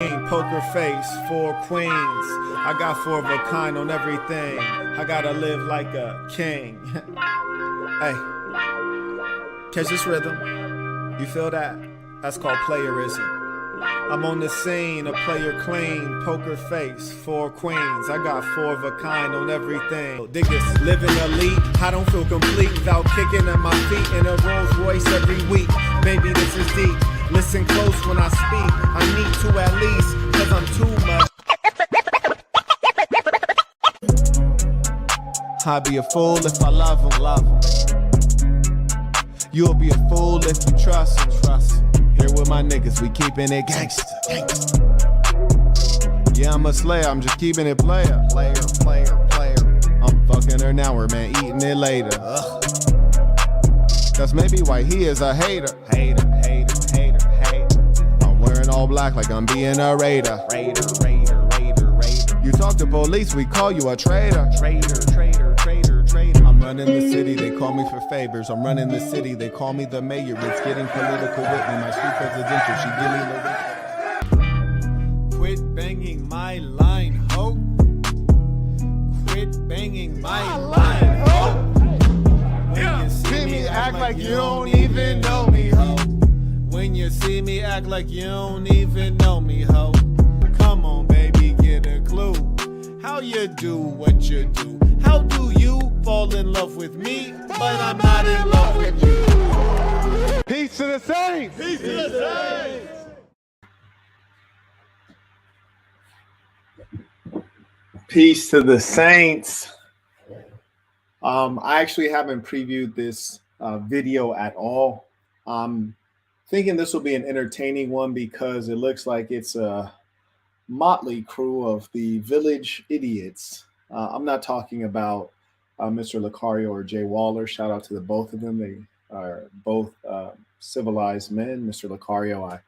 clean, poker face, 4 queens. I got 4 of a kind on everything. I gotta live like a king. Hey, catch this rhythm. You feel that? That's called playerism. I'm on the scene, a player clean, poker face, 4 queens. I got 4 of a kind on everything. Dig this, living elite, I don't feel complete without kicking at my feet in a Rolls Royce every week. Baby, this is deep. Listen close when I speak. I need to at least, cause I'm too much. I'd be a fool if I love him. You'll be a fool if you trust him. Here with my niggas, we keeping it gangsta. Yeah, I'm a slayer, I'm just keeping it player. I'm fucking her now, we're man eating it later. That's maybe why he is a hater. I'm wearing all black like I'm being a raider. You talk to police, we call you a traitor. I'm running the city, they call me for favors. I'm running the city, they call me the mayor. It's getting political with me, my street presidential, she give me the quit banging my line, ho. Quit banging my line, ho. When you see me act like you don't even know me, ho. When you see me act like you don't even know me, ho. Come on, baby, get a clue. How you do what you do? How do you fall in love with me, but I'm not in love with you? Peace to the saints! Peace to the saints! Peace to the saints. I actually haven't previewed this video at all. I'm thinking this will be an entertaining one because it looks like it's a motley crew of the village idiots. I'm not talking about Mr. Lucario or Jay Waller. Shout out to the both of them. They are both civilized men. Mr. Lucario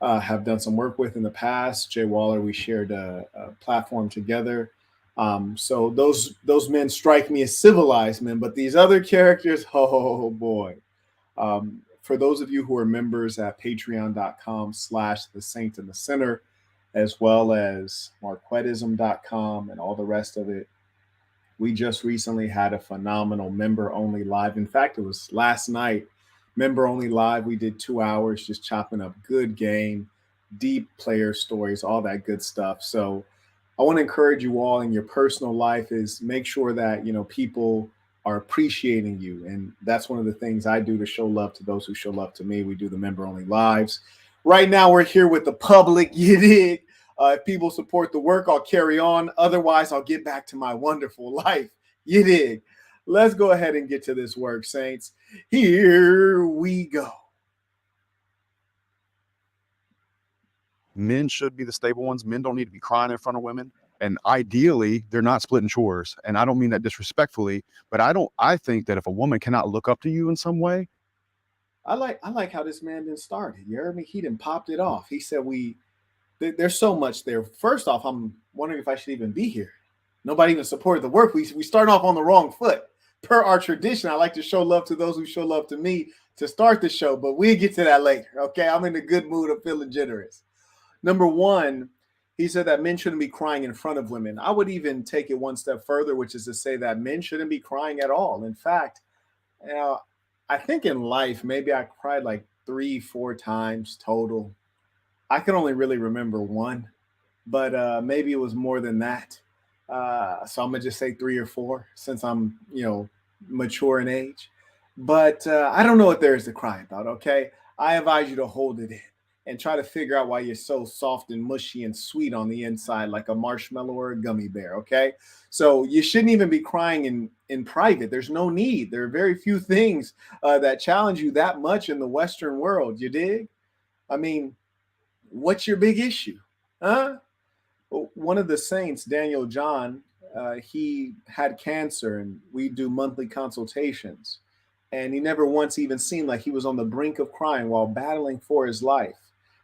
I have done some work with in the past. Jay Waller, we shared a platform together. So those men strike me as civilized men, but these other characters, oh boy. For those of you who are members at patreon.com/the Saint and the Sinner, as well as marquettism.com and all the rest of it. We just recently had a phenomenal member-only live. In fact, it was last night, member-only live. We did 2 hours just chopping up good game, deep player stories, all that good stuff. So I want to encourage you all in your personal life is make sure that, you know, people are appreciating you. And that's one of the things I do to show love to those who show love to me. We do the member-only lives. Right now, we're here with the public, you dig? If people support the work, I'll carry on. Otherwise, I'll get back to my wonderful life, you dig? Let's go ahead and get to this work, saints. Here we go. Men should be the stable ones. Men don't need to be crying in front of women. And ideally, they're not splitting chores. And I don't mean that disrespectfully, but I think that if a woman cannot look up to you in some way. I like how this man didn't start it. You heard me? He didn't popped it off. He said there's so much there. First off, I'm wondering if I should even be here. Nobody even supported the work. We start off on the wrong foot. Per our tradition, I like to show love to those who show love to me to start the show, but we'll get to that later, okay? I'm in a good mood. I'm feeling generous. Number one, he said that men shouldn't be crying in front of women. I would even take it one step further, which is to say that men shouldn't be crying at all. In fact, I think in life, maybe I cried like 3-4 times total. I can only really remember one, but maybe it was more than that. So I'm gonna just say 3 or 4 since I'm, mature in age. But I don't know what there is to cry about, okay? I advise you to hold it in and try to figure out why you're so soft and mushy and sweet on the inside like a marshmallow or a gummy bear, okay? So you shouldn't even be crying in private. There's no need. There are very few things that challenge you that much in the Western world, you dig? I mean, what's your big issue, huh? Well, one of the saints, Daniel John, he had cancer and we do monthly consultations. And he never once even seemed like he was on the brink of crying while battling for his life.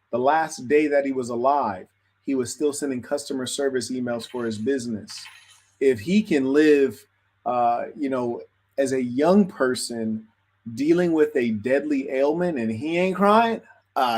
The last day that he was alive, he was still sending customer service emails for his business. If he can live, as a young person dealing with a deadly ailment and he ain't crying,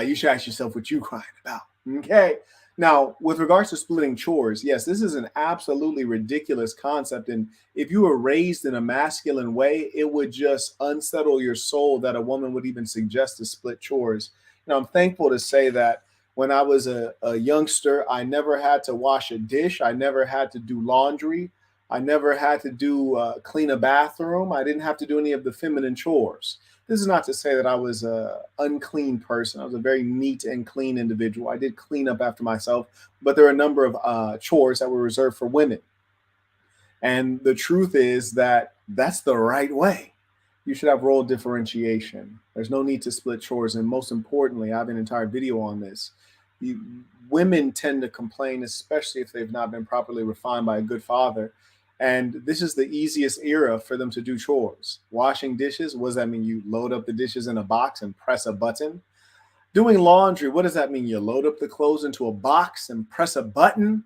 you should ask yourself what you crying about, okay? Now, with regards to splitting chores, yes, this is an absolutely ridiculous concept. And if you were raised in a masculine way, it would just unsettle your soul that a woman would even suggest to split chores. I'm thankful to say that when I was a youngster, I never had to wash a dish. I never had to do laundry. I never had to do clean a bathroom. I didn't have to do any of the feminine chores. This is not to say that I was a unclean person. I was a very neat and clean individual. I did clean up after myself, but there are a number of chores that were reserved for women. And the truth is that that's the right way. You should have role differentiation. There's no need to split chores. And most importantly, I have an entire video on this. Women tend to complain, especially if they've not been properly refined by a good father. And this is the easiest era for them to do chores. Washing dishes, what does that mean? You load up the dishes in a box and press a button. Doing laundry, what does that mean? You load up the clothes into a box and press a button?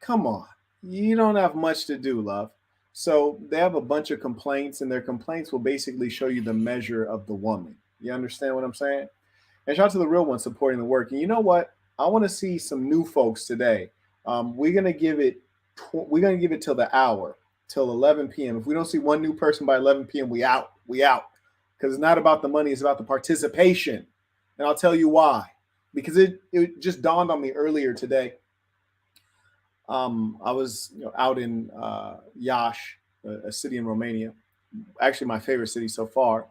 Come on. You don't have much to do, love. So they have a bunch of complaints, and their complaints will basically show you the measure of the woman. You understand what I'm saying? And shout out to the real ones supporting the work. And you know what? I want to see some new folks today. We're gonna give it till the hour, till 11 p.m. If we don't see one new person by 11 p.m., we out. Because it's not about the money, it's about the participation. And I'll tell you why. Because it just dawned on me earlier today. I was out in Iași, a city in Romania, actually my favorite city so far.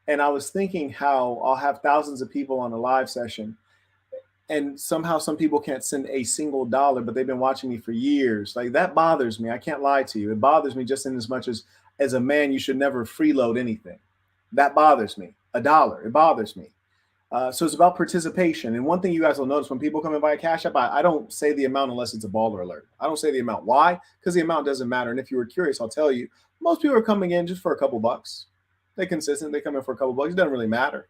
And I was thinking how I'll have thousands of people on a live session, and somehow some people can't send a single dollar, but they've been watching me for years. Like, that bothers me. I can't lie to you. It bothers me just in as much as a man, you should never freeload anything. That bothers me. A dollar, it bothers me. So it's about participation. And one thing you guys will notice when people come and buy a Cash App, I don't say the amount unless it's a baller alert. I don't say the amount. Why? Because the amount doesn't matter. And if you were curious, I'll tell you, most people are coming in just for a couple bucks. They're consistent. They come in for a couple bucks. It doesn't really matter.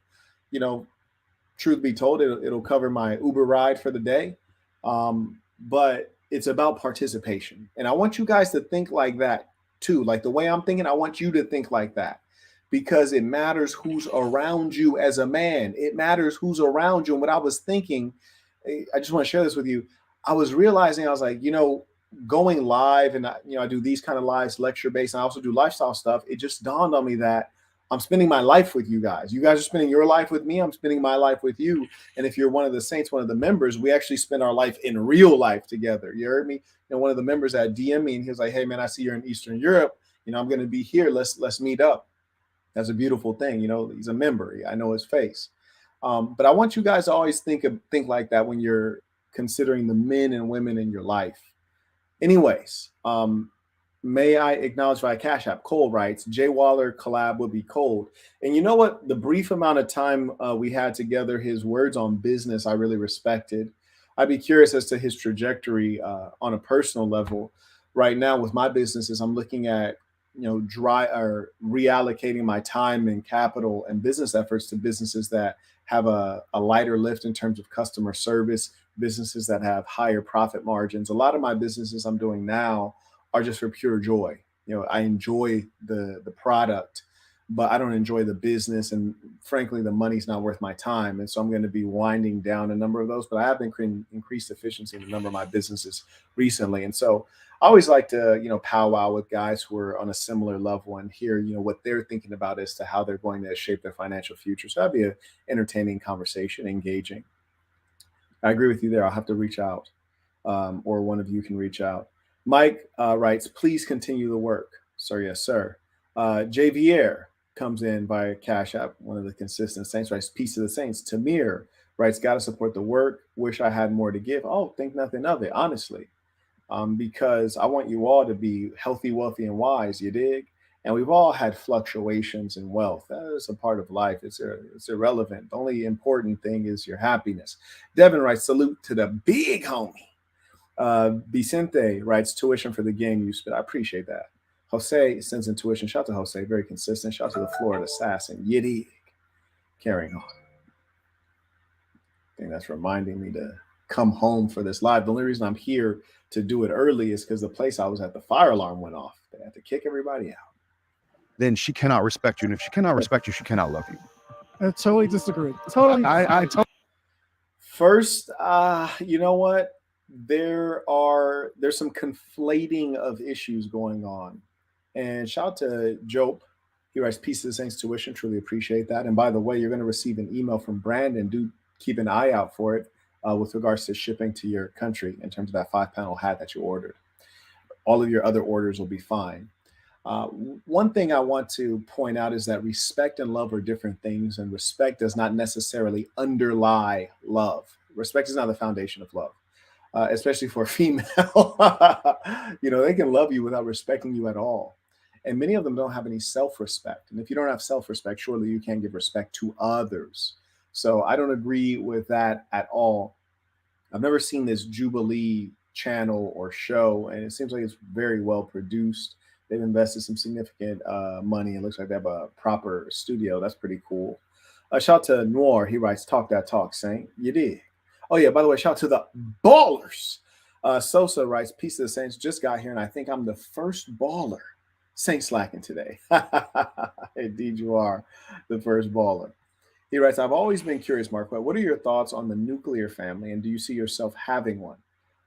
Truth be told, it'll cover my Uber ride for the day. But it's about participation. And I want you guys to think like that too. Like the way I'm thinking, I want you to think like that. Because it matters who's around you as a man. It matters who's around you. And what I was thinking, I just want to share this with you. I was realizing, I was like, going live, and I do these kind of lives, lecture based, and I also do lifestyle stuff. It just dawned on me that I'm spending my life with you guys. You guys are spending your life with me. I'm spending my life with you. And if you're one of the saints, one of the members, we actually spend our life in real life together. You heard me? One of the members that DM me, and he was like, "Hey man, I see you're in Eastern Europe. I'm going to be here. Let's meet up." That's a beautiful thing. He's a member. I know his face. But I want you guys to always think like that when you're considering the men and women in your life. Anyways, may I acknowledge via Cash App? Cole writes, Jay Waller collab would be cold. And you know what? The brief amount of time we had together, his words on business, I really respected. I'd be curious as to his trajectory on a personal level. Right now with my businesses, I'm looking at reallocating my time and capital and business efforts to businesses that have a lighter lift in terms of customer service, businesses that have higher profit margins. A lot of my businesses I'm doing now are just for pure joy. I enjoy the product, but I don't enjoy the business. And frankly, the money's not worth my time. And so I'm going to be winding down a number of those, but I have been increased efficiency in a number of my businesses recently. And so I always like to, powwow with guys who are on a similar level and hear, what they're thinking about as to how they're going to shape their financial future. So that'd be an entertaining conversation, engaging. I agree with you there. I'll have to reach out, or one of you can reach out. Mike writes, please continue the work. Sir, yes, sir. JVR comes in via Cash App, one of the consistent saints, writes, peace to the saints. Tamir writes, got to support the work. Wish I had more to give. Oh, think nothing of it, honestly. Because I want you all to be healthy, wealthy, and wise, you dig? And we've all had fluctuations in wealth. That is a part of life. It's irrelevant. The only important thing is your happiness. Devin writes, salute to the big homie. Vicente writes, tuition for the game you spit. I appreciate that. Jose sends in tuition. Shout out to Jose, very consistent. Shout out to the Florida assassin. You dig? Carrying on. I think that's reminding me to come home for this live. The only reason I'm here to do it early is because the place I was at, the fire alarm went off. They had to kick everybody out. Then she cannot respect you. And if she cannot respect you, she cannot love you. I totally disagree. Totally. I First, you know what? There's some conflating of issues going on. And shout out to Jope. He writes Peace to the Saints Tuition. Truly appreciate that. And by the way, you're going to receive an email from Brandon. Do keep an eye out for it with regards to shipping to your country in terms of that 5 panel hat that you ordered. All of your other orders will be fine. Uh, One thing I want to point out is that respect and love are different things, and respect does not necessarily underlie love. Respect is not the foundation of love, especially for a female. They can love you without respecting you at all. And many of them don't have any self respect. And if you don't have self respect, surely you can't give respect to others. So I don't agree with that at all. I've never seen this Jubilee channel or show, and it seems like it's very well produced. They've invested some significant money. It looks like they have a proper studio. That's pretty cool. Shout out to Noir. He writes, "Talk that talk, Saint. You did." Oh yeah. By the way, shout out to the ballers. Sosa writes, "Peace to the Saints. Just got here, and I think I'm the first baller. Saint slacking today." Indeed, you are the first baller. He writes, "I've always been curious, Marquette. What are your thoughts on the nuclear family, and do you see yourself having one?"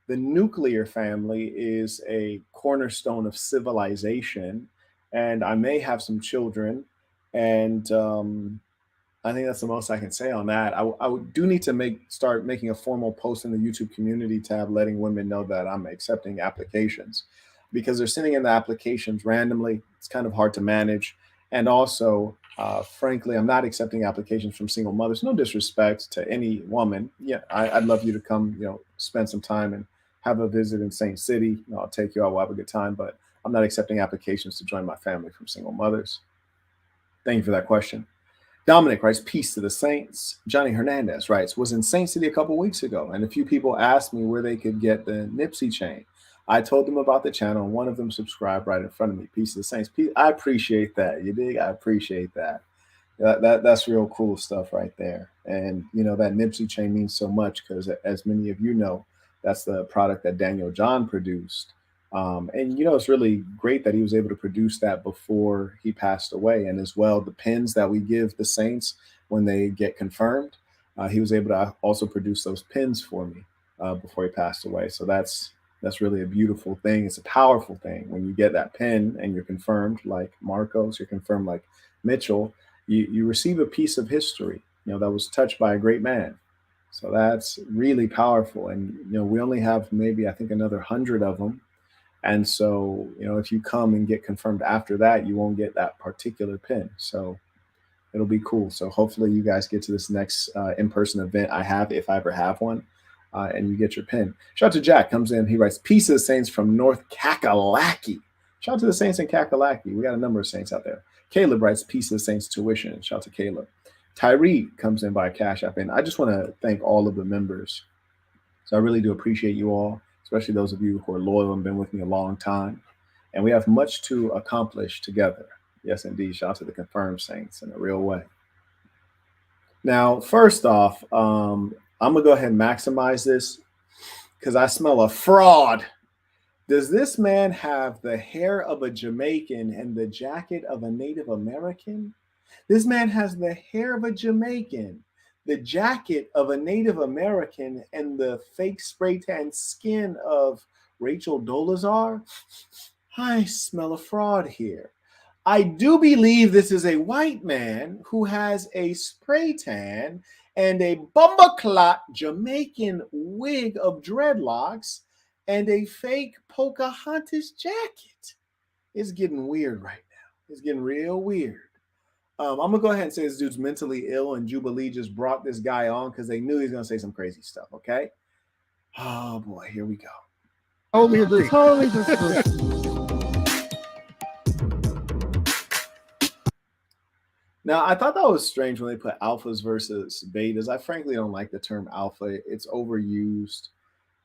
The nuclear family is a cornerstone of civilization, and I may have some children, and I think that's the most I can say on that. Do need to start making a formal post in the YouTube community tab, letting women know that I'm accepting applications, because they're sending in the applications randomly. It's kind of hard to manage, and also, frankly, I'm not accepting applications from single mothers. No disrespect to any woman. Yeah, I'd love you to come, spend some time and have a visit in Saint City. I'll take you out. We'll have a good time. But I'm not accepting applications to join my family from single mothers. Thank you for that question. Dominic writes, "Peace to the Saints." Johnny Hernandez writes, "Was in Saint City a couple weeks ago, and a few people asked me where they could get the Nipsey chain. I told them about the channel, and one of them subscribed right in front of me. Peace to the Saints." I appreciate that. You dig? I appreciate that. That's real cool stuff right there. And that Nipsey chain means so much because, as many of you know, that's the product that Daniel John produced. And it's really great that he was able to produce that before he passed away. And as well, the pins that we give the saints when they get confirmed, he was able to also produce those pins for me before he passed away. So that's really a beautiful thing. It's a powerful thing when you get that pin and you're confirmed, like Marcos, you're confirmed like Mitchell. You receive a piece of history, that was touched by a great man. So that's really powerful. And we only have maybe, I think, another 100 of them. And so, if you come and get confirmed after that, you won't get that particular pin. So it'll be cool. So hopefully you guys get to this next in-person event I have, if I ever have one, and you get your pin. Shout out to Jack, comes in. He writes, "Peace to the Saints from North Kakalaki." Shout out to the Saints in Kakalaki. We got a number of Saints out there. Caleb writes, "Peace to the Saints Tuition." Shout out to Caleb. Tyree comes in by Cash App. And I just want to thank all of the members. So I really do appreciate you all, especially those of you who are loyal and been with me a long time. And we have much to accomplish together. Yes, indeed. Shout out to the confirmed saints in a real way. Now, first off, I'm going to go ahead and maximize this because I smell a fraud. Does this man have the hair of a Jamaican and the jacket of a Native American? This man has the hair of a Jamaican, the jacket of a Native American, and the fake spray tan skin of Rachel Dolezal? I smell a fraud here. I do believe this is a white man who has a spray tan and a bumbleclot Jamaican wig of dreadlocks and a fake Pocahontas jacket. It's getting weird right now. It's getting real weird. I'm gonna go ahead and say this dude's mentally ill, and Jubilee just brought this guy on because they knew he was gonna say some crazy stuff. Okay. Oh boy, here we go. Totally agree. Totally disagree. Now, I thought that was strange when they put alphas versus betas. I frankly don't like the term alpha. It's overused.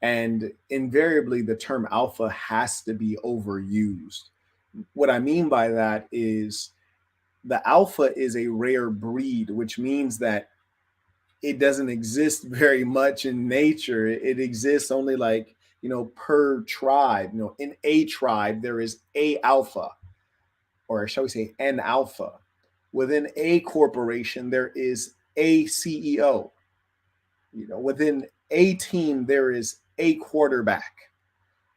And invariably, the term alpha has to be overused. What I mean by that is the alpha is a rare breed, which means that it doesn't exist very much in nature. It exists only like, per tribe. In a tribe, there is a alpha, or shall we say an alpha. Within a corporation, there is a CEO. You know, within a team, there is a quarterback.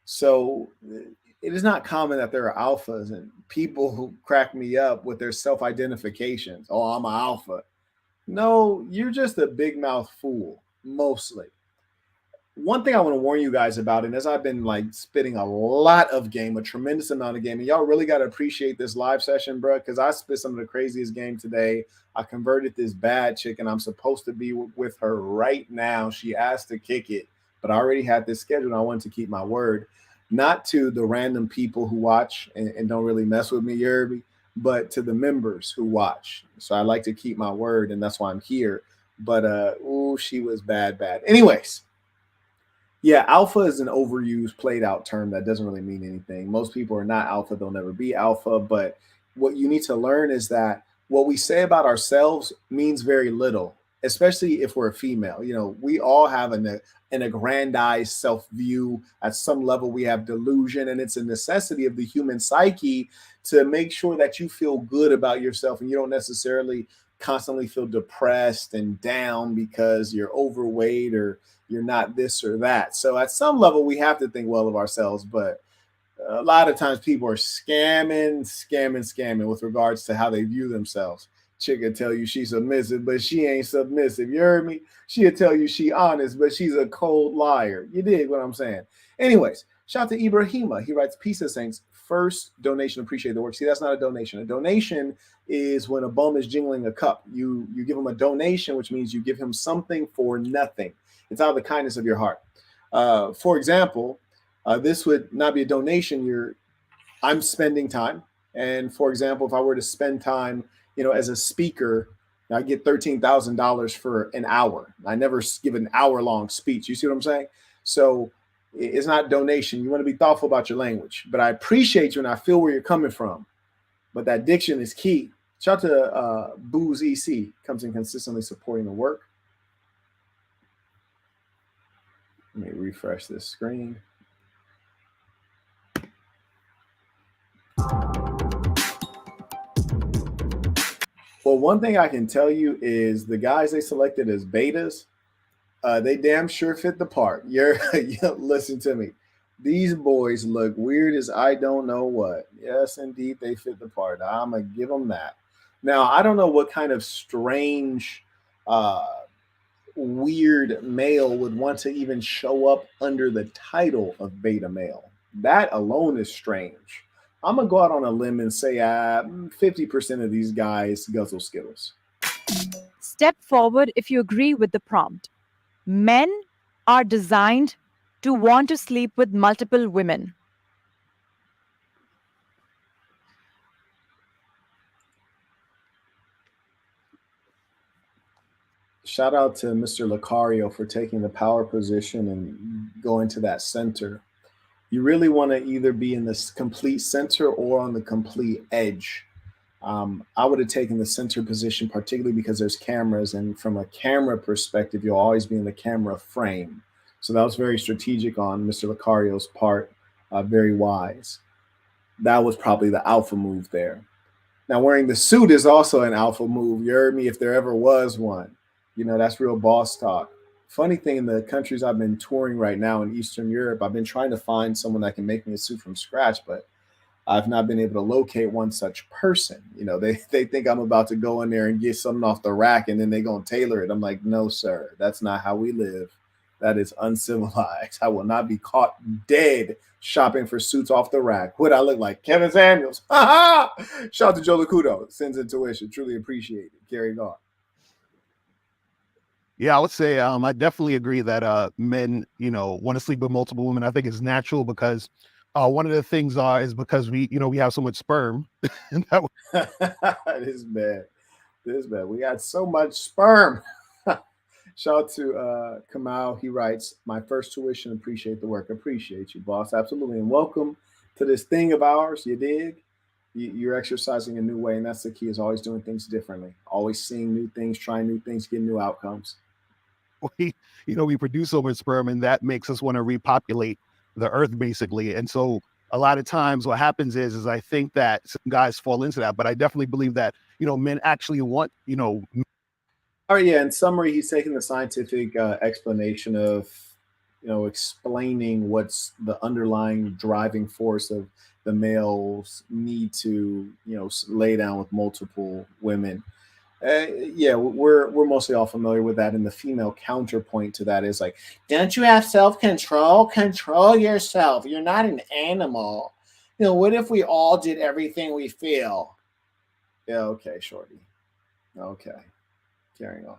So it is not common that there are alphas and people who crack me up with their self identifications. Oh, I'm an alpha. No, you're just a big mouth fool, mostly. One thing I want to warn you guys about, and as I've been like spitting a lot of game, a tremendous amount of game, and y'all really got to appreciate this live session, bro, because I spit some of the craziest game today. I converted this bad chick, and I'm supposed to be with her right now. She asked to kick it, but I already had this scheduled. And I wanted to keep my word, not to the random people who watch and don't really mess with me, you heard me, but to the members who watch. So I like to keep my word, and that's why I'm here. But ooh, she was bad. Anyways. Yeah, alpha is an overused, played out term that doesn't really mean anything. Most people are not alpha, they'll never be alpha. But what you need to learn is that what we say about ourselves means very little, especially if we're a female. You know, we all have an aggrandized self view. At some level, we have delusion, and it's a necessity of the human psyche to make sure that you feel good about yourself and you don't necessarily constantly feel depressed and down because you're overweight or you're not this or that. So at some level, we have to think well of ourselves, but a lot of times people are scamming with regards to how they view themselves. Chick will tell you she's submissive, but she ain't submissive. You heard me? She'll tell you she honest, but she's a cold liar. You dig what I'm saying? Anyways, shout out to Ibrahima. He writes, "Peace of Saints. First donation, appreciate the work." See, that's not a donation. A donation is when a bum is jingling a cup. You give him a donation, which means you give him something for nothing. It's out of the kindness of your heart. For example, this would not be a donation. I'm spending time. And for example, if I were to spend time, as a speaker, I get $13,000 for an hour. I never give an hour-long speech. You see what I'm saying? So it's not donation. You want to be thoughtful about your language. But I appreciate you and I feel where you're coming from. But that diction is key. Shout out to Booze EC, comes in consistently supporting the work. Let me refresh this screen. Well, one thing I can tell you is the guys they selected as betas, they damn sure fit the part. Listen to me. These boys look weird as I don't know what. Yes, indeed, they fit the part. I'm going to give them that. Now, I don't know what kind of strange weird male would want to even show up under the title of beta male. That alone is strange. I'm gonna go out on a limb and say 50% of these guys guzzle Skittles. Step forward if you agree with the prompt. Men are designed to want to sleep with multiple women. Shout out to Mr. Lucario for taking the power position and going to that center. You really want to either be in this complete center or on the complete edge. I would have taken the center position, particularly because there's cameras, and from a camera perspective, you'll always be in the camera frame. So that was very strategic on Mr. Lucario's part, very wise. That was probably the alpha move there. Now, wearing the suit is also an alpha move. You heard me, if there ever was one. That's real boss talk. Funny thing, in the countries I've been touring right now in Eastern Europe, I've been trying to find someone that can make me a suit from scratch, but I've not been able to locate one such person. They think I'm about to go in there and get something off the rack and then they're going to tailor it. I'm like, no, sir, that's not how we live. That is uncivilized. I will not be caught dead shopping for suits off the rack. What I look like? Kevin Samuels. Shout out to Joe Lacuto. Sends intuition. Truly appreciate it. Carry on. Yeah, I would say I definitely agree that men, want to sleep with multiple women. I think it's natural because one of the things is because we have so much sperm. And that This is bad. We got so much sperm. Shout out to Kamal. He writes, "My first tuition, appreciate the work." Appreciate you, boss. Absolutely. And welcome to this thing of ours. You dig? You're exercising a new way. And that's the key, is always doing things differently. Always seeing new things, trying new things, getting new outcomes. we produce so much sperm, and that makes us want to repopulate the earth, basically. And so a lot of times what happens is I think that some guys fall into that, but I definitely believe that, men actually want, All right, yeah. In summary, he's taking the scientific explanation of, explaining what's the underlying driving force of the male's need to, lay down with multiple women. Yeah, we're mostly all familiar with that, and the female counterpoint to that is like, don't you have self control? Control yourself. You're not an animal. What if we all did everything we feel? Yeah, okay, shorty. Okay, carrying on.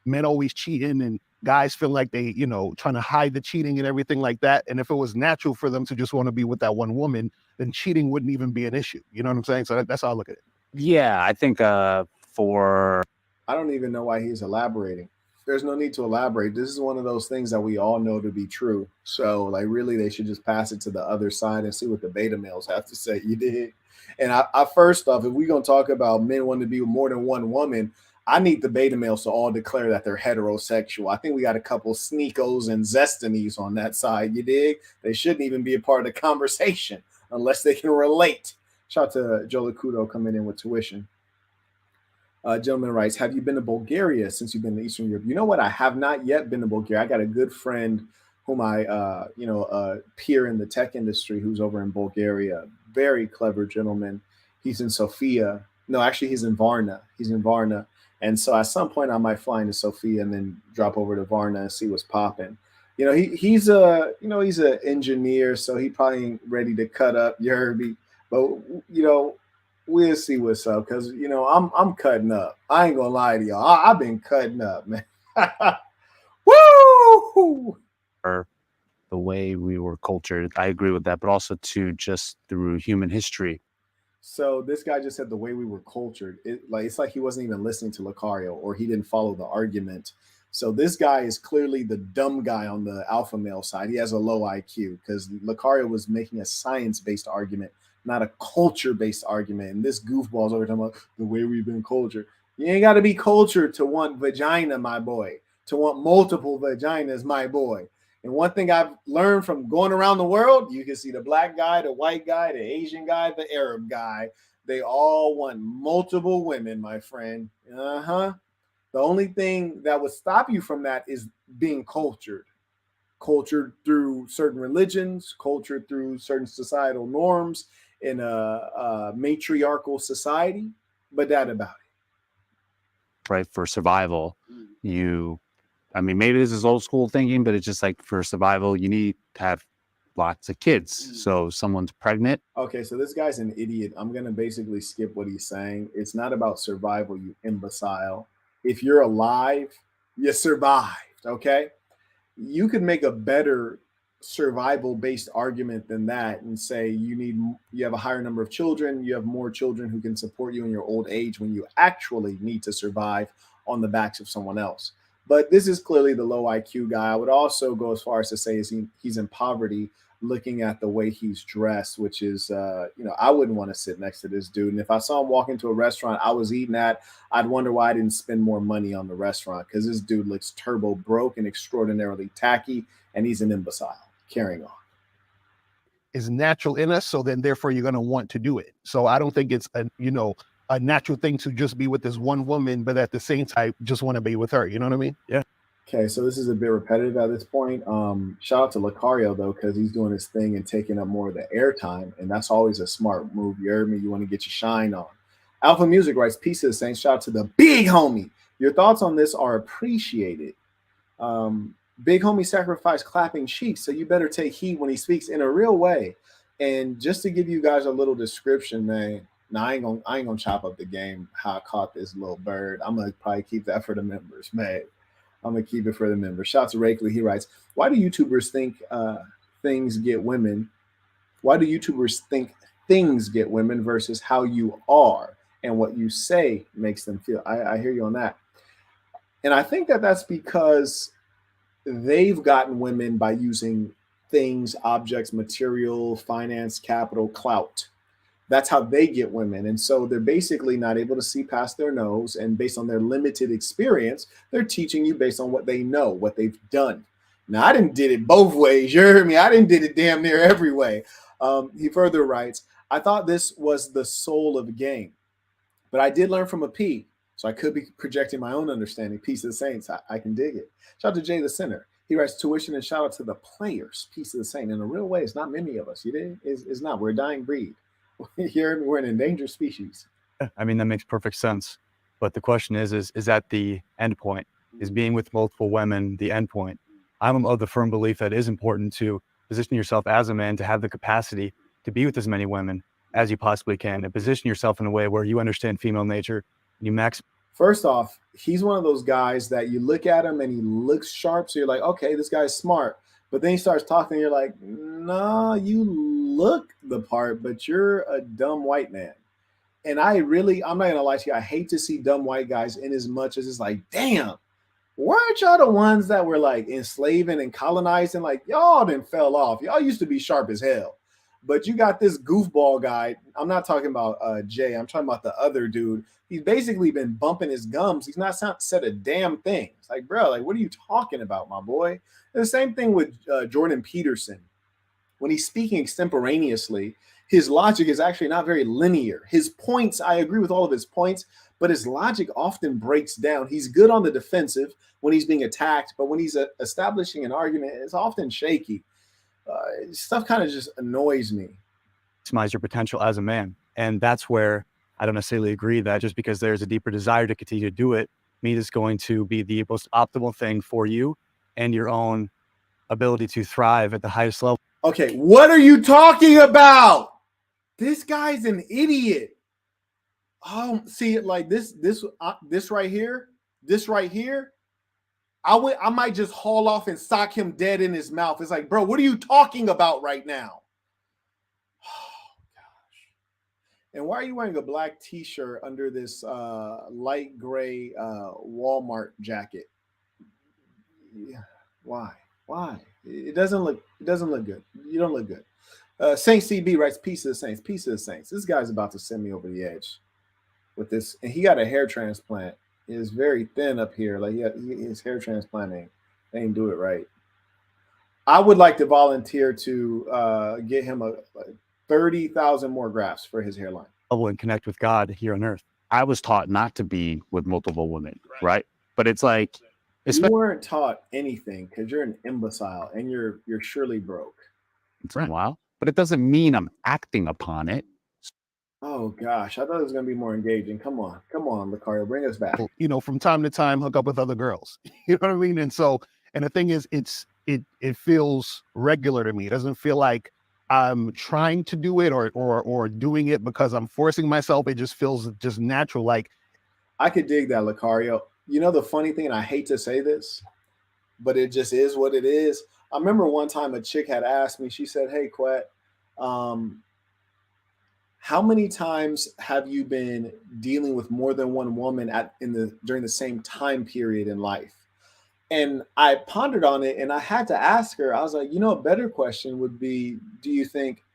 Men always cheating and guys feel like they, trying to hide the cheating and everything like that. And if it was natural for them to just want to be with that one woman, then cheating wouldn't even be an issue. You know what I'm saying? So that's how I look at it. Yeah, I think for I don't even know why he's elaborating. There's no need to elaborate. This is one of those things that we all know to be true. So, like, really, they should just pass it to the other side and see what the beta males have to say. You did. And I first off, if we're gonna talk about men wanting to be with more than one woman, I need the beta males to all declare that they're heterosexual. I think we got a couple sneakos and zestinies on that side. You dig? They shouldn't even be a part of the conversation unless they can relate. Shout out to Joe Lacuto coming in with tuition. Gentleman writes, have you been to Bulgaria since you've been to Eastern Europe? You know what? I have not yet been to Bulgaria. I got a good friend whom I, peer in the tech industry who's over in Bulgaria. Very clever gentleman. He's in Sofia. No, actually, he's in Varna. He's in Varna. And so at some point, I might fly into Sofia and then drop over to Varna and see what's popping. He's an engineer, so he probably ain't ready to cut up. You heard me. But, we'll see what's up because I'm cutting up. I ain't gonna lie to y'all. I've been cutting up, man. Woo! the way we were cultured, I agree with that, but also to just through human history. So this guy just said the way we were cultured. It's like he wasn't even listening to Lucario, or he didn't follow the argument. So this guy is clearly the dumb guy on the alpha male side. He has a low IQ because Lucario was making a science-based argument, not a culture-based argument. And this goofball's over talking about the way we've been cultured. You ain't got to be cultured to want vagina, my boy, to want multiple vaginas, my boy. And one thing I've learned from going around the world, you can see the black guy, the white guy, the Asian guy, the Arab guy. They all want multiple women, my friend. The only thing that would stop you from that is being cultured. Cultured through certain religions, cultured through certain societal norms in a matriarchal society, but that about it. Right, for survival, maybe this is old school thinking, but it's just like for survival, you need to have lots of kids. So someone's pregnant. Okay, so this guy's an idiot. I'm going to basically skip what he's saying. It's not about survival, you imbecile. If you're alive, you survived, okay? You could make a better survival-based argument than that and say you have a higher number of children, you have more children who can support you in your old age when you actually need to survive on the backs of someone else. But this is clearly the low IQ guy. I would also go as far as to say he's in poverty, looking at the way he's dressed, which is, I wouldn't want to sit next to this dude. And if I saw him walk into a restaurant I was eating at, I'd wonder why I didn't spend more money on the restaurant, because this dude looks turbo broke and extraordinarily tacky, and he's an imbecile. Carrying on. Is natural in us, so then therefore you're going to want to do it. So I don't think it's a natural thing to just be with this one woman, but at the same time just want to be with her. You know what I mean? Yeah. Okay, so this is a bit repetitive at this point. Shout out to Lucario though, because he's doing his thing and taking up more of the airtime, and that's always a smart move. You heard me? You want to get your shine on. Alpha Music writes, "Peace to the Saints. Shout out to the big homie. Your thoughts on this are appreciated. Big homie sacrificed clapping cheeks, so you better take heed when he speaks in a real way." And just to give you guys a little description, man. Now I ain't gonna chop up the game how I caught this little bird. I'm gonna probably keep that for the members, man. I'm gonna keep it for the members. Shout out to Rakeley. He writes, "Why do YouTubers think things get women? Why do YouTubers think things get women versus how you are and what you say makes them feel?" I hear you on that, and I think that's because they've gotten women by using things, objects, material, finance, capital, clout. That's how they get women. And so they're basically not able to see past their nose. And based on their limited experience, they're teaching you based on what they know, what they've done. Now, I didn't did it both ways. You heard me? I didn't did it damn near every way. He further writes, "I thought this was the soul of the game, but I did learn from a P. So I could be projecting my own understanding. Peace of the Saints. I can dig it. Shout out to Jay the Sinner. He writes tuition and shout out to the players. Peace of the Saint. In a real way, it's not many of us. You did? It's not. We're a dying breed. We're an endangered species. I mean, that makes perfect sense. But the question is that the end point? Is being with multiple women the end point? I'm of the firm belief that it is important to position yourself as a man to have the capacity to be with as many women as you possibly can, and position yourself in a way where you understand female nature. You max. First off, he's one of those guys that you look at him and he looks sharp. So you're like, okay, this guy's smart. But then he starts talking and you're like, nah, you look the part, but you're a dumb white man. And I'm not going to lie to you. I hate to see dumb white guys in as much as it's like, damn, weren't y'all the ones that were like enslaving and colonizing? Like y'all didn't fell off. Y'all used to be sharp as hell. But you got this goofball guy. I'm not talking about Jay. I'm talking about the other dude. He's basically been bumping his gums. He's not said a damn thing. It's like, bro, like, what are you talking about, my boy? And the same thing with Jordan Peterson. When he's speaking extemporaneously, his logic is actually not very linear. His points, I agree with all of his points, but his logic often breaks down. He's good on the defensive when he's being attacked, but when he's establishing an argument, it's often shaky. Stuff kind of just annoys me. Maximize your potential as a man. And that's where I don't necessarily agree that just because there's a deeper desire to continue to do it means it's going to be the most optimal thing for you and your own ability to thrive at the highest level. Okay, what are you talking about? This guy's an idiot. Oh, see, like this right here, I might just haul off and sock him dead in his mouth. It's like, bro, what are you talking about right now? Oh, gosh. And why are you wearing a black t-shirt under this light gray Walmart jacket? Yeah. Why? It doesn't look good. You don't look good. Saint CB writes, peace of the saints, peace of the saints. This guy's about to send me over the edge with this. And he got a hair transplant. Is very thin up here. Like his hair transplanting, they didn't do it right. I would like to volunteer to get him a 30,000 more grafts for his hairline. And connect with God here on earth. I was taught not to be with multiple women, right? But it's like, you weren't taught anything because you're an imbecile and you're surely broke. It's right. Wow. But it doesn't mean I'm acting upon it. Oh gosh, I thought it was gonna be more engaging. Come on, Lucario, bring us back. You know, from time to time, hook up with other girls. You know what I mean? And the thing is, it feels regular to me. It doesn't feel like I'm trying to do it or doing it because I'm forcing myself. It just feels just natural. Like I could dig that, Lucario. You know the funny thing, and I hate to say this, but it just is what it is. I remember one time a chick had asked me. She said, "Hey, Quet, how many times have you been dealing with more than one woman during the same time period in life?" And I pondered on it and I had to ask her, I was like, a better question would be, do you think,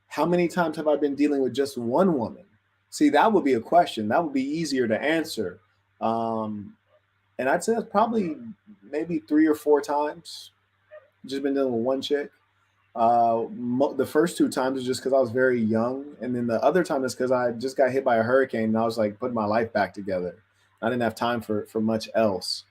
how many times have I been dealing with just one woman? See, that would be a question. That would be easier to answer. And I'd say that's probably maybe 3 or 4 times. Just been dealing with one chick. The first 2 times is just because I was very young, and then the other time is because I just got hit by a hurricane and I was like putting my life back together. I didn't have time for much else.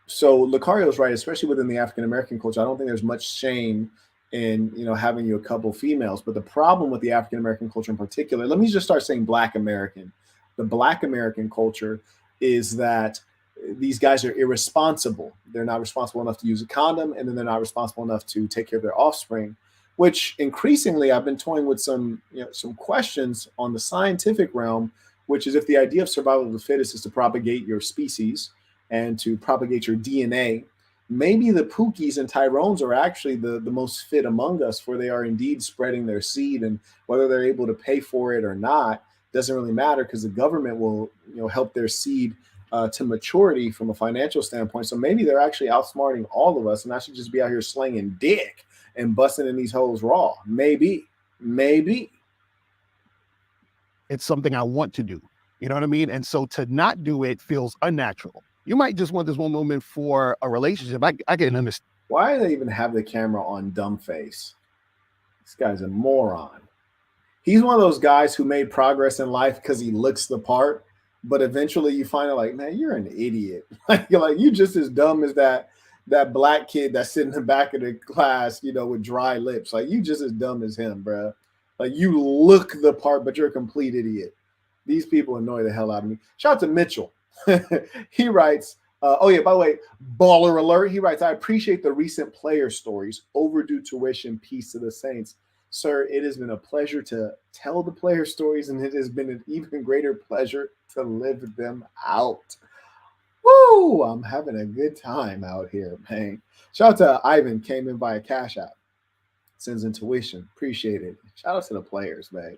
So Lucario's right, especially within the African American culture. I don't think there's much shame in having a couple females. But the problem with the African American culture in particular, let me just start saying Black American. The Black American culture is that these guys are irresponsible. They're not responsible enough to use a condom, and then they're not responsible enough to take care of their offspring, which increasingly I've been toying with some questions on the scientific realm, which is if the idea of survival of the fittest is to propagate your species and to propagate your DNA, maybe the Pookies and Tyrones are actually the most fit among us, for they are indeed spreading their seed, and whether they're able to pay for it or not doesn't really matter, because the government will help their seed to maturity from a financial standpoint. So maybe they're actually outsmarting all of us, and I should just be out here slinging dick and busting in these holes raw. Maybe. it's something I want to do. You know what I mean? And so to not do it feels unnatural. You might just want this one woman for a relationship. I can understand. Why do they even have the camera on dumb face? This guy's a moron. He's one of those guys who made progress in life because he looks the part. but eventually you find out like, man, you're an idiot. Like you just as dumb as that black kid that's sitting in the back of the class, with dry lips. Like you just as dumb as him, bro. Like you look the part, but you're a complete idiot. These people annoy the hell out of me. Shout out to Mitchell. He writes, oh yeah, by the way, baller alert. He writes, I appreciate the recent player stories. Overdue tuition, peace to the saints. Sir, it has been a pleasure to tell the player stories, and it has been an even greater pleasure to live them out. Woo! I'm having a good time out here, man. Shout out to Ivan, came in via Cash App. Sends in tuition. Appreciate it. Shout out to the players, man.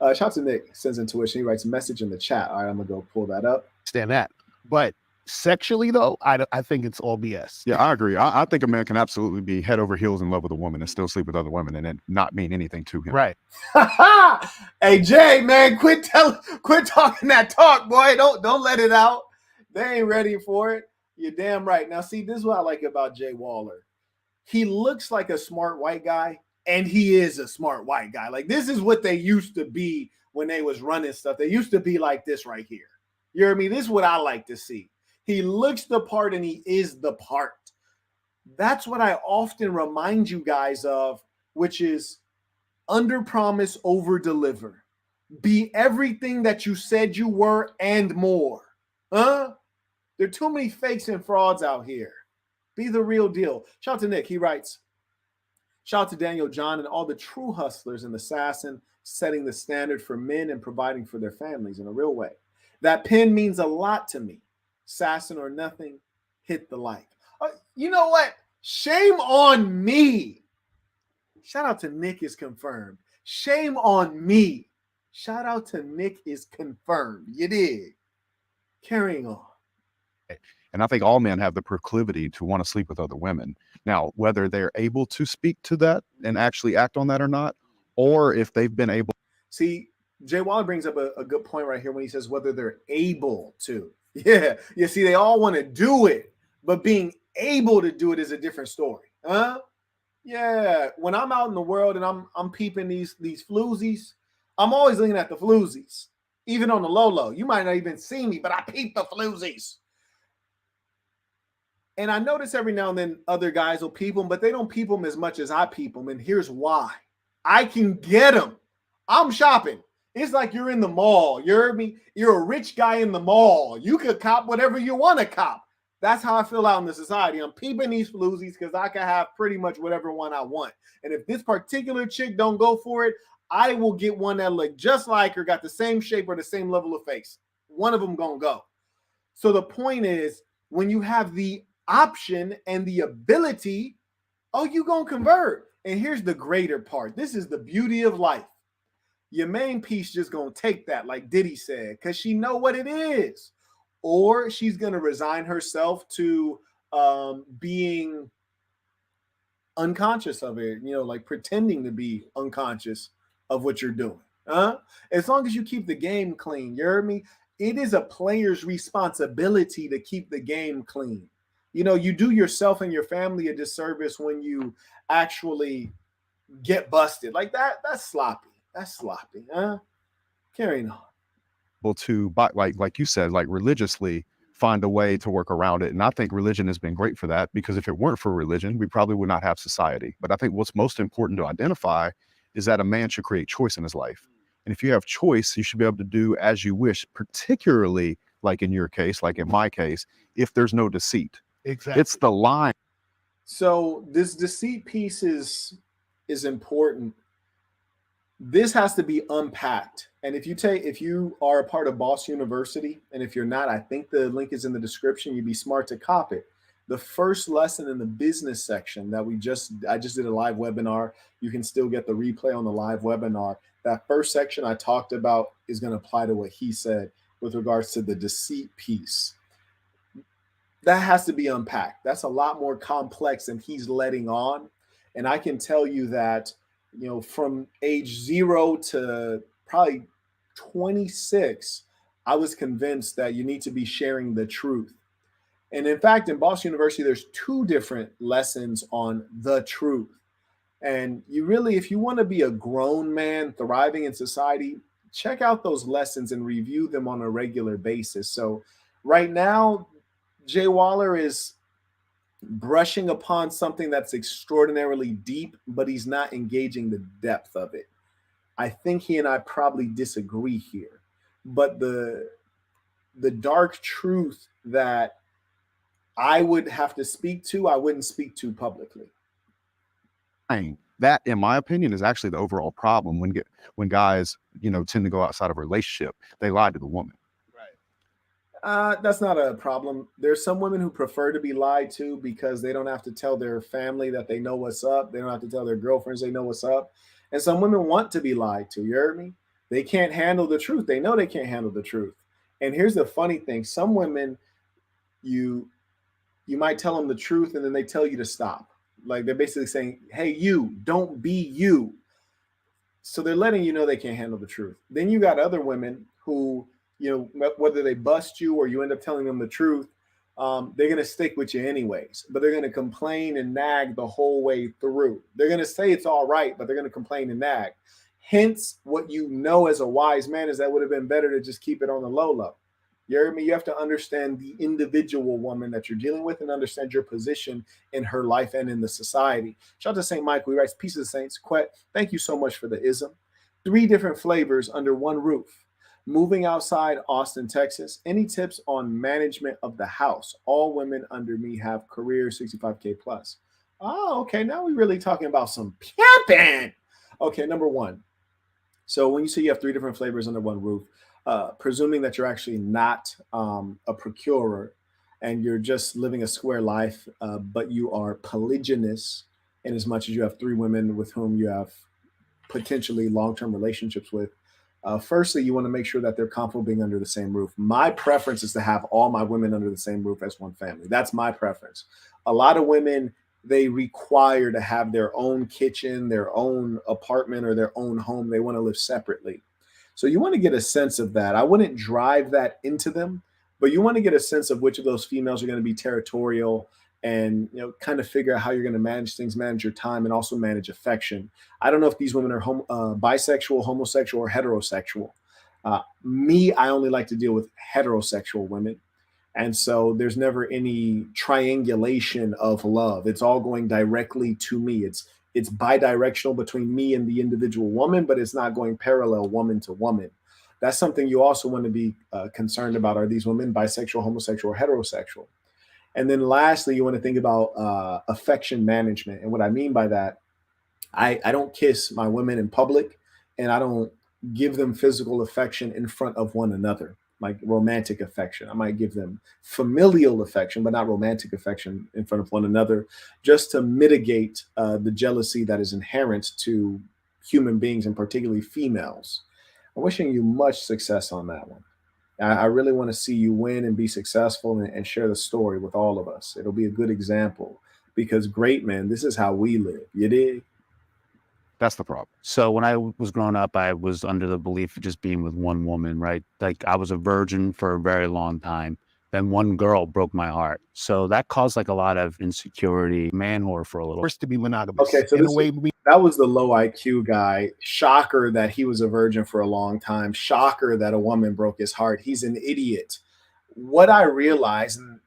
Shout out to Nick, sends in tuition. He writes a message in the chat. All right, I'm going to go pull that up. Stand that. But sexually, though, I think it's all BS. Yeah, I agree. I think a man can absolutely be head over heels in love with a woman and still sleep with other women and it not mean anything to him. Right. Hey, Jay, man, quit talking that talk, boy. Don't let it out. They ain't ready for it. You're damn right. Now, see, this is what I like about Jay Waller. He looks like a smart white guy, and he is a smart white guy. Like, this is what they used to be when they was running stuff. They used to be like this right here. You hear me? This is what I like to see. He looks the part, and he is the part. That's what I often remind you guys of, which is under promise, over deliver. Be everything that you said you were and more. Huh? There are too many fakes and frauds out here. Be the real deal. Shout out to Nick. He writes, shout out to Daniel John and all the true hustlers in the Assassin, setting the standard for men and providing for their families in a real way. That pen means a lot to me. Assassin or nothing, hit the like. You know what? Shame on me. Shout out to Nick is confirmed. Shame on me. Shout out to Nick is confirmed. You did. Carrying on. And I think all men have the proclivity to want to sleep with other women. Now, whether they're able to speak to that and actually act on that or not, or if they've been able. See, Jay Waller brings up a good point right here when he says whether they're able to. Yeah. You see, they all want to do it, but being able to do it is a different story. Huh? Yeah. When I'm out in the world and I'm peeping these floozies, I'm always looking at the floozies. Even on the low. You might not even see me, but I peep the floozies. And I notice every now and then other guys will peep them, but they don't peep them as much as I peep them. And here's why. I can get them. I'm shopping. It's like you're in the mall. You heard me? You're a rich guy in the mall. You could cop whatever you want to cop. That's how I feel out in the society. I'm peeping these floozies because I can have pretty much whatever one I want. And if this particular chick don't go for it, I will get one that look just like her, got the same shape or the same level of face. One of them gonna go. So the point is, when you have the option and the ability, you gonna convert. And here's the greater part. This is the beauty of life. Your main piece just gonna take that, like Diddy said, because she know what it is. Or she's gonna resign herself to being unconscious of it, like pretending to be unconscious of what you're doing. As long as you keep the game clean, you heard me? It is a player's responsibility to keep the game clean. You do yourself and your family a disservice when you actually get busted. Like that, that's sloppy. That's sloppy, huh? Carrying on. To, like you said, like religiously find a way to work around it. And I think religion has been great for that, because if it weren't for religion, we probably would not have society. But I think what's most important to identify is that a man should create choice in his life. And if you have choice, you should be able to do as you wish, particularly like in your case, like in my case, if there's no deceit. Exactly. It's the line. So this deceit piece is important. This has to be unpacked. And if you are a part of Boss University, and if you're not, I think the link is in the description. You'd be smart to cop it. The first lesson in the business section that I just did a live webinar. You can still get the replay on the live webinar. That first section I talked about is going to apply to what he said with regards to the deceit piece. That has to be unpacked. That's a lot more complex than he's letting on. And I can tell you that, from age 0 to probably 26, I was convinced that you need to be sharing the truth. And in fact, in Boss University, there's 2 different lessons on the truth. And you really, if you want to be a grown man thriving in society, check out those lessons and review them on a regular basis. So right now, Jay Waller is brushing upon something that's extraordinarily deep, but he's not engaging the depth of it. I think he and I probably disagree here, but the dark truth that I would have to speak to, I wouldn't speak to publicly. That, in my opinion, is actually the overall problem when guys, tend to go outside of a relationship. They lie to the woman. That's not a problem. There's some women who prefer to be lied to because they don't have to tell their family that they know what's up. They don't have to tell their girlfriends they know what's up. And some women want to be lied to. You heard me? They can't handle the truth. They know they can't handle the truth. And here's the funny thing. Some women, you might tell them the truth and then they tell you to stop. Like they're basically saying, hey, you, don't be you. So they're letting you know they can't handle the truth. Then you got other women who, whether they bust you or you end up telling them the truth, they're going to stick with you anyways, but they're going to complain and nag the whole way through. They're going to say it's all right, but they're going to complain and nag. Hence, what you know as a wise man is that would have been better to just keep it on the low. You heard me? You have to understand the individual woman that you're dealing with and understand your position in her life and in the society. Shout out to St. Michael. He writes, Peace of the Saints. Quet, thank you so much for the ism. 3 different flavors under one roof. Moving outside Austin, Texas. Any tips on management of the house? All women under me have careers 65K plus. Oh, okay. Now we're really talking about some pimping. Okay, number 1. So when you say you have 3 different flavors under one roof, presuming that you're actually not a procurer and you're just living a square life, but you are polygynous in as much as you have 3 women with whom you have potentially long-term relationships with. Firstly, you want to make sure that they're comfortable being under the same roof. My preference is to have all my women under the same roof as one family. That's my preference. A lot of women, they require to have their own kitchen, their own apartment, or their own home. They want to live separately. So you want to get a sense of that. I wouldn't drive that into them, but you want to get a sense of which of those females are going to be territorial and kind of figure out how you're going to manage things, manage your time, and also manage affection. I don't know if these women are bisexual, homosexual, or heterosexual. I only like to deal with heterosexual women. And so there's never any triangulation of love. It's all going directly to me. It's bidirectional between me and the individual woman, but it's not going parallel woman to woman. That's something you also want to be concerned about. Are these women bisexual, homosexual, or heterosexual? And then lastly, you want to think about affection management. And what I mean by that, I don't kiss my women in public, and I don't give them physical affection in front of one another, like romantic affection. I might give them familial affection, but not romantic affection in front of one another, just to mitigate the jealousy that is inherent to human beings, and particularly females. I'm wishing you much success on that one. I really want to see you win and be successful and share the story with all of us. It'll be a good example because great men, this is how we live. You dig? That's the problem. So when I was growing up, I was under the belief of just being with one woman, right? Like I was a virgin for a very long time. Then one girl broke my heart. So that caused like a lot of insecurity, man whore for a little. Forced to be monogamous. Okay, so in a way, that was the low IQ guy. Shocker that he was a virgin for a long time. Shocker that a woman broke his heart. He's an idiot. What I realized, and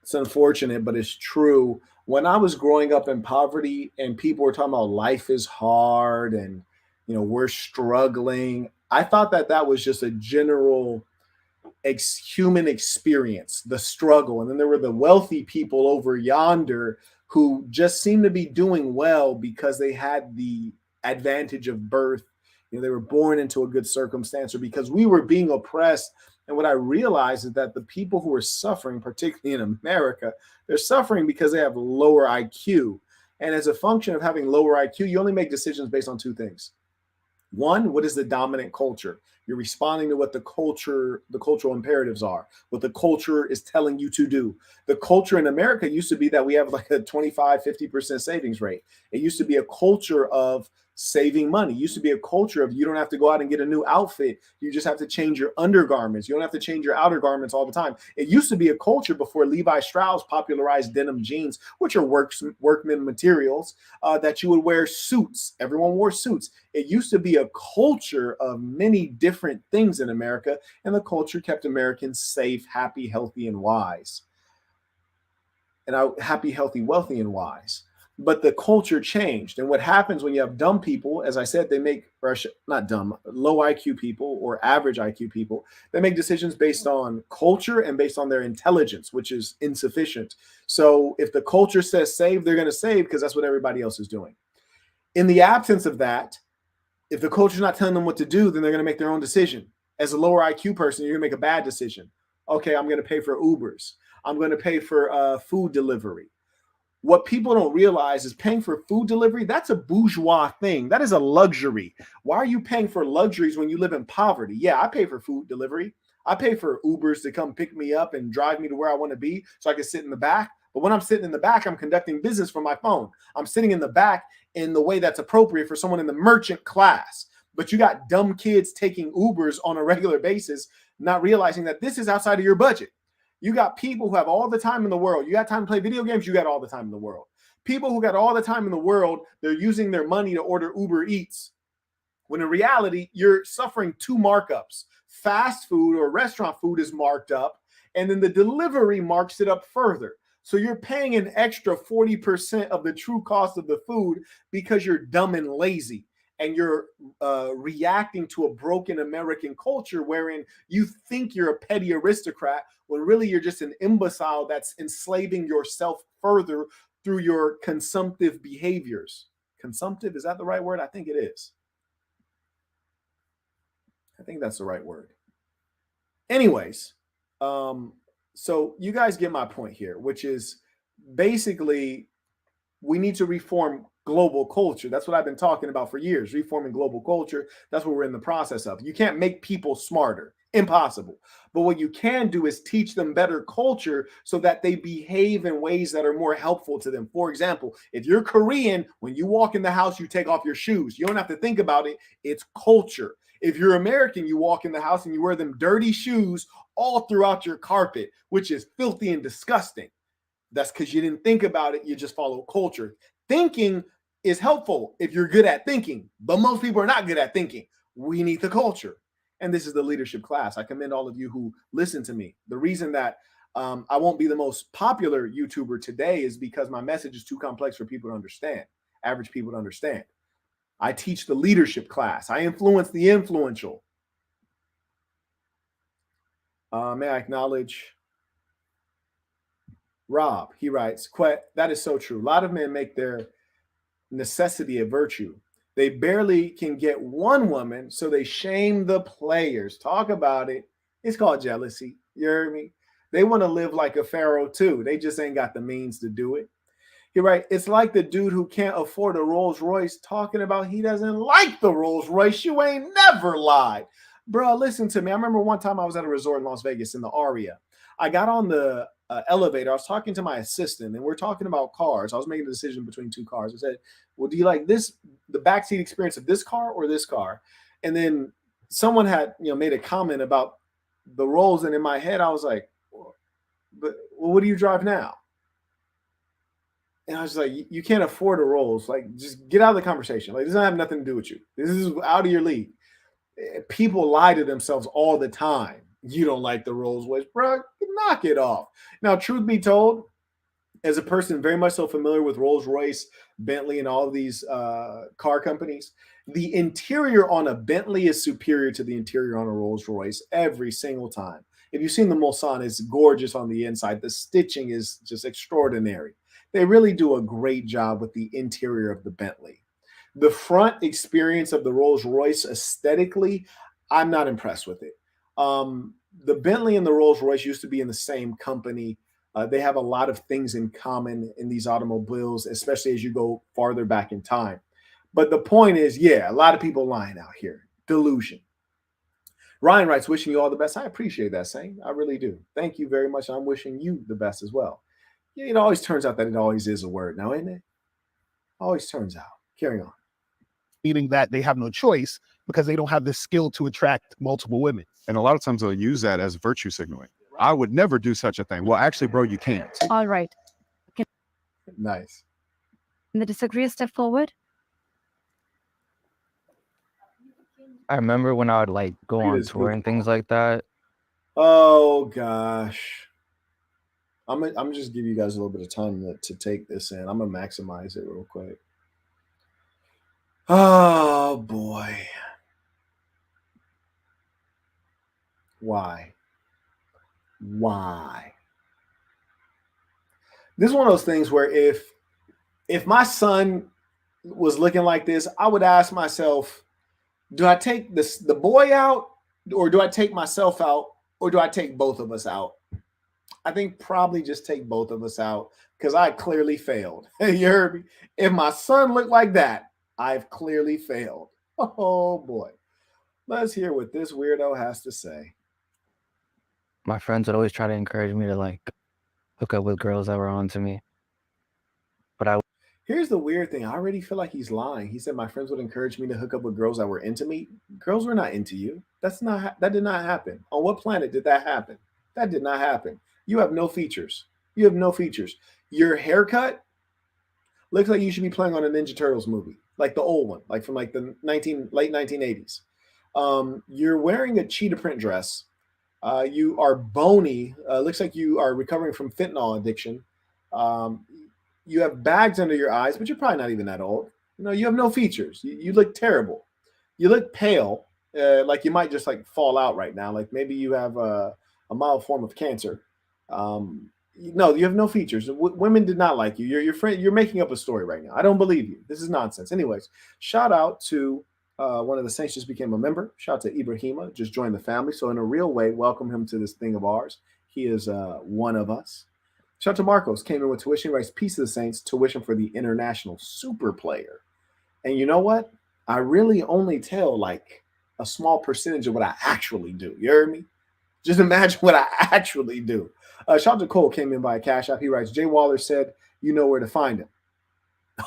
it's unfortunate, but it's true. When I was growing up in poverty and people were talking about life is hard and, we're struggling, I thought that was just a general human experience, the struggle. And then there were the wealthy people over yonder who just seemed to be doing well because they had the advantage of birth. They were born into a good circumstance, or because we were being oppressed. And what I realized is that the people who are suffering, particularly in America, they're suffering because they have lower IQ. And as a function of having lower IQ, you only make decisions based on 2 things. 1, what is the dominant culture? You're responding to what the cultural imperatives are, what the culture is telling you to do. The culture in America used to be that we have like a 25, 50% savings rate. It used to be a culture of saving money. It used to be a culture of you don't have to go out and get a new outfit. You just have to change your undergarments. You don't have to change your outer garments all the time. It used to be a culture before Levi Strauss popularized denim jeans, which are workman materials, that you would wear suits. Everyone wore suits. It used to be a culture of many different things in America, and the culture kept Americans safe, happy, healthy, and wise. And happy, healthy, wealthy, and wise. But the culture changed. And what happens when you have dumb people, as I said, they make, or not dumb, low IQ people or average IQ people, they make decisions based on culture and based on their intelligence, which is insufficient. So if the culture says save, they're going to save because that's what everybody else is doing. In the absence of that, if the culture is not telling them what to do, then they're going to make their own decision. As a lower IQ person, you're going to make a bad decision. Okay, I'm going to pay for Ubers. I'm going to pay for food delivery. What people don't realize is paying for food delivery, that's a bourgeois thing. That is a luxury. Why are you paying for luxuries when you live in poverty? Yeah, I pay for food delivery. I pay for Ubers to come pick me up and drive me to where I want to be so I can sit in the back. But when I'm sitting in the back, I'm conducting business from my phone. I'm sitting in the back in the way that's appropriate for someone in the merchant class. But you got dumb kids taking Ubers on a regular basis, not realizing that this is outside of your budget. You got people who have all the time in the world. You got time to play video games, you got all the time in the world. People who got all the time in the world, they're using their money to order Uber Eats. When in reality, you're suffering two markups. Fast food or restaurant food is marked up, and then the delivery marks it up further. So you're paying an extra 40% of the true cost of the food because you're dumb and lazy. And you're reacting to a broken American culture wherein you think you're a petty aristocrat when really you're just an imbecile that's enslaving yourself further through your consumptive behaviors. Consumptive, is that the right word? I think it is. I think that's the right word. Anyways, so you guys get my point here, which is basically we need to reform global culture. That's what I've been talking about for years, reforming global culture. That's what we're in the process of. You can't make people smarter. Impossible. But what you can do is teach them better culture so that they behave in ways that are more helpful to them. For example, if you're Korean, when you walk in the house, you take off your shoes. You don't have to think about it. It's culture. If you're American, you walk in the house and you wear them dirty shoes all throughout your carpet, which is filthy and disgusting. That's because you didn't think about it. You just follow culture. Thinking is helpful if you're good at thinking, but most people are not good at thinking. We need the culture. And this is the leadership class. I commend all of you who listen to me. The reason that I won't be the most popular YouTuber today is because my message is too complex for people to understand, average people to understand. I teach the leadership class. I influence the influential. May I acknowledge Rob? He writes, that is so true. A lot of men make their necessity a virtue. They barely can get one woman, so they shame the players. Talk about it. It's called jealousy. You heard me? They want to live like a pharaoh too. They just ain't got the means to do it. You're right. It's like the dude who can't afford a Rolls Royce talking about he doesn't like the Rolls Royce. You ain't never lied. Bro, listen to me. I remember one time I was at a resort in Las Vegas in the Aria. I got on the elevator. I was talking to my assistant and we're talking about cars. I was making a decision between two cars. I said, well, do you like the backseat experience of this car or this car? And then someone had, made a comment about the Rolls. And in my head, I was like, but what do you drive now? And I was like, you can't afford a Rolls. Like, just get out of the conversation. Like, this doesn't have nothing to do with you. This is out of your league. People lie to themselves all the time. You don't like the Rolls Royce, bro. Knock it off. Now, truth be told, as a person very much so familiar with Rolls Royce, Bentley, and all of these car companies, the interior on a Bentley is superior to the interior on a Rolls Royce every single time. If you've seen the Mulsanne, it's gorgeous on the inside. The stitching is just extraordinary. They really do a great job with the interior of the Bentley. The front experience of the Rolls Royce aesthetically, I'm not impressed with it. The Bentley and the Rolls Royce used to be in the same company. They have a lot of things in common in these automobiles, especially as you go farther back in time. But the point is, yeah, a lot of people lying out here. Delusion. Ryan writes, wishing you all the best. I appreciate that, Saint. I really do. Thank you very much. I'm wishing you the best as well. Yeah, it always turns out that it always is a word now, isn't it? Always turns out. Carry on. meaning that they have no choice because they don't have the skill to attract multiple women. And a lot of times they'll use that as virtue signaling. I would never do such a thing. Well, actually, bro, you can't. All right. Nice. Can the disagree step forward? I remember when I would like go Look at on this tour and goofball. things like that. Oh gosh. I'm just give you guys a little bit of time to take this in. I'm gonna maximize it real quick. Oh boy. Why? This is one of those things where if my son was looking like this, I would ask myself, do I take the boy out, or do I take myself out, or do I take both of us out? I think probably just take both of us out, because I clearly failed. You heard me? If my son looked like that, I've clearly failed. Oh boy. Let's hear what this weirdo has to say. My friends would always try to encourage me to like hook up with girls that were on to me. But I Here's the weird thing. I already feel like he's lying. He said my friends would encourage me to hook up with girls that were into me. Girls were not into you. That did not happen. On what planet did that happen? That did not happen. You have no features. You have no features. Your haircut looks like you should be playing on a Ninja Turtles movie, like the old one, like from like the late 1980s. You're wearing a cheetah print dress. You are bony. Looks like you are recovering from fentanyl addiction. You have bags under your eyes, but you're probably not even that old. You know, you have no features. You look terrible. You look pale, like you might just like fall out right now. Like maybe you have a mild form of cancer. No, you have no features. Women did not like you. Your friend. You're making up a story right now. I don't believe you. This is nonsense. Anyways, shout out to one of the saints just became a member. Shout out to Ibrahima, just joined the family. So in a real way, welcome him to this thing of ours. He is one of us. Shout out to Marcos, came in with tuition, writes Peace of the Saints, tuition for the international super player. And you know what? I really only tell like a small percentage of what I actually do. You heard me? Just imagine what I actually do. Shout out to Cole, came in by a cash app. He writes, Jay Waller said, you know where to find him.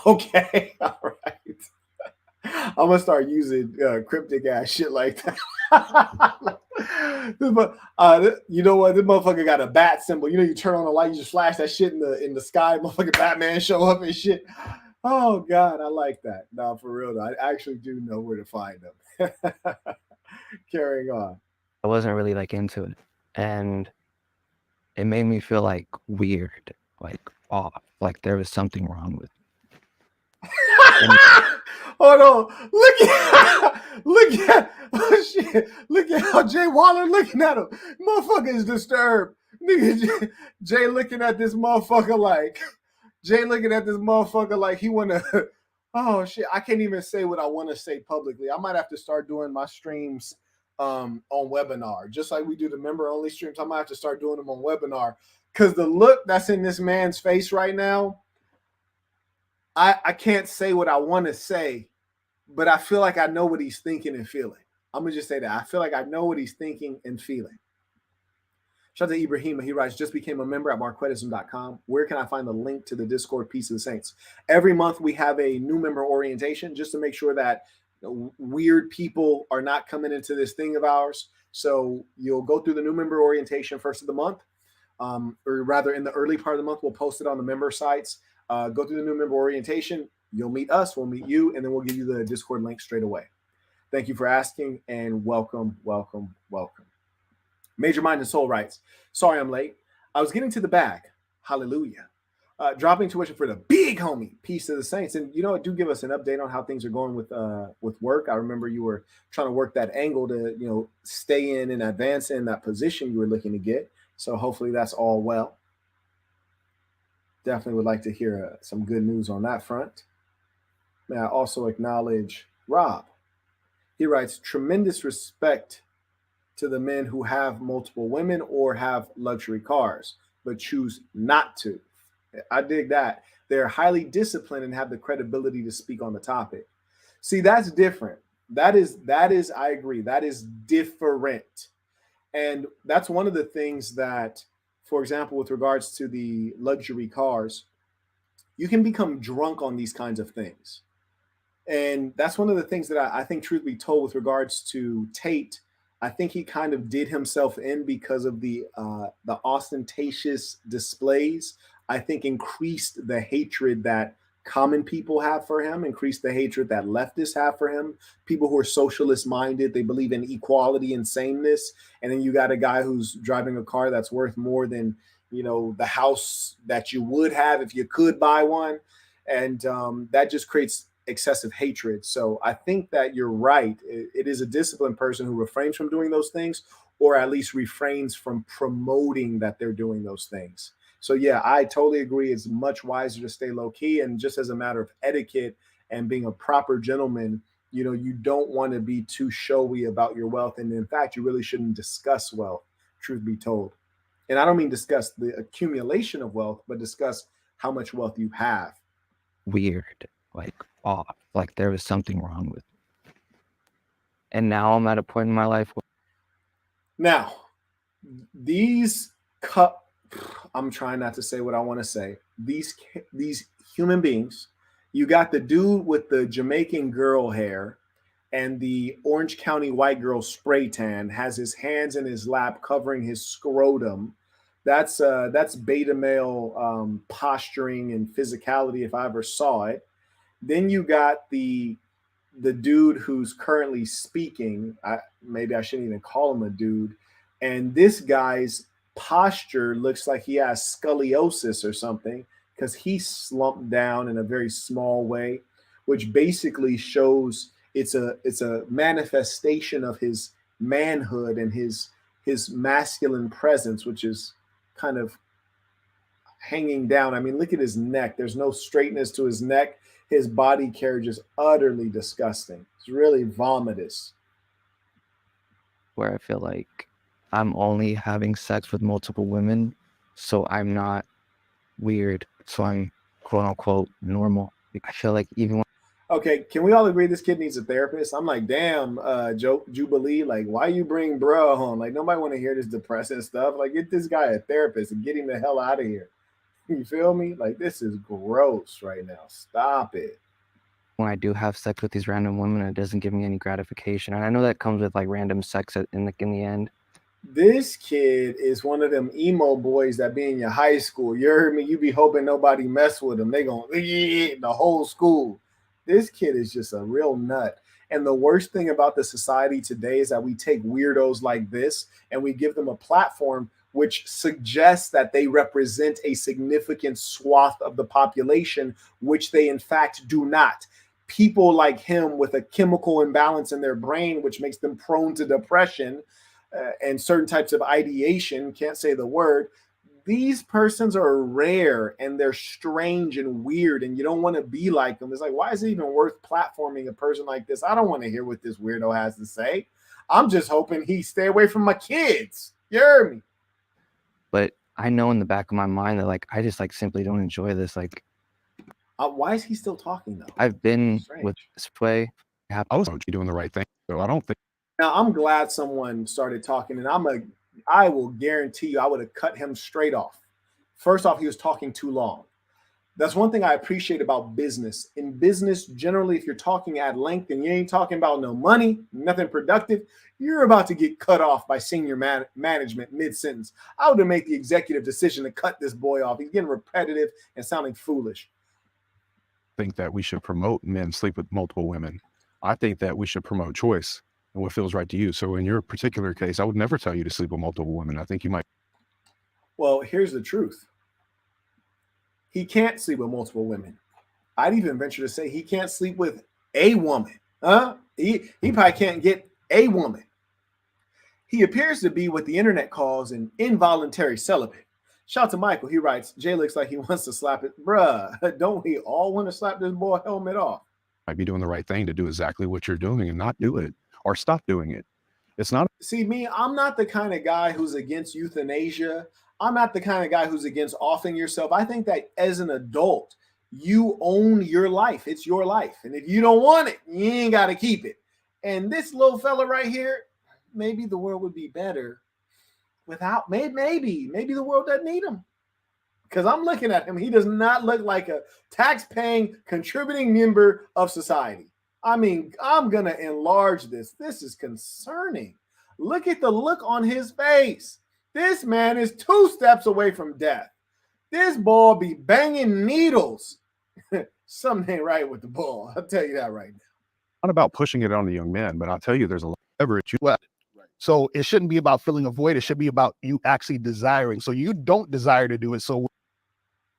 Okay, all right. I'm going to start using cryptic ass shit like that. You know what? This motherfucker got a bat symbol. You know, you turn on the light, you just flash that shit in the sky. Motherfucking Batman show up and shit. Oh, God, I like that. No, for real, though. I actually do know where to find them. Carrying on. I wasn't really like into it. And it made me feel like weird, like off, like there was something wrong with me. Hold on. Look at oh shit. Look at how Jay Waller looking at him. Motherfucker is disturbed. Nigga, Jay looking at this motherfucker like he wanna oh shit. I can't even say what I want to say publicly. I might have to start doing my streams on webinar, just like we do the member only streams. I might have to start doing them on webinar, because the look that's in this man's face right now, I can't say what I want to say, but I feel like I know what he's thinking and feeling. I'm gonna just say that I feel like I know what he's thinking and feeling. Shout out to Ibrahima. He writes, just became a member at marquettism.com. Where can I find the link to the Discord Peace of the Saints? Every month we have a new member orientation just to make sure that weird people are not coming into this thing of ours. So you'll go through the new member orientation first of the month, or rather in the early part of the month, we'll post it on the member sites. Go through the new member orientation. You'll meet us, we'll meet you, and then we'll give you the Discord link straight away. Thank you for asking, and welcome, welcome, welcome. Major Mind and Soul writes, sorry I'm late. I was getting to the bag. Hallelujah. Dropping tuition for the big homie, Peace of the Saints. And you know what? Do give us an update on how things are going with work. I remember you were trying to work that angle to, you know, stay in and advance in that position you were looking to get. So hopefully that's all well. Definitely would like to hear some good news on that front. May I also acknowledge Rob. He writes, tremendous respect to the men who have multiple women or have luxury cars, but choose not to. I dig that. They're highly disciplined and have the credibility to speak on the topic. See, that's different. That is, I agree. That is different. And that's one of the things that, for example, with regards to the luxury cars, you can become drunk on these kinds of things. And that's one of the things that I think, truth be told, with regards to Tate, I think he kind of did himself in because of the ostentatious displays. I think increased the hatred that common people have for him, increased the hatred that leftists have for him. People who are socialist minded, they believe in equality and sameness. And then you got a guy who's driving a car that's worth more than, you know, the house that you would have if you could buy one. And that just creates excessive hatred. So I think that you're right. It is a disciplined person who refrains from doing those things, or at least refrains from promoting that they're doing those things. So yeah, I totally agree. It's much wiser to stay low key, and just as a matter of etiquette and being a proper gentleman, you know, you don't want to be too showy about your wealth, and in fact, you really shouldn't discuss wealth. Truth be told, and I don't mean discuss the accumulation of wealth, but discuss how much wealth you have. Weird, like off, like there was something wrong with me. And now I'm at a point in my life where Now, these cup, I'm trying not to say what I want to say. These human beings, you got the dude with the Jamaican girl hair and the Orange County white girl spray tan, has his hands in his lap covering his scrotum. That's beta male posturing and physicality if I ever saw it. Then you got the dude who's currently speaking. Maybe I shouldn't even call him a dude. And this guy's posture looks like he has scoliosis or something, because he's slumped down in a very small way, which basically shows it's a manifestation of his manhood and his masculine presence, which is kind of hanging down. I mean, look at his neck. There's no straightness to his neck. His body carriage is utterly disgusting. It's really vomitous. I feel like I'm only having sex with multiple women, so I'm not weird. So I'm quote unquote normal. I feel like even when Okay, can we all agree this kid needs a therapist? I'm like, damn, Jubilee, like, why you bring bro home? Like, nobody want to hear this depressing stuff. Like, get this guy a therapist and get him the hell out of here. You feel me? Like, this is gross right now. Stop it. I do have sex with these random women, it doesn't give me any gratification. And I know that comes with like random sex in the end. This kid is one of them emo boys that be in your high school. You heard me? You be hoping nobody mess with him. They gonna the whole school. This kid is just a real nut. And the worst thing about the society today is that we take weirdos like this and we give them a platform which suggests that they represent a significant swath of the population, which they in fact do not. People like him with a chemical imbalance in their brain, which makes them prone to depression and certain types of ideation, can't say the word. These persons are rare and they're strange and weird, and you don't want to be like them. It's like, why is it even worth platforming a person like this? I don't want to hear what this weirdo has to say. I'm just hoping he stay away from my kids. You heard me? But I know in the back of my mind that like I just like simply don't enjoy this. Like, why is he still talking though? I've been Strange. with this way. I was doing the right thing, so I don't think. Now I'm glad someone started talking, and I will guarantee you I would have cut him straight off. First off, he was talking too long. That's one thing I appreciate about business. In business, generally, if you're talking at length and you ain't talking about no money, nothing productive, you're about to get cut off by senior management mid-sentence. I would have made the executive decision to cut this boy off. He's getting repetitive and sounding foolish. I think that we should promote men sleep with multiple women. I think that we should promote choice and what feels right to you. So in your particular case, I would never tell you to sleep with multiple women. I think you might. Well, here's the truth. He can't sleep with multiple women. I'd even venture to say he can't sleep with a woman. He probably can't get a woman. He appears to be what the internet calls an involuntary celibate. Shout out to Michael. He writes, Jay looks like he wants to slap it. Bruh, don't we all want to slap this boy helmet off? Might be doing the right thing to do exactly what you're doing and not do it or stop doing it. It's not. See, me, I'm not the kind of guy who's against euthanasia. I'm not the kind of guy who's against offing yourself. I think that as an adult, you own your life. It's your life. And if you don't want it, you ain't got to keep it. And this little fella right here, maybe the world would be better without, maybe the world doesn't need him. Because I'm looking at him. He does not look like a tax-paying, contributing member of society. I mean, I'm going to enlarge this. This is concerning. Look at the look on his face. This man is 2 steps away from death. This ball be banging needles. Something ain't right with the ball. I'll tell you that right now. Not about pushing it on the young men, but I'll tell you, there's a lot of leverage. So it shouldn't be about filling a void. It should be about you actually desiring. So you don't desire to do it. So,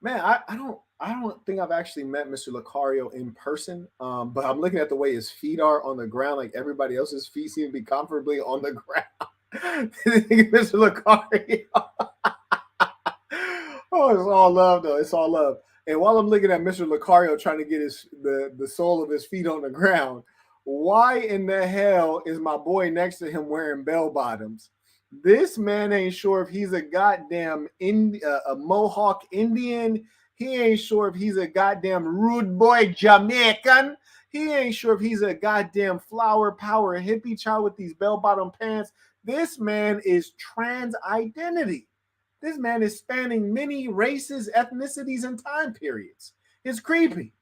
man, I don't think I've actually met Mr. Lucario in person. But I'm looking at the way his feet are on the ground, like everybody else's feet seem to be comfortably on the ground. Mr. Lucario. Oh, it's all love, though. It's all love. And while I'm looking at Mr. Lucario trying to get the sole of his feet on the ground, why in the hell is my boy next to him wearing bell bottoms? This man ain't sure if he's a goddamn a Mohawk Indian. He ain't sure if he's a goddamn rude boy Jamaican. He ain't sure if he's a goddamn flower power hippie child with these bell bottom pants. This man is trans identity. This man is spanning many races, ethnicities, and time periods. It's creepy.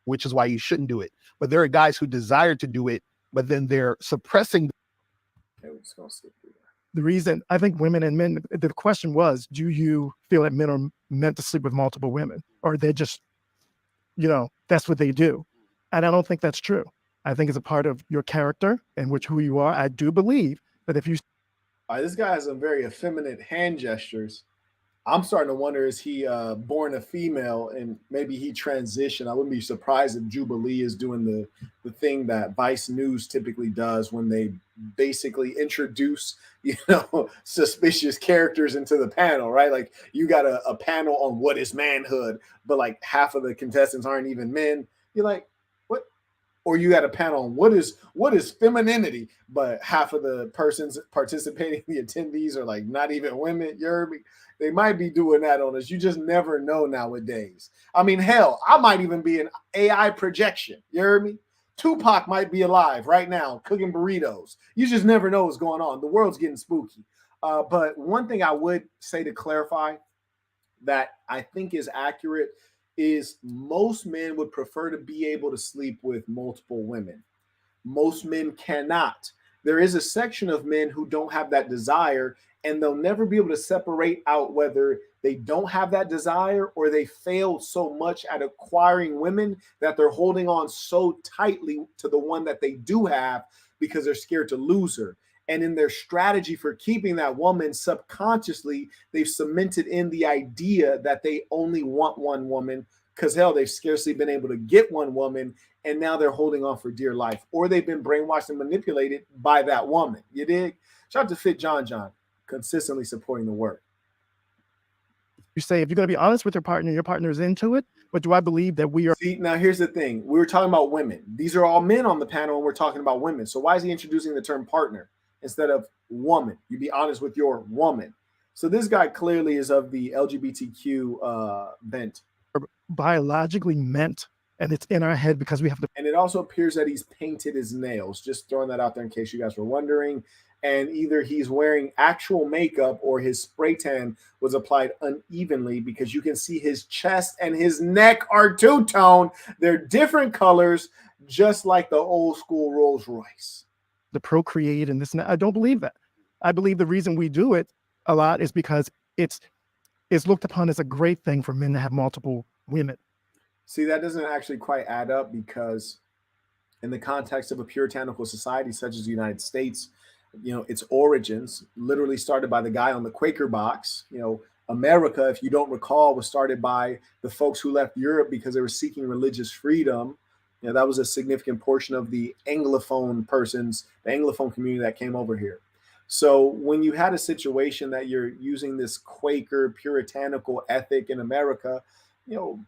which is why you shouldn't do it. But there are guys who desire to do it, but then they're suppressing. Okay, we're just gonna skip through that. The reason I think women and men, the question was, do you feel that men are meant to sleep with multiple women, or they're just, that's what they do? And I don't think that's true. I think it's a part of your character and who you are. I do believe that if you All right, this guy has some very effeminate hand gestures. I'm starting to wonder, is he born a female and maybe he transitioned? I wouldn't be surprised if Jubilee is doing the thing that Vice News typically does when they basically introduce, suspicious characters into the panel, right? Like you got a panel on what is manhood, but like half of the contestants aren't even men. You're like, what? Or you got a panel on what is femininity, but half of the persons participating, the attendees, are like not even women. You heard me? They might be doing that on us. You just never know nowadays. I mean, hell, I might even be an AI projection. You heard me? Tupac might be alive right now cooking burritos. You just never know what's going on. The world's getting spooky. But one thing I would say to clarify that I think is accurate is most men would prefer to be able to sleep with multiple women. Most men cannot. There is a section of men who don't have that desire, and they'll never be able to separate out whether they don't have that desire or they failed so much at acquiring women that they're holding on so tightly to the one that they do have because they're scared to lose her. And in their strategy for keeping that woman, subconsciously, they've cemented in the idea that they only want one woman because, hell, they've scarcely been able to get one woman, and now they're holding on for dear life. Or they've been brainwashed and manipulated by that woman. You dig? Shout out to Fit John, consistently supporting the work. say, if you're going to be honest with your partner is into it, but do I believe that we are? See, now here's the thing. We were talking about women. These are all men on the panel, and we're talking about women. So why is he introducing the term partner instead of woman? You be honest with your woman. So this guy clearly is of the LGBTQ bent. Biologically meant, and it's in our head because we have to. And it also appears that he's painted his nails. Just throwing that out there in case you guys were wondering. And either he's wearing actual makeup or his spray tan was applied unevenly, because you can see his chest and his neck are two-tone. They're different colors, just like the old school Rolls Royce. To procreate and this and that. I don't believe that. I believe the reason we do it a lot is because it's looked upon as a great thing for men to have multiple women. See, that doesn't actually quite add up, because in the context of a puritanical society such as the United States, its origins literally started by the guy on the Quaker box. America, if you don't recall, was started by the folks who left Europe because they were seeking religious freedom. That was a significant portion of the Anglophone community that came over here. So when you had a situation that you're using this Quaker puritanical ethic in America,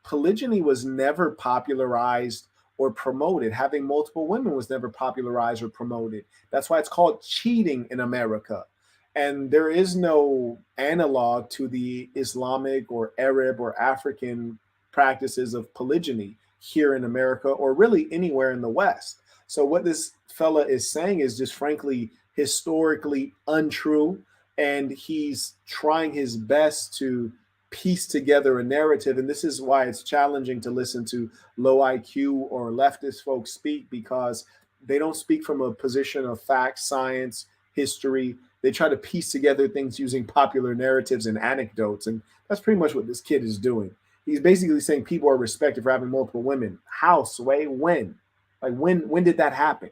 polygyny was never popularized or promoted. Having multiple women was never popularized or promoted. That's why it's called cheating in America. And there is no analog to the Islamic or Arab or African practices of polygyny here in America, or really anywhere in the West. So what this fella is saying is just frankly historically untrue, and he's trying his best to piece together a narrative. And this is why it's challenging to listen to low IQ or leftist folks speak, because they don't speak from a position of fact, science, history. They try to piece together things using popular narratives and anecdotes. And that's pretty much what this kid is doing. He's basically saying people are respected for having multiple women. How, Sway? When? Like, when did that happen?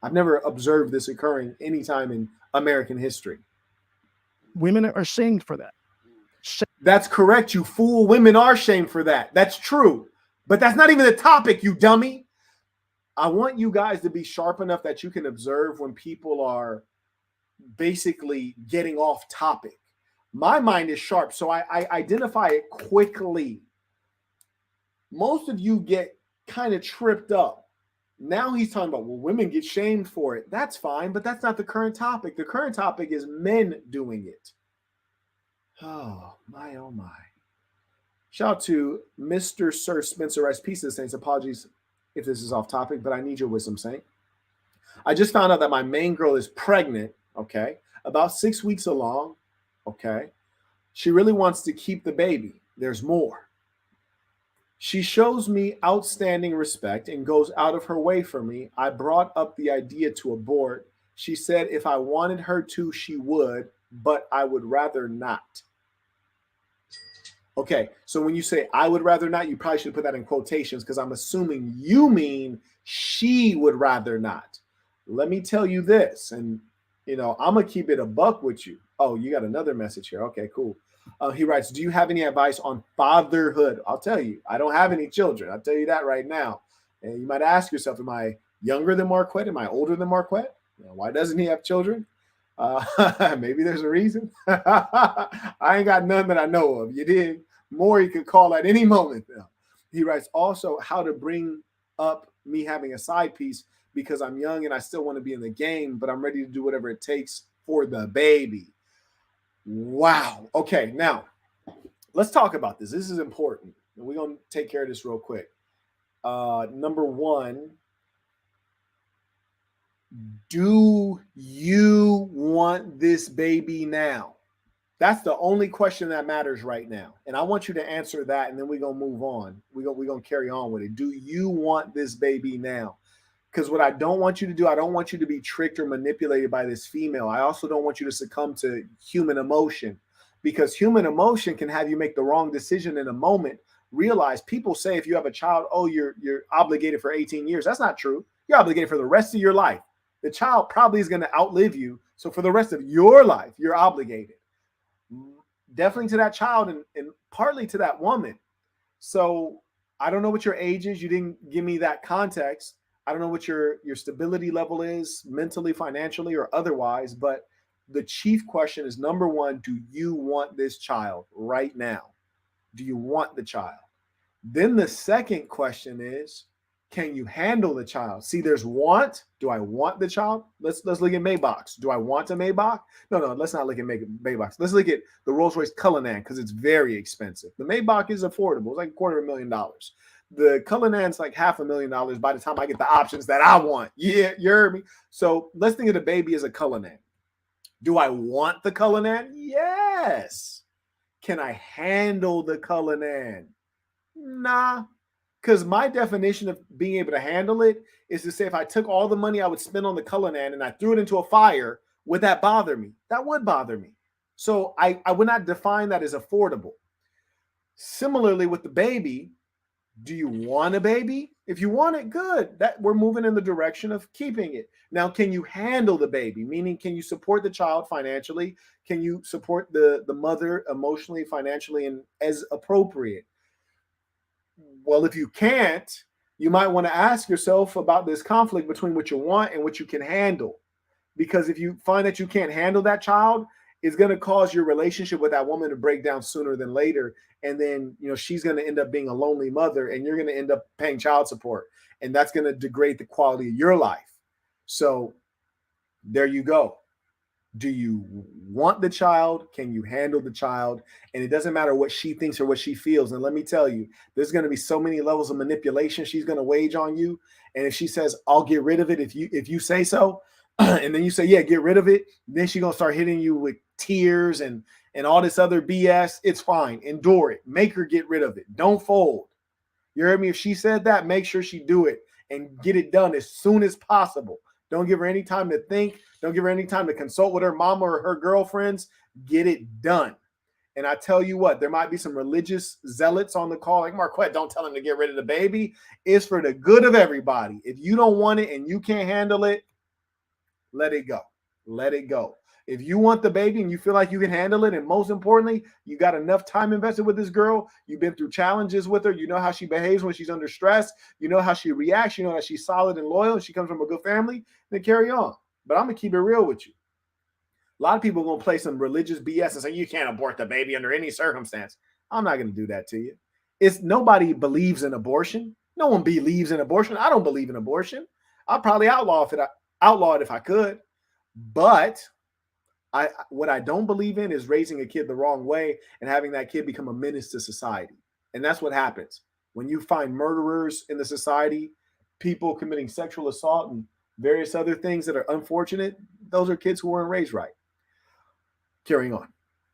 I've never observed this occurring anytime in American history. Women are shamed for that. That's correct, you fool. Women are shamed for that. That's true. But that's not even the topic, you dummy. I want you guys to be sharp enough that you can observe when people are basically getting off topic. My mind is sharp, so I identify it quickly. Most of you get kind of tripped up. Now he's talking about, well, women get shamed for it. That's fine, but that's not the current topic. The current topic is men doing it. Oh, my, oh, my. Shout out to Mr. Sir Spencer Rice. Peace to the Saints. Apologies if this is off topic, but I need your wisdom, Saint. I just found out that my main girl is pregnant, okay, about 6 weeks along, okay. She really wants to keep the baby. There's more. She shows me outstanding respect and goes out of her way for me. I brought up the idea to abort. She said if I wanted her to, she would, but I would rather not. Okay, so when you say I would rather not, you probably should put that in quotations, because I'm assuming you mean she would rather not. Let me tell you this, and I'm going to keep it a buck with you. Oh, you got another message here. Okay, cool. He writes, do you have any advice on fatherhood? I'll tell you, I don't have any children. I'll tell you that right now. And you might ask yourself, am I younger than Marquette? Am I older than Marquette? Why doesn't he have children? Maybe there's a reason. I ain't got none that I know of. You did. More you could call at any moment. He writes also how to bring up me having a side piece, because I'm young and I still want to be in the game, but I'm ready to do whatever it takes for the baby. Wow. Okay, now let's talk about this. This is important. And we're going to take care of this real quick. Number one, do you want this baby now? That's the only question that matters right now. And I want you to answer that, and then we're going to move on. We're going to carry on with it. Do you want this baby now? Because what I don't want you to do, I don't want you to be tricked or manipulated by this female. I also don't want you to succumb to human emotion, because human emotion can have you make the wrong decision in a moment. Realize people say if you have a child, oh, you're obligated for 18 years. That's not true. You're obligated for the rest of your life. The child probably is going to outlive you. So for the rest of your life, you're obligated. Definitely to that child and partly to that woman. So I don't know what your age is. You didn't give me that context. I don't know what your stability level is mentally, financially, or otherwise. But the chief question is, number one, do you want this child right now? Do you want the child? Then the second question is, can you handle the child? See, there's want. Do I want the child? Let's look at Maybachs. Do I want a Maybach? No, let's not look at Maybachs. Let's look at the Rolls-Royce Cullinan, because it's very expensive. The Maybach is affordable. It's like $250,000. The Cullinan's like $500,000 by the time I get the options that I want. Yeah, you heard me? So let's think of the baby as a Cullinan. Do I want the Cullinan? Yes. Can I handle the Cullinan? Nah. Because my definition of being able to handle it is to say, if I took all the money I would spend on the Cullinan and I threw it into a fire, would that bother me? That would bother me. So I would not define that as affordable. Similarly with the baby, do you want a baby? If you want it, good. That we're moving in the direction of keeping it. Now, can you handle the baby? Meaning, can you support the child financially? Can you support the mother emotionally, financially, and as appropriate? Well, if you can't, you might want to ask yourself about this conflict between what you want and what you can handle. Because if you find that you can't handle that child, it's going to cause your relationship with that woman to break down sooner than later. And then, she's going to end up being a lonely mother, and you're going to end up paying child support. And that's going to degrade the quality of your life. So there you go. Do you want the child? Can you handle the child? And it doesn't matter what she thinks or what she feels. And let me tell you, there's going to be so many levels of manipulation she's going to wage on you. And if she says, I'll get rid of it if you say so, and then you say, yeah, get rid of it, then she's going to start hitting you with tears and and all this other BS, it's fine. Endure it. Make her get rid of it. Don't fold. You heard me? If she said that, make sure she do it and get it done as soon as possible. Don't give her any time to think. Don't give her any time to consult with her mama or her girlfriends. Get it done. And I tell you what, there might be some religious zealots on the call. Like, Marquette, don't tell him to get rid of the baby. It's for the good of everybody. If you don't want it and you can't handle it, let it go. Let it go. If you want the baby and you feel like you can handle it, and most importantly, you got enough time invested with this girl, you've been through challenges with her, you know how she behaves when she's under stress, you know how she reacts, you know that she's solid and loyal, and she comes from a good family, then carry on. But I'm going to keep it real with you. A lot of people are going to play some religious BS and say, you can't abort the baby under any circumstance. I'm not going to do that to you. Nobody believes in abortion. No one believes in abortion. I don't believe in abortion. I'll probably outlaw it if I could. But what I don't believe in is raising a kid the wrong way and having that kid become a menace to society. And that's what happens. When you find murderers in the society, people committing sexual assault and various other things that are unfortunate, those are kids who weren't raised right. Carrying on.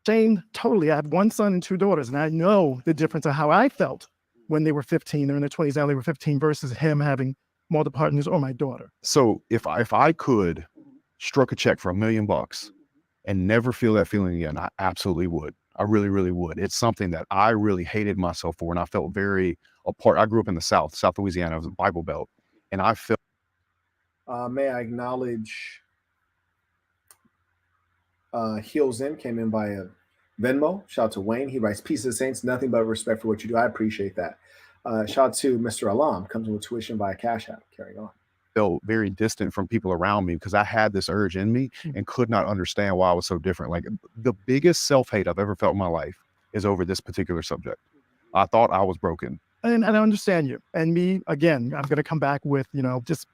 Shane, totally. I have one son and 2 daughters, and I know the difference of how I felt when they were 15. They're in their 20s now. They were 15 versus him having multiple partners or my daughter. So if I could struck a check for $1 million and never feel that feeling again, I absolutely would. I really, really would. It's something that I really hated myself for, and I felt very apart. I grew up in the South Louisiana. It was a Bible Belt, and I felt. May I acknowledge Heels In came in via Venmo. Shout out to Wayne. He writes, peace of the saints, nothing but respect for what you do. I appreciate that. Shout out to Mr. Alam, comes in with tuition via Cash App. Carrying on. Felt very distant from people around me because I had this urge in me and could not understand why I was so different. Like, the biggest self-hate I've ever felt in my life is over this particular subject. I thought I was broken. And I understand you. And me, again, I'm going to come back with, just.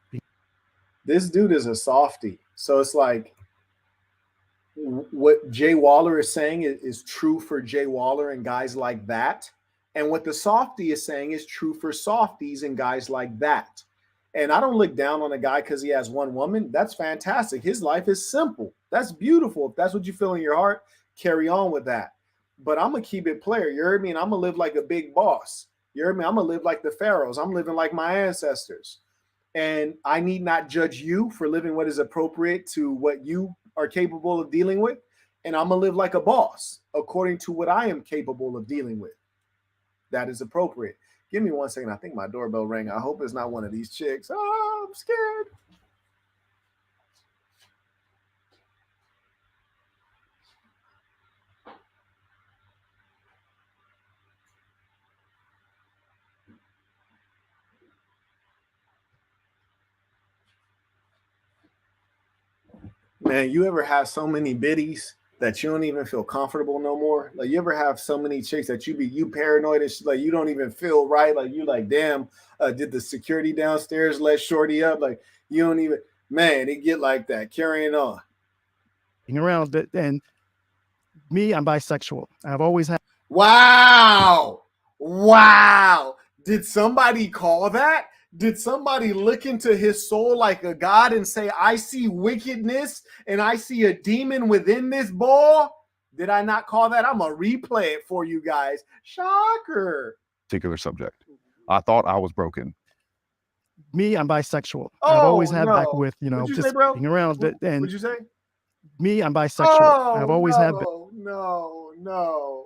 This dude is a softie. So it's like what Jay Waller is saying is true for Jay Waller and guys like that. And what the softie is saying is true for softies and guys like that. And I don't look down on a guy because he has one woman. That's fantastic. His life is simple. That's beautiful. If that's what you feel in your heart, carry on with that. But I'm going to keep it player. You heard me? And I'm going to live like a big boss. You heard me? I'm going to live like the pharaohs. I'm living like my ancestors. And I need not judge you for living what is appropriate to what you are capable of dealing with. And I'm going to live like a boss according to what I am capable of dealing with. That is appropriate. Give me 1 second. I think my doorbell rang. I hope it's not one of these chicks. Oh, I'm scared. Man, you ever have so many biddies that you don't even feel comfortable no more? Like, you ever have so many chicks that you paranoid and like you don't even feel right? Like, you like, damn, did the security downstairs let shorty up? Like, you don't even, man, it get like that. Carrying on. Around it. And me, I'm bisexual. I've always had. Wow. Did somebody call that? Did somebody look into his soul like a god and say, I see wickedness and I see a demon within this boy? Did I not call that? I'm going to replay it for you guys. Shocker. Particular subject. I thought I was broken. Me, I'm bisexual. I've always had back with, What'd you just say, bro? being around it. And What'd you say? me, I'm bisexual. I've always had. No.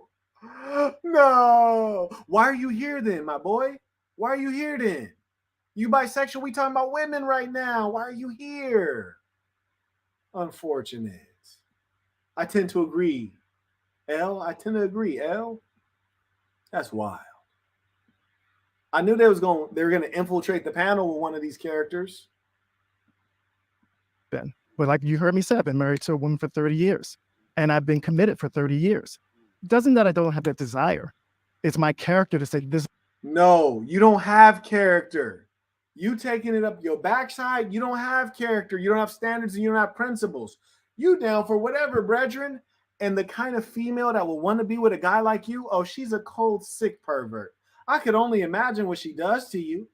Why are you here then, my boy? Why are you here then? You bisexual? We talking about women right now. Why are you here? Unfortunate. I tend to agree. I tend to agree. That's wild. I knew they were going to infiltrate the panel with one of these characters. But like you heard me say, I've been married to a woman for 30 years. And I've been committed for 30 years. Doesn't that I don't have that desire. It's my character to say this. No, you don't have character. You taking it up your backside, you don't have character, you don't have standards, and you don't have principles. You down for whatever, brethren. And the kind of female that will want to be with a guy like you, oh, she's a cold, sick pervert. I could only imagine what she does to you.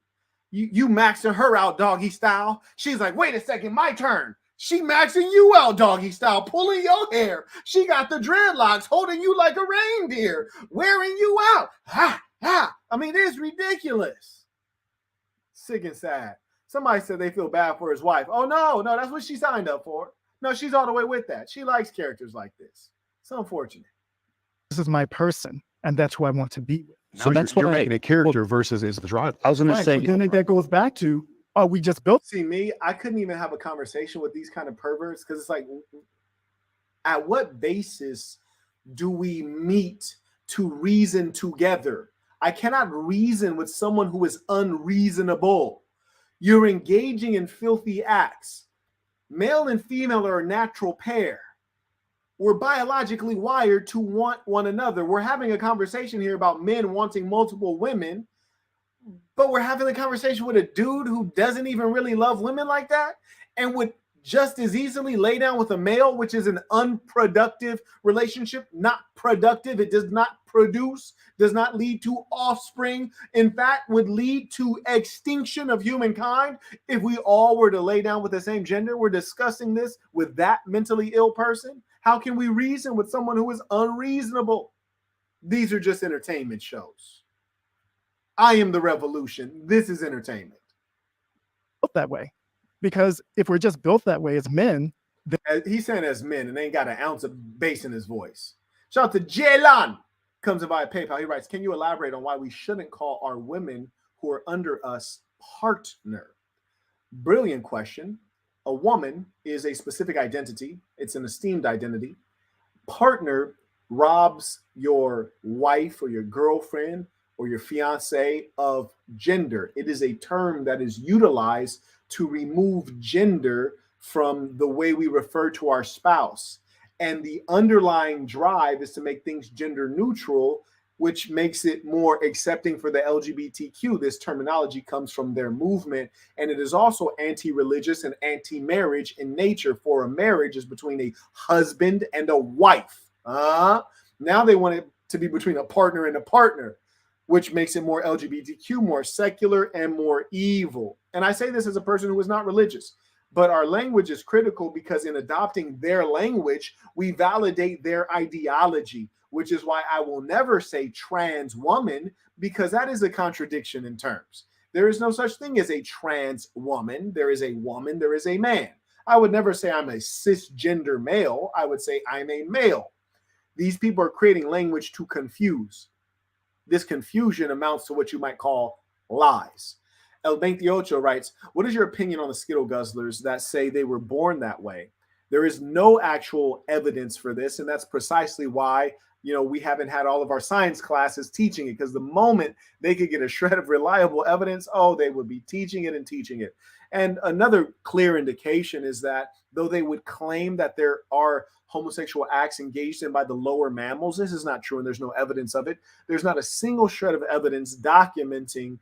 You maxing her out doggy style. She's like, wait a second, my turn. She maxing you out doggy style, pulling your hair. She got the dreadlocks, holding you like a reindeer, wearing you out. Ha, ha. I mean, it's ridiculous. Sick and sad. Somebody said they feel bad for his wife. Oh, no, that's what she signed up for. No, she's all the way with that. She likes characters like this. It's unfortunate. This is my person, and that's who I want to be with. So that's you're why- making a character versus is the driver. I was going to Right, say, but then that goes back to, oh, we just built. See, me, I couldn't even have a conversation with these kind of perverts because it's like, at what basis do we meet to reason together? I cannot reason with someone who is unreasonable. You're engaging in filthy acts. Male and female are a natural pair. We're biologically wired to want one another. We're having a conversation here about men wanting multiple women, but we're having a conversation with a dude who doesn't even really love women like that and would just as easily lay down with a male, which is an unproductive relationship, not productive. It does not produce, does not lead to offspring. In fact, would lead to extinction of humankind if we all were to lay down with the same gender. We're discussing this with that mentally ill person. How can we reason with someone who is unreasonable? These are just entertainment shows. I am the revolution. This is entertainment. That way, because if we're just built that way as men, He's saying as men and ain't got an ounce of bass in his voice. Shout out to Jaylan. Comes in via PayPal. He writes, can you elaborate on why we shouldn't call our women who are under us partner? Brilliant question. A woman is a specific identity. It's an esteemed identity. Partner robs your wife or your girlfriend or your fiance of gender. It is a term that is utilized to remove gender from the way we refer to our spouse. And the underlying drive is to make things gender neutral, which makes it more accepting for the LGBTQ. This terminology comes from their movement, and it is also anti-religious and anti-marriage in nature, for a marriage is between a husband and a wife. Now they want it to be between a partner and a partner, which makes it more LGBTQ, more secular, and more evil. And I say this as a person who is not religious, but our language is critical because in adopting their language, we validate their ideology, which is why I will never say trans woman, because that is a contradiction in terms. There is no such thing as a trans woman. There is a woman, there is a man. I would never say I'm a cisgender male. I would say I'm a male. These people are creating language to confuse. This confusion amounts to what you might call lies. El 28 writes, what is your opinion on the Skittle guzzlers that say they were born that way? There is no actual evidence for this, and that's precisely why we haven't had all of our science classes teaching it, because the moment they could get a shred of reliable evidence, they would be teaching it and teaching it. And another clear indication is that though they would claim that there are homosexual acts engaged in by the lower mammals, this is not true, and there's no evidence of it. There's not a single shred of evidence documenting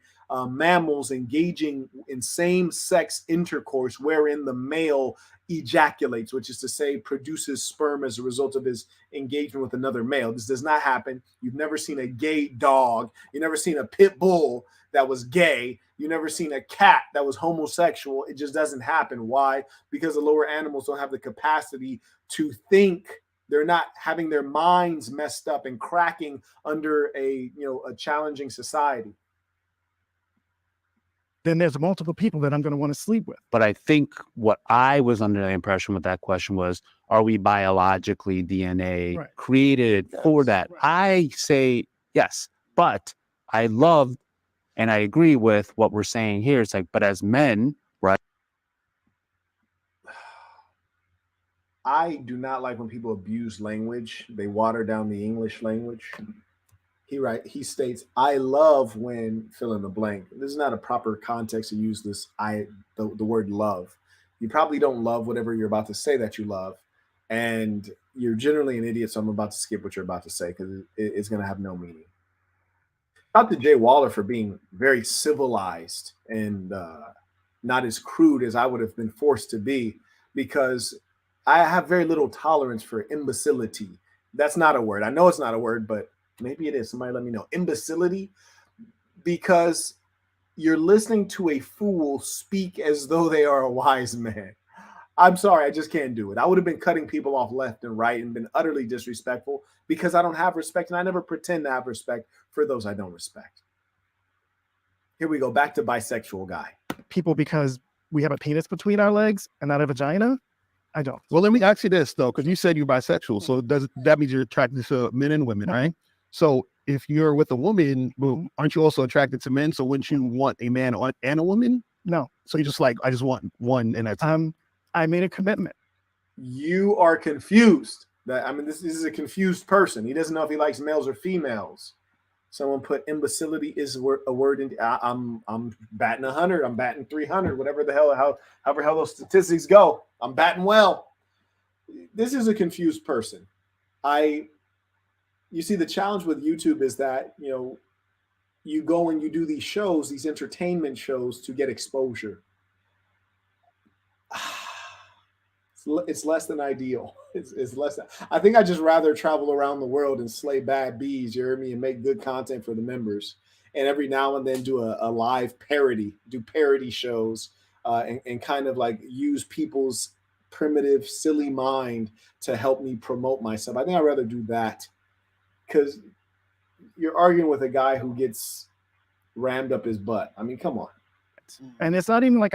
mammals engaging in same-sex intercourse wherein the male ejaculates, which is to say produces sperm as a result of his engagement with another male. This does not happen. You've never seen a gay dog. You've never seen a pit bull that was gay. You've never seen a cat that was homosexual. It just doesn't happen. Why? Because the lower animals don't have the capacity to think. They're not having their minds messed up and cracking under a challenging society. then there's multiple people that I'm going to want to sleep with. But I think what I was under the impression with that question was, are we biologically DNA Right. created for that? Right. I say yes, but I love and I agree with what we're saying here. It's like, but as men, right? I do not like when people abuse language. They water down the English language. He states, I love when fill in the blank. This is not a proper context to use this. The word love. You probably don't love whatever you're about to say that you love. And you're generally an idiot. So I'm about to skip what you're about to say because it's going to have no meaning. Shout out to Jay Waller for being very civilized and not as crude as I would have been forced to be, because I have very little tolerance for imbecility. That's not a word. I know it's not a word, but maybe it is. Somebody let me know. Imbecility, because you're listening to a fool speak as though they are a wise man. I'm sorry, I just can't do it. I would have been cutting people off left and right and been utterly disrespectful because I don't have respect, and I never pretend to have respect for those I don't respect. Here we go, back to bisexual guy. People because we have a penis between our legs and not a vagina? I don't. Well, let me ask you this though, because you said you're bisexual, so does that means you're attracted to men and women, right? So if you're with a woman, well, aren't you also attracted to men? So wouldn't you want a man and a woman? No. So you just like, I just want one, and that's I made a commitment. You are confused. This is a confused person. He doesn't know if he likes males or females. Someone put imbecility is a word in. I'm batting 100. I'm batting 300. Whatever the hell, however hell those statistics go, I'm batting well. This is a confused person. You see, the challenge with YouTube is that you go and you do these shows, these entertainment shows, to get exposure. It's less than ideal. It's less than, I think I'd just rather travel around the world and slay bad bees, you hear me, and make good content for the members. And every now and then do a live parody, do parody shows, and kind of like use people's primitive, silly mind to help me promote myself. I think I'd rather do that, because you're arguing with a guy who gets rammed up his butt. I mean, come on. And it's not even like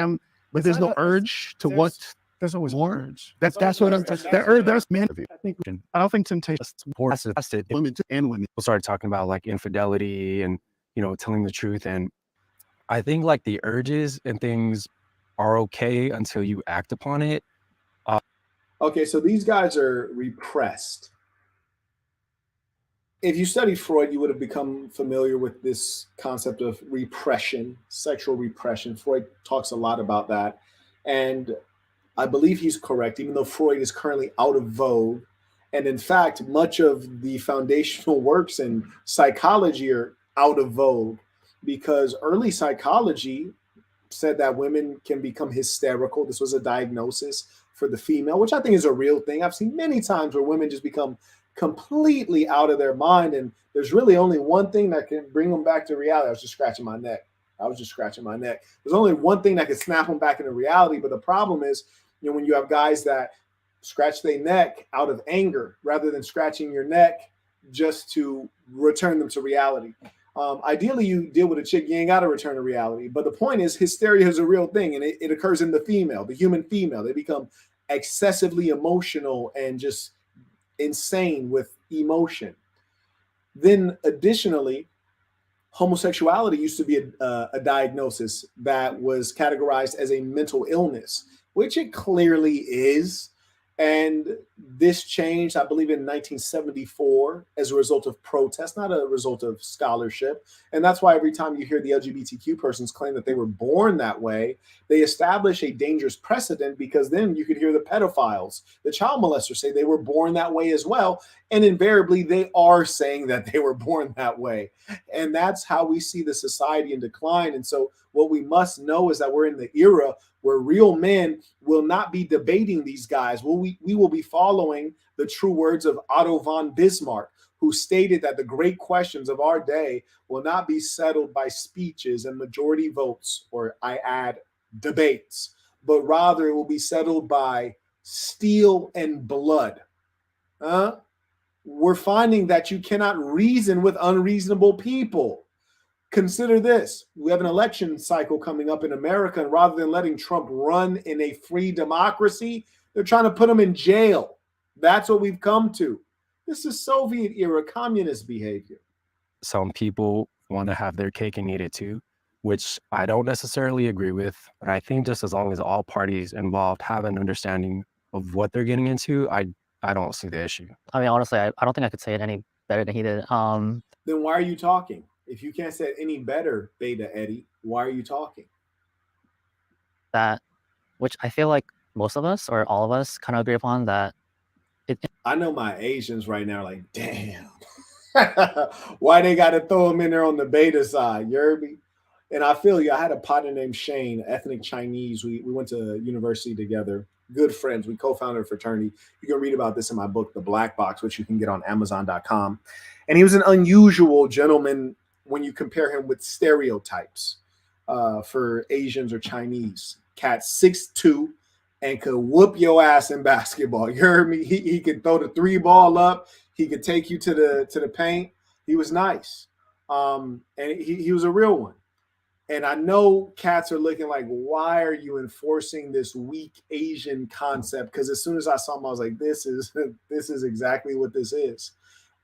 but there's no urge to want. There's always More? urge. That's what I'm. There's men. I don't think temptation. Women and women. People started talking about like infidelity and telling the truth, and I think like the urges and things are okay until you act upon it. Okay, so these guys are repressed. If you studied Freud, you would have become familiar with this concept of repression, sexual repression. Freud talks a lot about that, and I believe he's correct, even though Freud is currently out of vogue. And in fact, much of the foundational works in psychology are out of vogue, because early psychology said that women can become hysterical. This was a diagnosis for the female, which I think is a real thing. I've seen many times where women just become completely out of their mind, and there's really only one thing that can bring them back to reality. I was just scratching my neck. There's only one thing that can snap them back into reality. But the problem is, when you have guys that scratch their neck out of anger rather than scratching your neck just to return them to reality. Ideally, you deal with a chick, you ain't got to return to reality. But the point is, hysteria is a real thing, and it occurs in the female, the human female. They become excessively emotional and just insane with emotion. Then additionally, homosexuality used to be a diagnosis that was categorized as a mental illness, which it clearly is. And this changed, I believe, in 1974 as a result of protest, not a result of scholarship. And that's why every time you hear the LGBTQ persons claim that they were born that way, they establish a dangerous precedent, because then you could hear the pedophiles, the child molesters say they were born that way as well. And invariably, they are saying that they were born that way. And that's how we see the society in decline. And so what we must know is that we're in the era where real men will not be debating these guys. We will be following the true words of Otto von Bismarck, who stated that the great questions of our day will not be settled by speeches and majority votes, or I add, debates, but rather it will be settled by steel and blood. We're finding that you cannot reason with unreasonable people. Consider this. We have an election cycle coming up in America, and rather than letting Trump run in a free democracy, they're trying to put him in jail. That's what we've come to. This is Soviet era communist behavior. Some people want to have their cake and eat it too, which I don't necessarily agree with. But I think just as long as all parties involved have an understanding of what they're getting into, I don't see the issue. I mean, honestly, I don't think I could say it any better than he did. Then why are you talking? If you can't say it any better, Beta Eddie, why are you talking? That, which I feel like most of us or all of us kind of agree upon, that I know my Asians right now are like, damn, why they got to throw them in there on the beta side? You heard me? And I feel you. I had a partner named Shane, ethnic Chinese. We went to university together. Good friends. We co-founded a fraternity. You can read about this in my book, The Black Box, which you can get on Amazon.com. And he was an unusual gentleman when you compare him with stereotypes for Asians or Chinese. Cat 6'2", and could whoop your ass in basketball. You heard me? He could throw the 3 ball up. He could take you to the paint. He was nice. And he was a real one. And I know cats are looking like, why are you enforcing this weak Asian concept? Because as soon as I saw him, I was like, this is exactly what this is.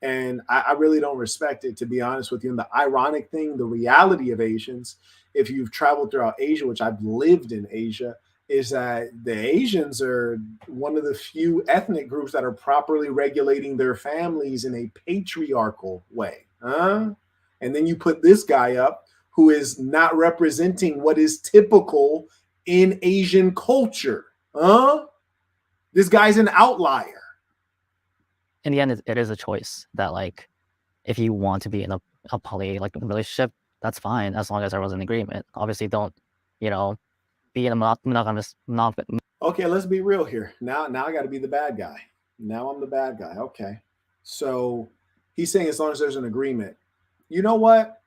And I really don't respect it, to be honest with you. And the ironic thing, the reality of Asians, if you've traveled throughout Asia, which I've lived in Asia, is that the Asians are one of the few ethnic groups that are properly regulating their families in a patriarchal way. And then you put this guy up who is not representing what is typical in Asian culture. This guy's an outlier. In the end, it is a choice that, like, if you want to be in a poly like relationship, that's fine as long as there was an agreement. Obviously, don't, be in a monogamous. Okay, let's be real here. Now I got to be the bad guy. Now I'm the bad guy. Okay, so he's saying as long as there's an agreement. You know what?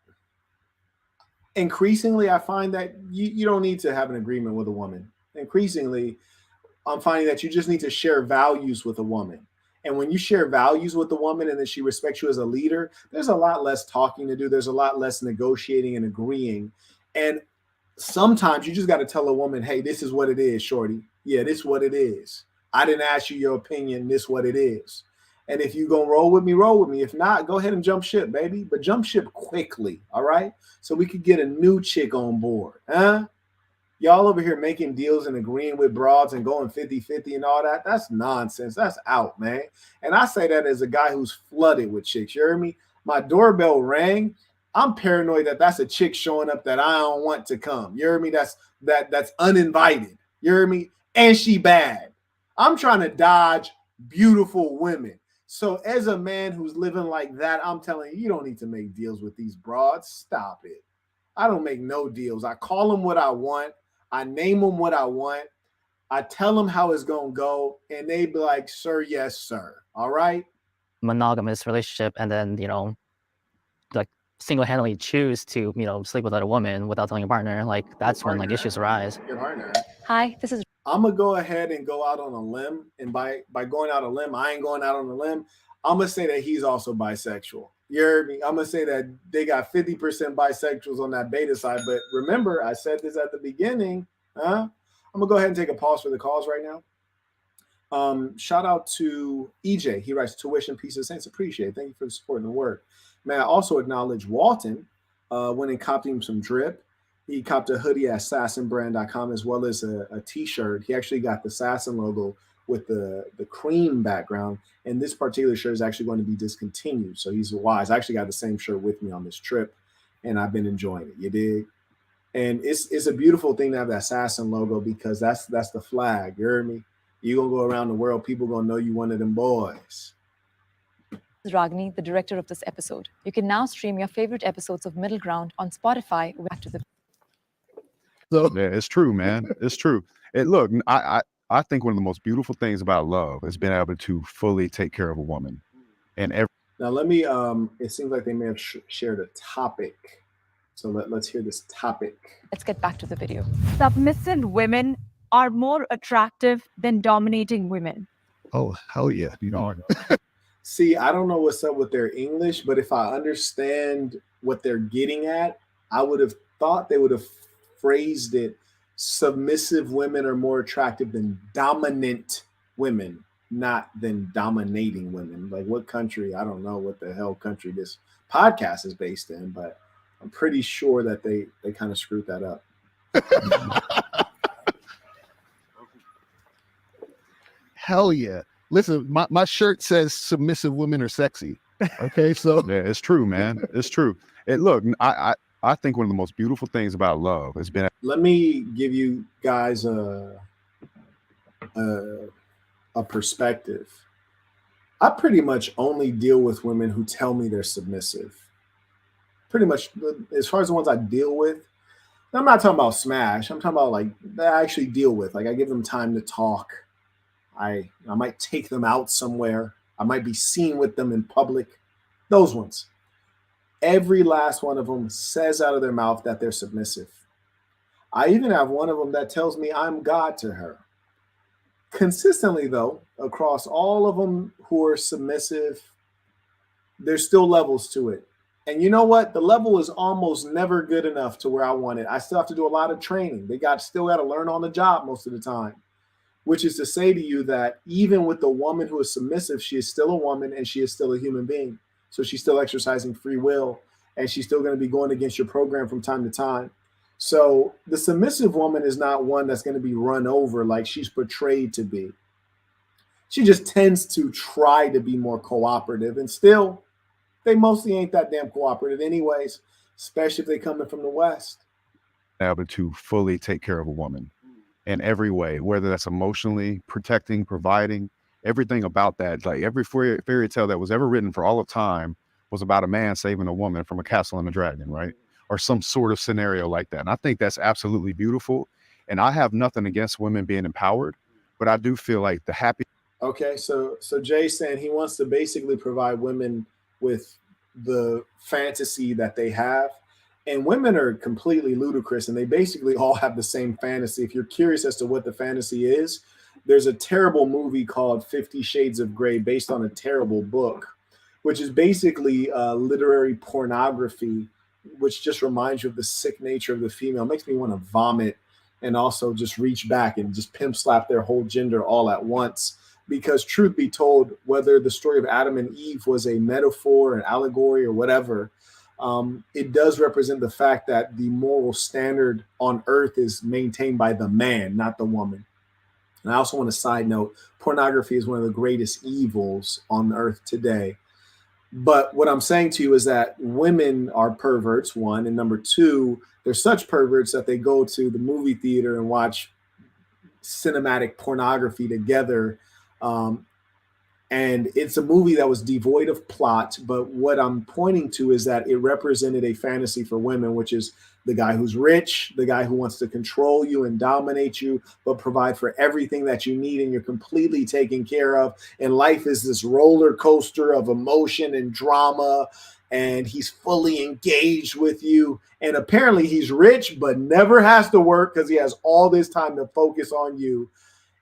Increasingly, I find that you don't need to have an agreement with a woman. Increasingly, I'm finding that you just need to share values with a woman. And when you share values with the woman and then she respects you as a leader, there's a lot less talking to do. There's a lot less negotiating and agreeing. And sometimes you just got to tell a woman, hey, this is what it is, shorty. Yeah, this is what it is. I didn't ask you your opinion. This is what it is. And if you gonna roll with me, roll with me. If not, go ahead and jump ship, baby. But jump ship quickly, all right? So we could get a new chick on board, huh? Y'all over here making deals and agreeing with broads and going 50-50 and all that. That's nonsense. That's out, man. And I say that as a guy who's flooded with chicks. You hear me? My doorbell rang. I'm paranoid that that's a chick showing up that I don't want to come. You hear me? That's uninvited. You hear me? And she bad. I'm trying to dodge beautiful women. So as a man who's living like that, I'm telling you, you don't need to make deals with these broads. Stop it. I don't make no deals. I call them what I want. I name them what I want. I tell them how it's going to go. And they be like, sir, yes, sir. All right? Monogamous relationship, and then, like, single-handedly choose to, sleep with another woman without telling your partner, like, that's when, like, issues arise. Your partner. Hi, this is I'm going to go ahead and go out on a limb. And by going out on a limb, I ain't going out on a limb. I'm going to say that he's also bisexual. You heard me? I'm going to say that they got 50% bisexuals on that beta side. But remember, I said this at the beginning. I'm going to go ahead and take a pause for the calls right now. Shout out to EJ. He writes, tuition, peace, and saints. Appreciate it. Thank you for supporting the work. May I also acknowledge Walton went and copped him some drip. He copped a hoodie at assassinbrand.com as well as a t-shirt. He actually got the Assassin logo with the cream background. And this particular shirt is actually going to be discontinued. So he's wise. I actually got the same shirt with me on this trip, and I've been enjoying it. You dig? And it's a beautiful thing to have that Assassin logo because that's the flag. You heard me? You're going to go around the world. People going to know you one of them boys. Ragini, the director of this episode. You can now stream your favorite episodes of Middle Ground on Spotify. Back to the So Yeah, it's true, man. It's true. Look, I think one of the most beautiful things about love is being able to fully take care of a woman. And Now let me. It seems like they may have shared a topic. So let's hear this topic. Let's get back to the video. Submissive women are more attractive than dominating women. oh hell yeah, See, I don't know what's up with their English, but if I understand what they're getting at, I would have thought they would have phrased it: submissive women are more attractive than dominant women, not than dominating women. Like what country? I don't know what the hell country this podcast is based in, but I'm pretty sure that they kind of screwed that up. Hell yeah. Listen, my shirt says submissive women are sexy. Okay, so yeah, it's true, man. It's true. Look, I think one of the most beautiful things about love has been. Let me give you guys a perspective. I pretty much only deal with women who tell me they're submissive. Pretty much, as far as the ones I deal with, I'm not talking about smash. I'm talking about like that I actually deal with. Like I give them time to talk. I might take them out somewhere. I might be seen with them in public. Those ones. Every last one of them says out of their mouth that they're submissive. I even have one of them that tells me I'm God to her. Consistently, though, across all of them who are submissive, there's still levels to it. And you know what? The level is almost never good enough to where I want it. I still have to do a lot of training. They still got to learn on the job most of the time, which is to say to you that even with the woman who is submissive, she is still a woman and she is still a human being. So she's still exercising free will and she's still going to be going against your program from time to time. So the submissive woman is not one that's going to be run over like she's portrayed to be. She just tends to try to be more cooperative, and still, they mostly ain't that damn cooperative anyways, especially if they coming from the West. Able to fully take care of a woman in every way, whether that's emotionally protecting, providing, everything about that. Like every fairy tale that was ever written for all of time was about a man saving a woman from a castle and a dragon, right? Or some sort of scenario like that. And I think that's absolutely beautiful. And I have nothing against women being empowered, but I do feel like the happy. Okay, so Jay's saying he wants to basically provide women with the fantasy that they have. And women are completely ludicrous and they basically all have the same fantasy. If you're curious as to what the fantasy is, there's a terrible movie called 50 Shades of Grey based on a terrible book, which is basically literary pornography, which just reminds you of the sick nature of the female. It makes me want to vomit and also just reach back and just pimp slap their whole gender all at once. Because truth be told, whether the story of Adam and Eve was a metaphor, an allegory, or whatever, it does represent the fact that the moral standard on earth is maintained by the man, not the woman. And I also want to side note, pornography is one of the greatest evils on earth today. But what I'm saying to you is that women are perverts, one, and number two, they're such perverts that they go to the movie theater and watch cinematic pornography together. And it's a movie that was devoid of plot, but what I'm pointing to is that it represented a fantasy for women, which is the guy who's rich, the guy who wants to control you and dominate you, but provide for everything that you need and you're completely taken care of. And life is this roller coaster of emotion and drama, and he's fully engaged with you. And apparently he's rich, but never has to work because he has all this time to focus on you.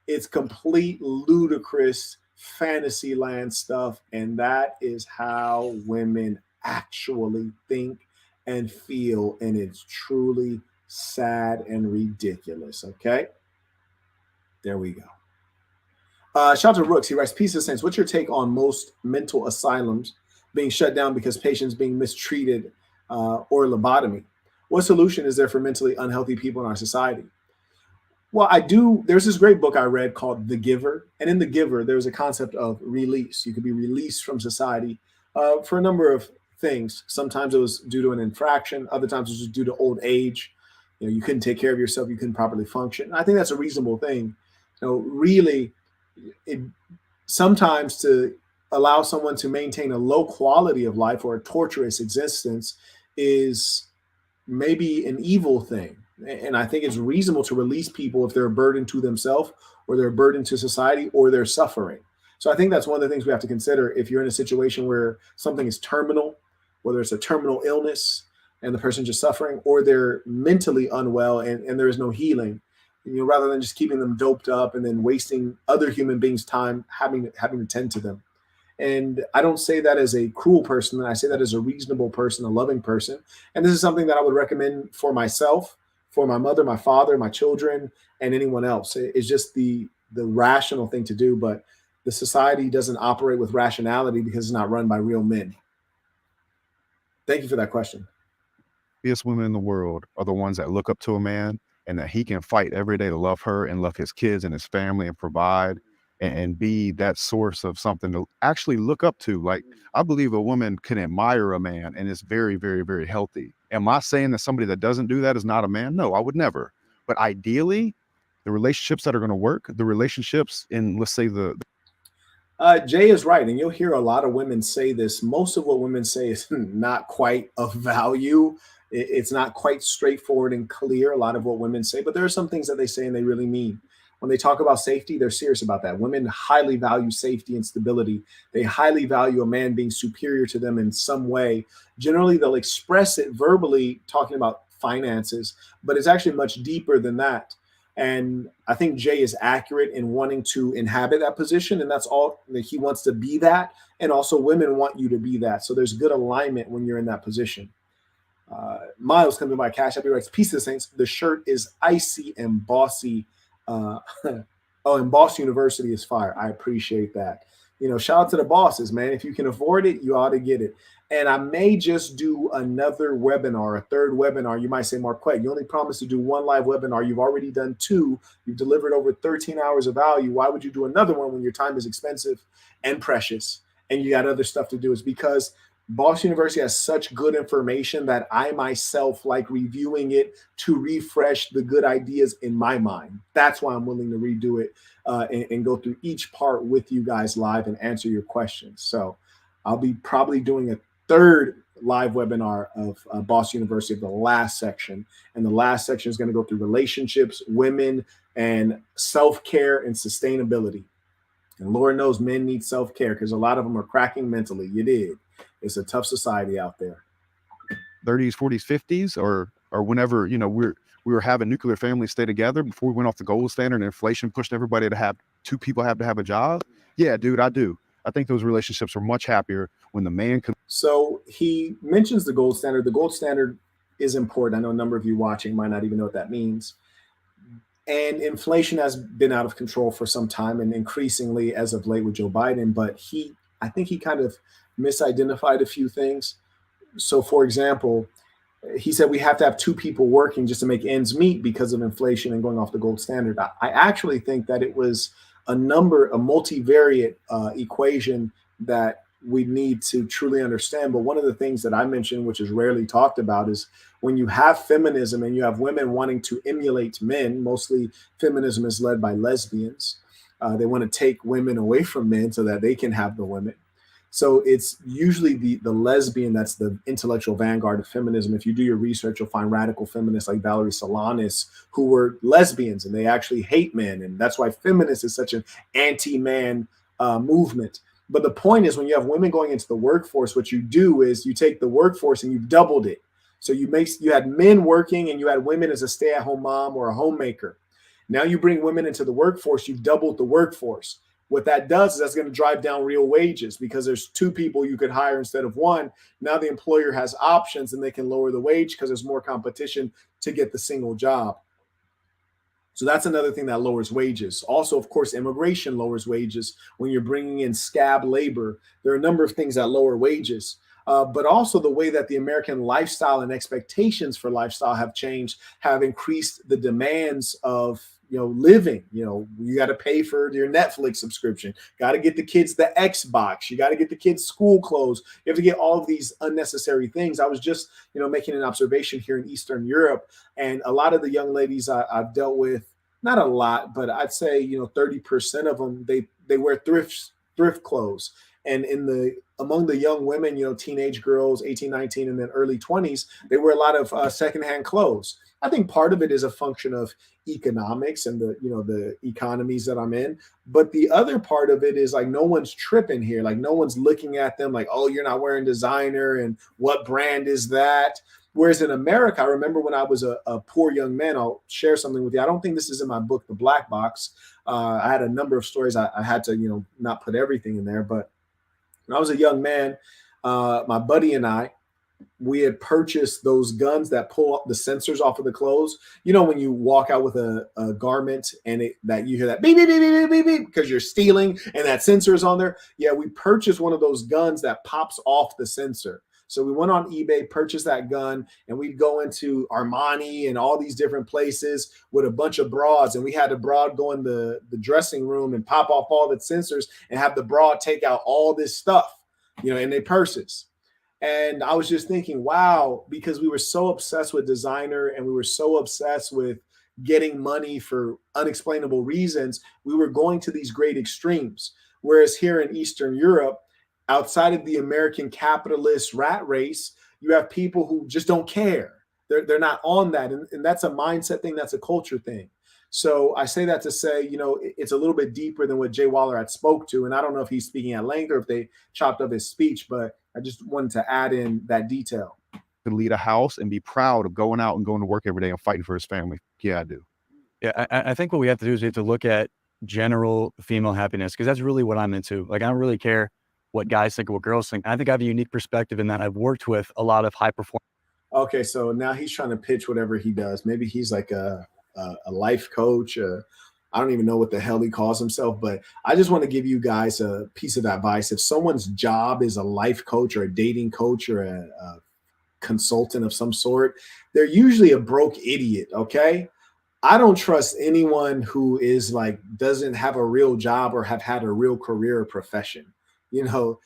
It's complete ludicrous fantasyland stuff, and that is how women actually think and feel, and it's truly sad and ridiculous. Okay, there we go. Shout out to Rooks. He writes, "Peace of sense. What's your take on most mental asylums being shut down because patients being mistreated or lobotomy? What solution is there for mentally unhealthy people in our society?" Well, I do. There's this great book I read called The Giver. And in The Giver, there's a concept of release. You could be released from society for a number of things. Sometimes it was due to an infraction. Other times it was due to old age. You know, you couldn't take care of yourself. You couldn't properly function. I think that's a reasonable thing. You know, really, sometimes to allow someone to maintain a low quality of life or a torturous existence is maybe an evil thing. And I think it's reasonable to release people if they're a burden to themselves or they're a burden to society or they're suffering. So I think that's one of the things we have to consider if you're in a situation where something is terminal, whether it's a terminal illness and the person's just suffering, or they're mentally unwell and there is no healing, you know, rather than just keeping them doped up and then wasting other human beings' time having to tend to them. And I don't say that as a cruel person. I say that as a reasonable person, a loving person. And this is something that I would recommend for myself, for my mother, my father, my children, and anyone else. It's just the rational thing to do, but the society doesn't operate with rationality because it's not run by real men. Thank you for that question. Happiest women in the world are the ones that look up to a man and that he can fight every day to love her and love his kids and his family and provide and be that source of something to actually look up to. Like, I believe a woman can admire a man and it's very, very, very healthy. Am I saying that somebody that doesn't do that is not a man? No, I would never. But ideally, the relationships that are going to work, the relationships in, let's say, Jay is right, and you'll hear a lot of women say this. Most of what women say is not quite of value. It's not quite straightforward and clear, a lot of what women say, but there are some things that they say and they really mean. When they talk about safety, they're serious about that. Women highly value safety and stability. They highly value a man being superior to them in some way. Generally, they'll express it verbally, talking about finances, but it's actually much deeper than that. And I think Jay is accurate in wanting to inhabit that position. And that's all that he wants to be that. And also women want you to be that. So there's good alignment when you're in that position. Miles comes to my cash app. He writes, "Peace of the Saints. The shirt is icy and bossy. Oh, and Boss University is fire. I appreciate that. You know, shout out to the bosses, man. If you can afford it, you ought to get it. And I may just do another webinar, a third webinar. You might say, Marquette, you only promised to do one live webinar. You've already done 2. You've delivered over 13 hours of value. Why would you do another one when your time is expensive and precious and you got other stuff to do? It's because Boss University has such good information that I myself like reviewing it to refresh the good ideas in my mind. That's why I'm willing to redo it and go through each part with you guys live and answer your questions. So I'll be probably doing a third live webinar of Boss University of the last section. And the last section is going to go through relationships, women, and self-care and sustainability. And Lord knows men need self-care because a lot of them are cracking mentally. You did. It's a tough society out there. 30s, 40s, 50s, or whenever, you know, we were having nuclear families stay together before we went off the gold standard and inflation pushed everybody to have 2 people have to have a job. Yeah, dude, I do. I think those relationships were much happier when the man could. So he mentions the gold standard. The gold standard is important. I know a number of you watching might not even know what that means. And inflation has been out of control for some time and increasingly as of late with Joe Biden. But I think he kind of misidentified a few things. So, for example, he said we have to have 2 people working just to make ends meet because of inflation and going off the gold standard. I actually think that it was a multivariate equation that we need to truly understand. But one of the things that I mentioned, which is rarely talked about, is when you have feminism and you have women wanting to emulate men. Mostly feminism is led by lesbians. They want to take women away from men so that they can have the women. So it's usually the lesbian that's the intellectual vanguard of feminism. If you do your research, you'll find radical feminists like Valerie Solanas who were lesbians and they actually hate men. And that's why feminist is such an anti-man movement. But the point is when you have women going into the workforce, what you do is you take the workforce and you've doubled it. So you had men working and you had women as a stay-at-home mom or a homemaker. Now you bring women into the workforce, you've doubled the workforce. What that does is that's going to drive down real wages because there's 2 people you could hire instead of 1. Now the employer has options and they can lower the wage because there's more competition to get the single job. So that's another thing that lowers wages. Also, of course, immigration lowers wages when you're bringing in scab labor. There are a number of things that lower wages. But also the way that the American lifestyle and expectations for lifestyle have changed, have increased the demands of living. You got to pay for your Netflix subscription, got to get the kids the Xbox, you got to get the kids school clothes, you have to get all of these unnecessary things. I was just making an observation here in Eastern Europe, and a lot of the young ladies I've dealt with, not a lot, but I'd say 30% of them, they wear thrift clothes. And among the young women, teenage girls, 18, 19, and then early 20s, they wear a lot of secondhand clothes. I think part of it is a function of economics and the economies that I'm in. But the other part of it is like no one's tripping here. Like no one's looking at them like, oh, you're not wearing designer and what brand is that? Whereas in America, I remember when I was a poor young man, I'll share something with you. I don't think this is in my book, The Black Box. I had a number of stories. I had to, not put everything in there. But when I was a young man, my buddy and I, we had purchased those guns that pull up the sensors off of the clothes. When you walk out with a garment and you hear that beep, beep, beep, beep, beep, beep, because you're stealing and that sensor is on there. Yeah, we purchased one of those guns that pops off the sensor. So we went on eBay, purchased that gun, and we'd go into Armani and all these different places with a bunch of bras. And we had a broad go in the dressing room and pop off all the sensors and have the broad take out all this stuff, in their purses. And I was just thinking, wow, because we were so obsessed with designer and we were so obsessed with getting money for unexplainable reasons, we were going to these great extremes. Whereas here in Eastern Europe, outside of the American capitalist rat race, you have people who just don't care. They're not on that. And that's a mindset thing. That's a culture thing. So I say that to say, it's a little bit deeper than what Jay Waller had spoke to. And I don't know if he's speaking at length or if they chopped up his speech, but I just wanted to add in that detail. To lead a house and be proud of going out and going to work every day and fighting for his family. Yeah, I do. Yeah, I think what we have to do is we have to look at general female happiness, because that's really what I'm into. Like, I don't really care what guys think or what girls think. I think I have a unique perspective in that I've worked with a lot of high performers. Okay, so now he's trying to pitch whatever he does. Maybe he's like a life coach. I don't even know what the hell he calls himself, but I just want to give you guys a piece of advice. If someone's job is a life coach or a dating coach or a consultant of some sort, they're usually a broke idiot. Okay. I don't trust anyone who is like doesn't have a real job or have had a real career or profession. You know,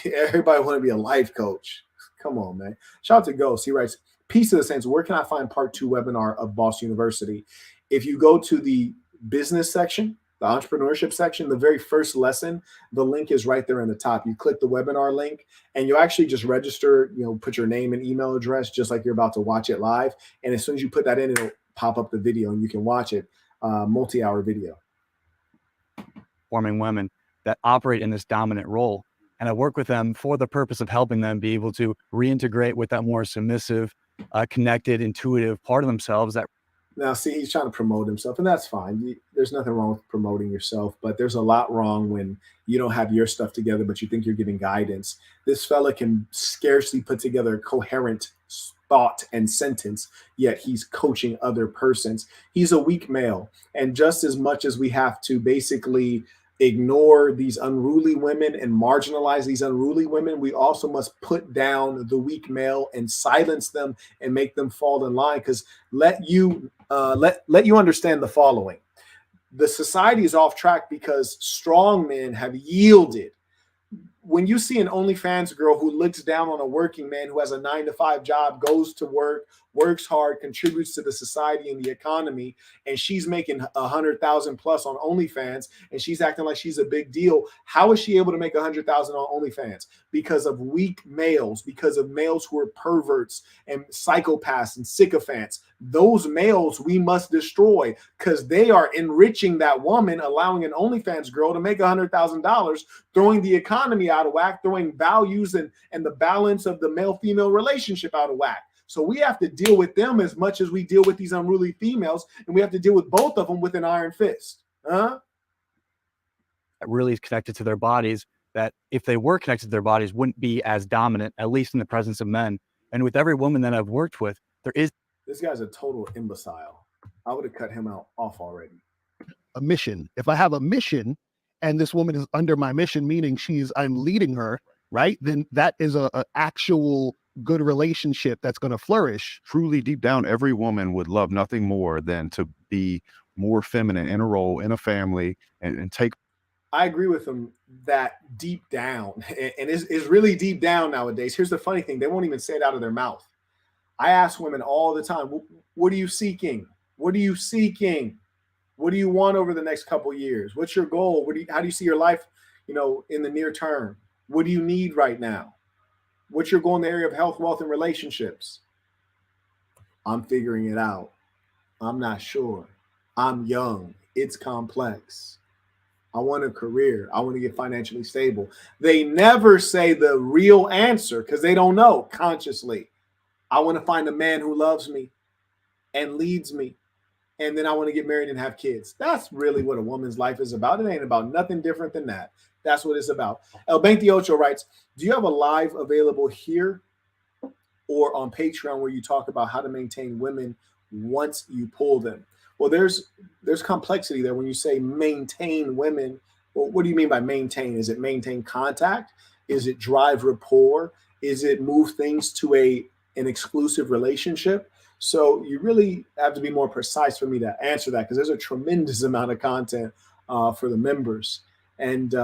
everybody want to be a life coach. Come on, man. Shout out to Ghost. He writes, Peace of the Saints. Where can I find part 2 webinar of Boss University? If you go to the business section, the entrepreneurship section, the very first lesson, the link is right there in the top. You click the webinar link and you actually just register, you know, put your name and email address, just like you're about to watch it live. And as soon as you put that in, it'll pop up the video and you can watch it, multi-hour video. Forming women that operate in this dominant role. And I work with them for the purpose of helping them be able to reintegrate with that more submissive, connected, intuitive part of themselves. That now, see, he's trying to promote himself, and that's fine. There's nothing wrong with promoting yourself, but there's a lot wrong when you don't have your stuff together, but you think you're giving guidance. This fella can scarcely put together a coherent thought and sentence, yet he's coaching other persons. He's a weak male, and just as much as we have to basically ignore these unruly women and marginalize these unruly women, we also must put down the weak male and silence them and make them fall in line. Because let you understand the following: the society is off track because strong men have yielded. When you see an OnlyFans girl who looks down on a working man who has a 9-to-5 job, goes to work, works hard, contributes to the society and the economy, and she's making 100,000 plus on OnlyFans, and she's acting like she's a big deal, how is she able to make 100,000 on OnlyFans? Because of weak males, because of males who are perverts and psychopaths and sycophants. Those males we must destroy because they are enriching that woman, allowing an OnlyFans girl to make $100,000, throwing the economy out of whack, throwing values and the balance of the male-female relationship out of whack. So we have to deal with them as much as we deal with these unruly females, and we have to deal with both of them with an iron fist. That really is connected to their bodies, that if they were connected to their bodies, wouldn't be as dominant, at least in the presence of men. And with every woman that I've worked with, there is... This guy's a total imbecile. I would have cut him off already. A mission. If I have a mission and this woman is under my mission, meaning I'm leading her, right? Then that is a actual good relationship that's going to flourish. Truly, deep down, every woman would love nothing more than to be more feminine in a role, in a family, and take. I agree with him that deep down, and it's really deep down nowadays. Here's the funny thing: they won't even say it out of their mouth. I ask women all the time, what are you seeking? What are you seeking? What do you want over the next couple of years? What's your goal? How do you see your life, in the near term? What do you need right now? What's your goal in the area of health, wealth, and relationships? I'm figuring it out. I'm not sure. I'm young. It's complex. I want a career. I want to get financially stable. They never say the real answer because they don't know consciously. I want to find a man who loves me and leads me. And then I want to get married and have kids. That's really what a woman's life is about. It ain't about nothing different than that. That's what it's about. El Ocho writes, do you have a live available here or on Patreon where you talk about how to maintain women once you pull them? Well, there's complexity there when you say maintain women. Well, what do you mean by maintain? Is it maintain contact? Is it drive rapport? Is it move things to an exclusive relationship? So you really have to be more precise for me to answer that because there's a tremendous amount of content for the members. And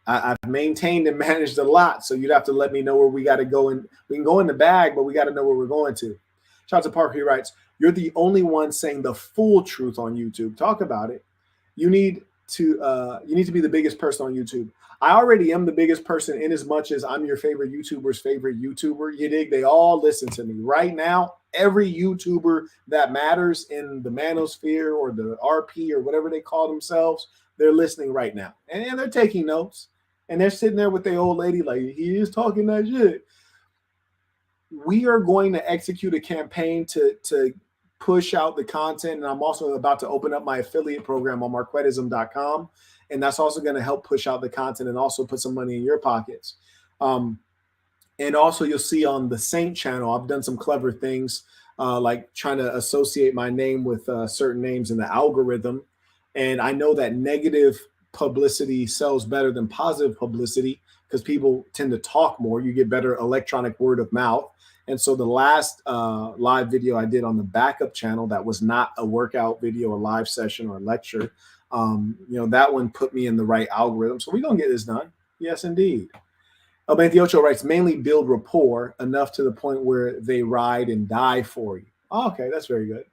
I've maintained and managed a lot. So you'd have to let me know where we got to go. And we can go in the bag, but we got to know where we're going to. Shout out to Parker. He writes, you're the only one saying the full truth on YouTube. Talk about it. You need to be the biggest person on YouTube. I already am the biggest person in as much as I'm your favorite YouTuber's favorite YouTuber. You dig? They all listen to me right now. Every YouTuber that matters in the manosphere or the RP or whatever they call themselves, they're listening right now. And they're taking notes. And they're sitting there with their old lady like, he is talking that shit. We are going to execute a campaign to push out the content. And I'm also about to open up my affiliate program on marquettism.com. And that's also going to help push out the content and also put some money in your pockets. And also you'll see on the Saint channel, I've done some clever things, like trying to associate my name with certain names in the algorithm. And I know that negative publicity sells better than positive publicity because people tend to talk more. You get better electronic word of mouth. And so the last live video I did on the backup channel, that was not a workout video, a live session or a lecture, that one put me in the right algorithm. So we're going to get this done. Yes, indeed. Bantiocho writes, mainly build rapport enough to the point where they ride and die for you. Oh, okay, that's very good.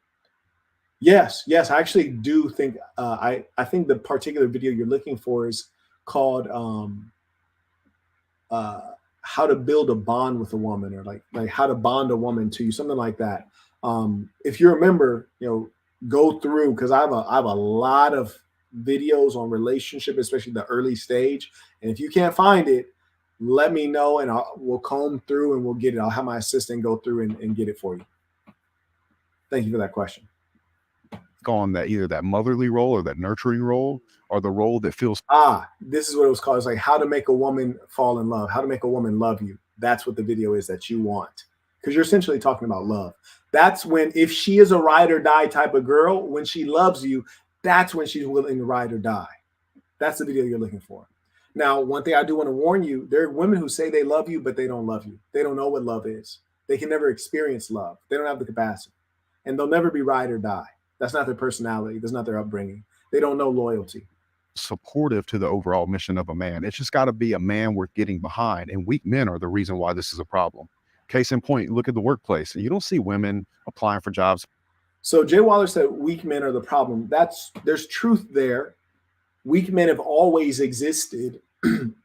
Yes, I actually do think, I think the particular video you're looking for is called how to build a bond with a woman, or like how to bond a woman to you, something like that. If you remember, go through, because I have a lot of videos on relationship, especially the early stage. And if you can't find it, let me know and we'll comb through and we'll get it. I'll have my assistant go through and get it for you. Thank you for that question. On that, either that motherly role or that nurturing role, or the role that feels. This is what it was called. It's like how to make a woman fall in love, how to make a woman love you. That's what the video is that you want, because you're essentially talking about love. That's when, if she is a ride or die type of girl, when she loves you, that's when she's willing to ride or die. That's the video you're looking for. Now, one thing I do want to warn you, there are women who say they love you, but they don't love you. They don't know what love is. They can never experience love. They don't have the capacity, and they'll never be ride or die. That's not their personality. That's not their upbringing. They don't know loyalty. Supportive to the overall mission of a man. It's just got to be a man worth getting behind. And weak men are the reason why this is a problem. Case in point, look at the workplace. You don't see women applying for jobs. So Jay Waller said weak men are the problem. There's truth there. Weak men have always existed.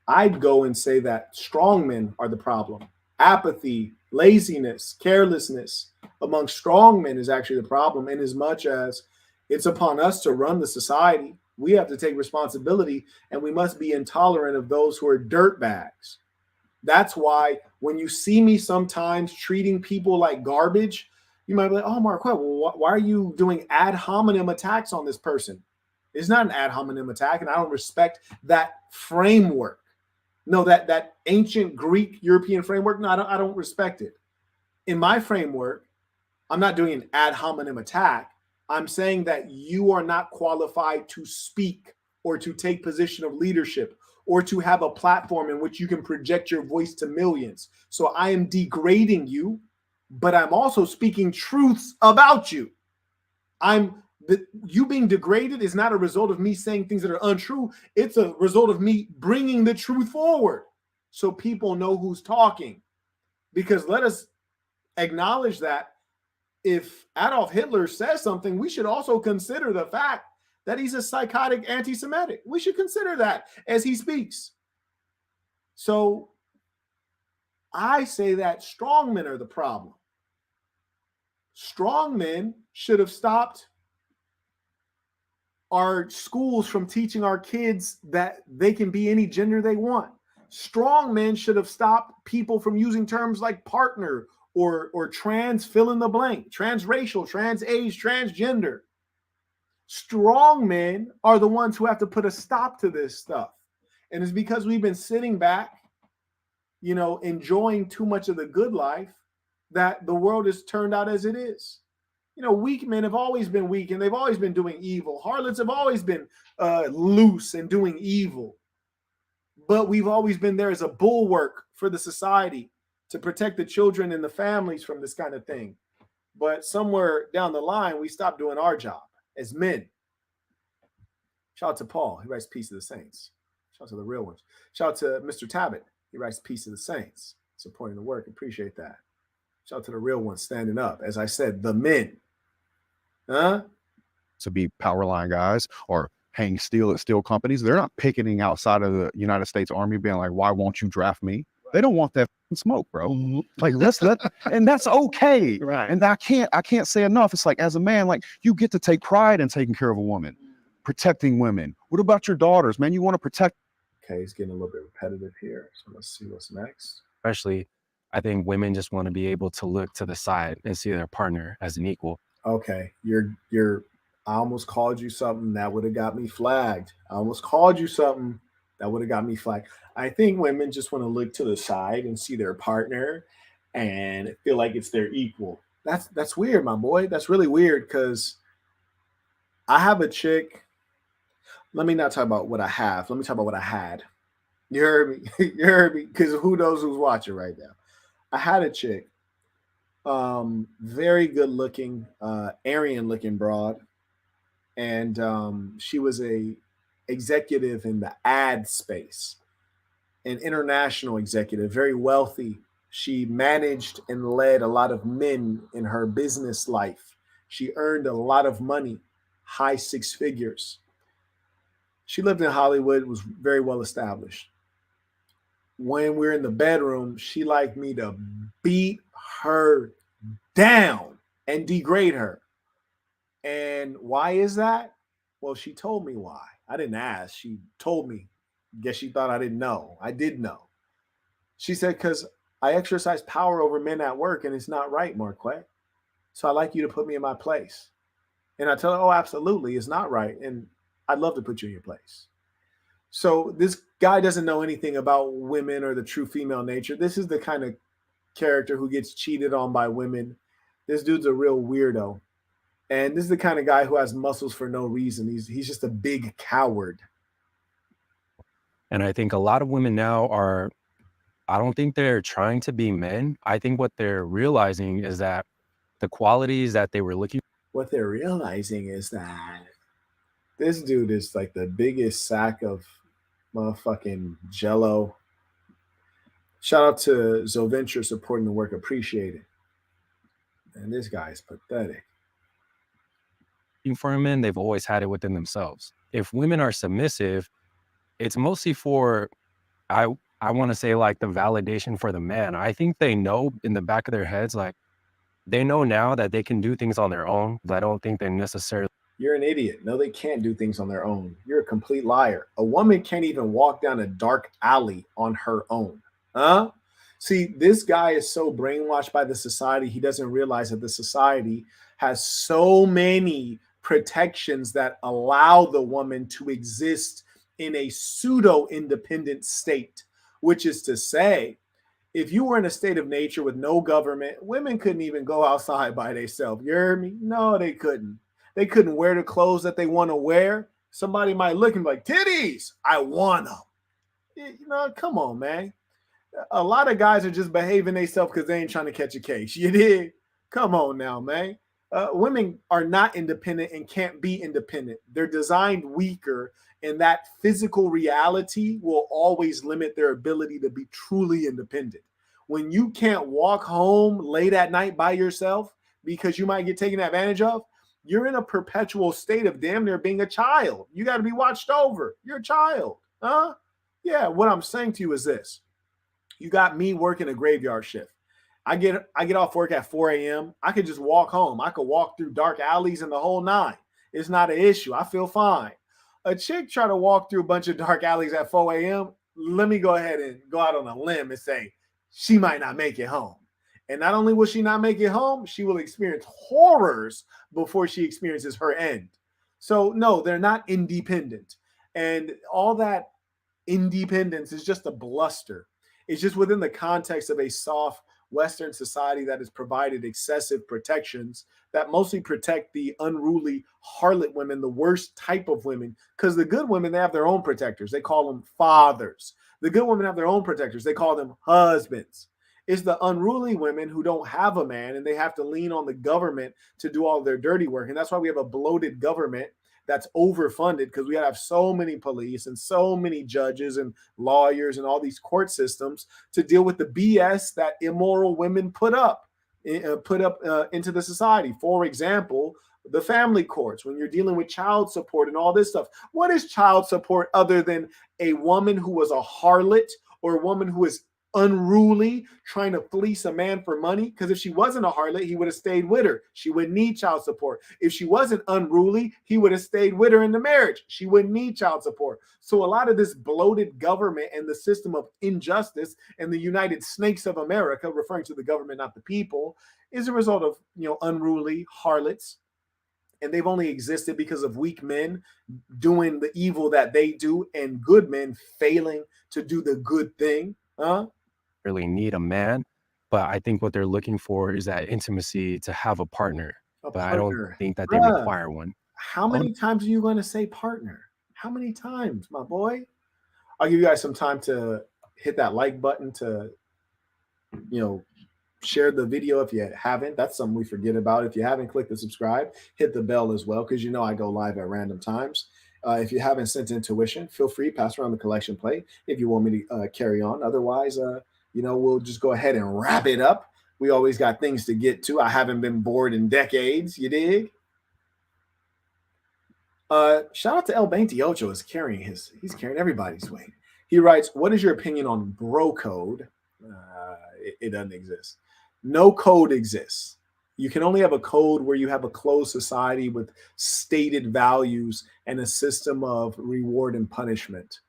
I'd go and say that strong men are the problem. Apathy, laziness, carelessness among strong men is actually the problem. And as much as it's upon us to run the society, we have to take responsibility, and we must be intolerant of those who are dirt bags. That's why when you see me sometimes treating people like garbage, you might be like, oh, Marquette, well, why are you doing ad hominem attacks on this person? It's not an ad hominem attack, and I don't respect that framework. No, that ancient Greek European framework, no, I don't respect it. In my framework, I'm not doing an ad hominem attack. I'm saying that you are not qualified to speak or to take position of leadership or to have a platform in which you can project your voice to millions. So I am degrading you, but I'm also speaking truths about you. You being degraded is not a result of me saying things that are untrue. It's a result of me bringing the truth forward so people know who's talking. Because let us acknowledge that if Adolf Hitler says something, we should also consider the fact that he's a psychotic anti-Semitic. We should consider that as he speaks. So I say that strong men are the problem. Strong men should have stopped our schools from teaching our kids that they can be any gender they want. Strong men should have stopped people from using terms like partner or trans, fill in the blank, transracial, trans age, transgender. Strong men are the ones who have to put a stop to this stuff. And it's because we've been sitting back, enjoying too much of the good life, that the world has turned out as it is. Weak men have always been weak, and they've always been doing evil. Harlots have always been loose and doing evil. But we've always been there as a bulwark for the society to protect the children and the families from this kind of thing. But somewhere down the line, we stopped doing our job as men. Shout out to Paul. He writes Peace of the Saints. Shout out to the real ones. Shout out to Mr. Tabbitt. He writes Peace of the Saints. Supporting the work. Appreciate that. Shout out to the real ones standing up. As I said, the men. To be power line guys or hang steel at steel companies. They're not picketing outside of the United States Army being like, why won't you draft me? They don't want that smoke, bro. Like, and that's okay. Right. And I can't say enough. It's like, as a man, like, you get to take pride in taking care of a woman, protecting women. What about your daughters, man? You want to protect. Okay, it's getting a little bit repetitive here. So let's see what's next. Especially, I think women just want to be able to look to the side and see their partner as an equal. Okay, I almost called you something that would have got me flagged. I almost called you something that would have got me flagged. I think women just want to look to the side and see their partner and feel like it's their equal. That's weird, my boy. That's really weird because I have a chick. Let me not talk about what I have. Let me talk about what I had. You heard me. You heard me. Because who knows who's watching right now? I had a chick, very good looking, Aryan looking broad, and she was a executive in the ad space, an international executive, very wealthy. She managed and led a lot of men in her business life. She earned a lot of money, high six figures. She lived in Hollywood, was very well established. When we're in the bedroom, she liked me to beat her down and degrade her. And why is that? Well, she told me why. I didn't ask. She told me. Guess she thought I didn't know. I did know. She said, because I exercise power over men at work and it's not right, Marquette. So I'd like you to put me in my place. And I tell her, oh, absolutely, it's not right. And I'd love to put you in your place. So this guy doesn't know anything about women or the true female nature. This is the kind of character who gets cheated on by women. This dude's a real weirdo. And this is the kind of guy who has muscles for no reason. He's just a big coward. And I think a lot of women now are, I don't think they're trying to be men. I think what they're realizing is that the qualities that they were looking What they're realizing is that this dude is like the biggest sack of motherfucking jello. Shout out to Zoventure supporting the work. Appreciate it. And this guy is pathetic. for men, they've always had it within themselves. If women are submissive, it's mostly for, I I want to say like the validation for the man. I think they know in the back of their heads, like they know now that they can do things on their own, but I don't think they necessarily. You're an idiot. No, they can't do things on their own. You're a complete liar. A woman can't even walk down a dark alley on her own. Huh? See, this guy is so brainwashed by the society, he doesn't realize that the society has so many protections that allow the woman to exist in a pseudo independent state, which is to say, if you were in a state of nature with no government, women couldn't even go outside by themselves. You heard me? No, they couldn't. They couldn't wear the clothes that they want to wear. Somebody might look and be like, titties, I want them. You know, come on, man. A lot of guys are just behaving themselves because they ain't trying to catch a case. You did? Come on now, man. Women are not independent and can't be independent. They're designed weaker, and that physical reality will always limit their ability to be truly independent. When you can't walk home late at night by yourself because you might get taken advantage of, you're in a perpetual state of damn near being a child. You got to be watched over. You're a child. Huh? Yeah, what I'm saying to you is this. You got me working a graveyard shift. I get off work at 4 a.m. I could just walk home. I could walk through dark alleys and the whole nine. It's not an issue. I feel fine. A chick try to walk through a bunch of dark alleys at 4 a.m. Let me go ahead and go out on a limb and say she might not make it home. And not only will she not make it home, she will experience horrors before she experiences her end. So no, they're not independent. And all that independence is just a bluster. It's just within the context of a soft Western society that has provided excessive protections that mostly protect the unruly harlot women, the worst type of women, because the good women, they have their own protectors. They call them fathers. The good women have their own protectors. They call them husbands. It's the unruly women who don't have a man and they have to lean on the government to do all their dirty work. And that's why we have a bloated government that's overfunded, because we have so many police and so many judges and lawyers and all these court systems to deal with the BS that immoral women put up into the society. For example, the family courts, when you're dealing with child support and all this stuff. What is child support other than a woman who was a harlot or a woman who is unruly, trying to fleece a man for money. Because if she wasn't a harlot, he would have stayed with her. She wouldn't need child support. If she wasn't unruly, he would have stayed with her in the marriage. She wouldn't need child support. So a lot of this bloated government and the system of injustice and the United Snakes of America, referring to the government, not the people, is a result of, unruly harlots. And they've only existed because of weak men doing the evil that they do and good men failing to do the good thing. Really need a man, but I think what they're looking for is that intimacy to have a partner. I don't think that they require one. How many times are you going to say partner? How many times, my boy? I'll give you guys some time to hit that like button to, share the video if you haven't. That's something we forget about. If you haven't clicked the subscribe, hit the bell as well, because I go live at random times. If you haven't sent in tuition, feel free, pass around the collection plate if you want me to carry on. Otherwise, we'll just go ahead and wrap it up. We always got things to get to. I haven't been bored in decades, you dig? Shout out to El 28 is he's carrying everybody's weight. He writes, what is your opinion on bro code? It doesn't exist. No code exists. You can only have a code where you have a closed society with stated values and a system of reward and punishment.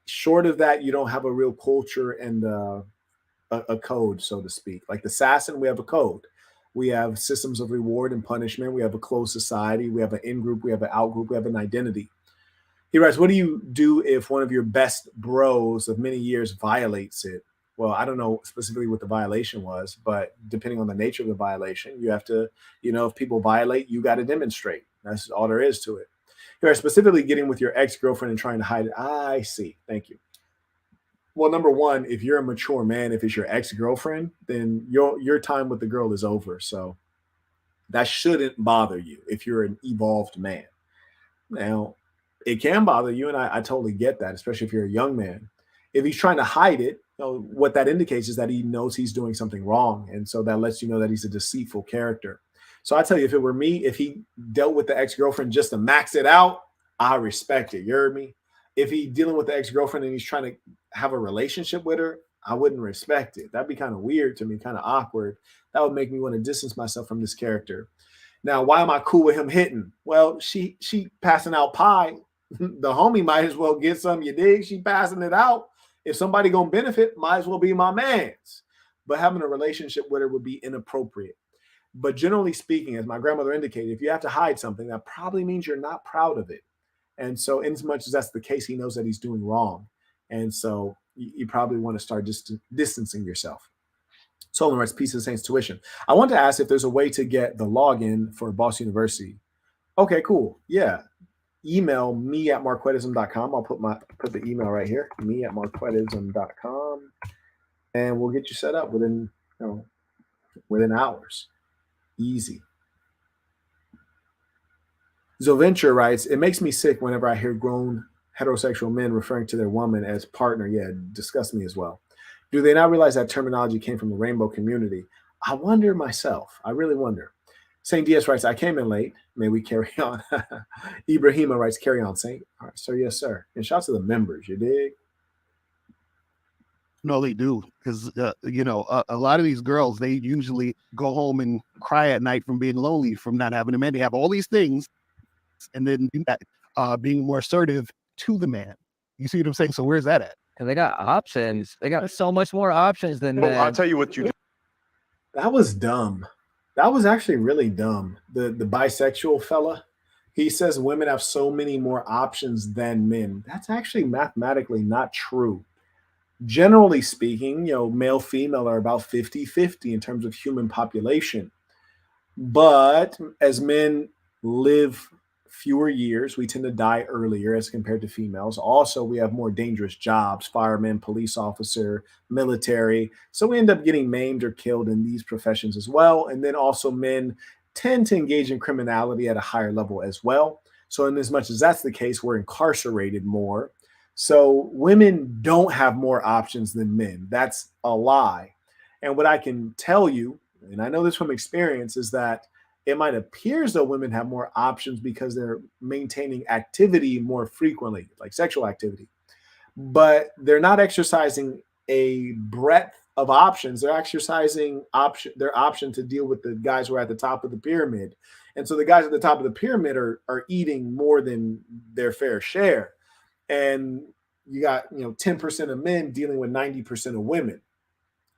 Short of that, you don't have a real culture and a code, so to speak. Like the assassin, we have a code. We have systems of reward and punishment. We have a closed society. We have an in-group. We have an out-group. We have an identity. He writes, what do you do if one of your best bros of many years violates it? Well, I don't know specifically what the violation was, but depending on the nature of the violation, you have to, if people violate, you got to demonstrate. That's all there is to it. You're specifically getting with your ex-girlfriend and trying to hide it. I see. Thank you. Well, number one, if you're a mature man, if it's your ex-girlfriend, then your time with the girl is over. So that shouldn't bother you if you're an evolved man. Now, it can bother you, and I totally get that, especially if you're a young man. If he's trying to hide it, what that indicates is that he knows he's doing something wrong. And so that lets you know that he's a deceitful character. So I tell you, if it were me, if he dealt with the ex-girlfriend just to max it out, I respect it. You heard me? If he's dealing with the ex-girlfriend and he's trying to have a relationship with her, I wouldn't respect it. That'd be kind of weird to me, kind of awkward. That would make me want to distance myself from this character. Now, why am I cool with him hitting? Well, she passing out pie. The homie might as well get some, you dig? She passing it out. If somebody gonna benefit, might as well be my man's. But having a relationship with her would be inappropriate. But generally speaking, as my grandmother indicated, if you have to hide something, that probably means you're not proud of it. And so in as much as that's the case, he knows that he's doing wrong. And so you probably want to start just distancing yourself. Solon writes, Peace and Saints tuition. I want to ask if there's a way to get the login for Boss University. Okay, cool. Yeah. Email me at marquettism.com. I'll put the email right here, me at marquettism.com, and we'll get you set up within hours. Easy. Zoventure writes, it makes me sick whenever I hear grown heterosexual men referring to their woman as partner. Yeah, it disgusts me as well. Do they not realize that terminology came from the rainbow community? I wonder myself. I really wonder. Saint Diaz writes, I came in late. May we carry on. Ibrahima writes, carry on, Saint. All right, sir. Yes, sir. And shout out to the members. You dig? No, they do. Because, a lot of these girls, they usually go home and cry at night from being lonely, from not having a man. They have all these things. And then being more assertive to the man. You see what I'm saying? So where's that at? Because they got options. They got so much more options than men. I'll tell you what you do. That was dumb. That was actually really dumb. The bisexual fella, he says women have so many more options than men. That's actually mathematically not true. Generally speaking, male, female are about 50-50 in terms of human population. But as men live fewer years, we tend to die earlier as compared to females. Also, we have more dangerous jobs, firemen, police officer, military. So we end up getting maimed or killed in these professions as well. And then also men tend to engage in criminality at a higher level as well. So in as much as that's the case, we're incarcerated more. So women don't have more options than men. That's a lie. And what I can tell you, and I know this from experience, is that it might appear as though women have more options because they're maintaining activity more frequently, like sexual activity, but they're not exercising a breadth of options. They're exercising their option to deal with the guys who are at the top of the pyramid. And so the guys at the top of the pyramid are eating more than their fair share. And you got, 10% of men dealing with 90% of women.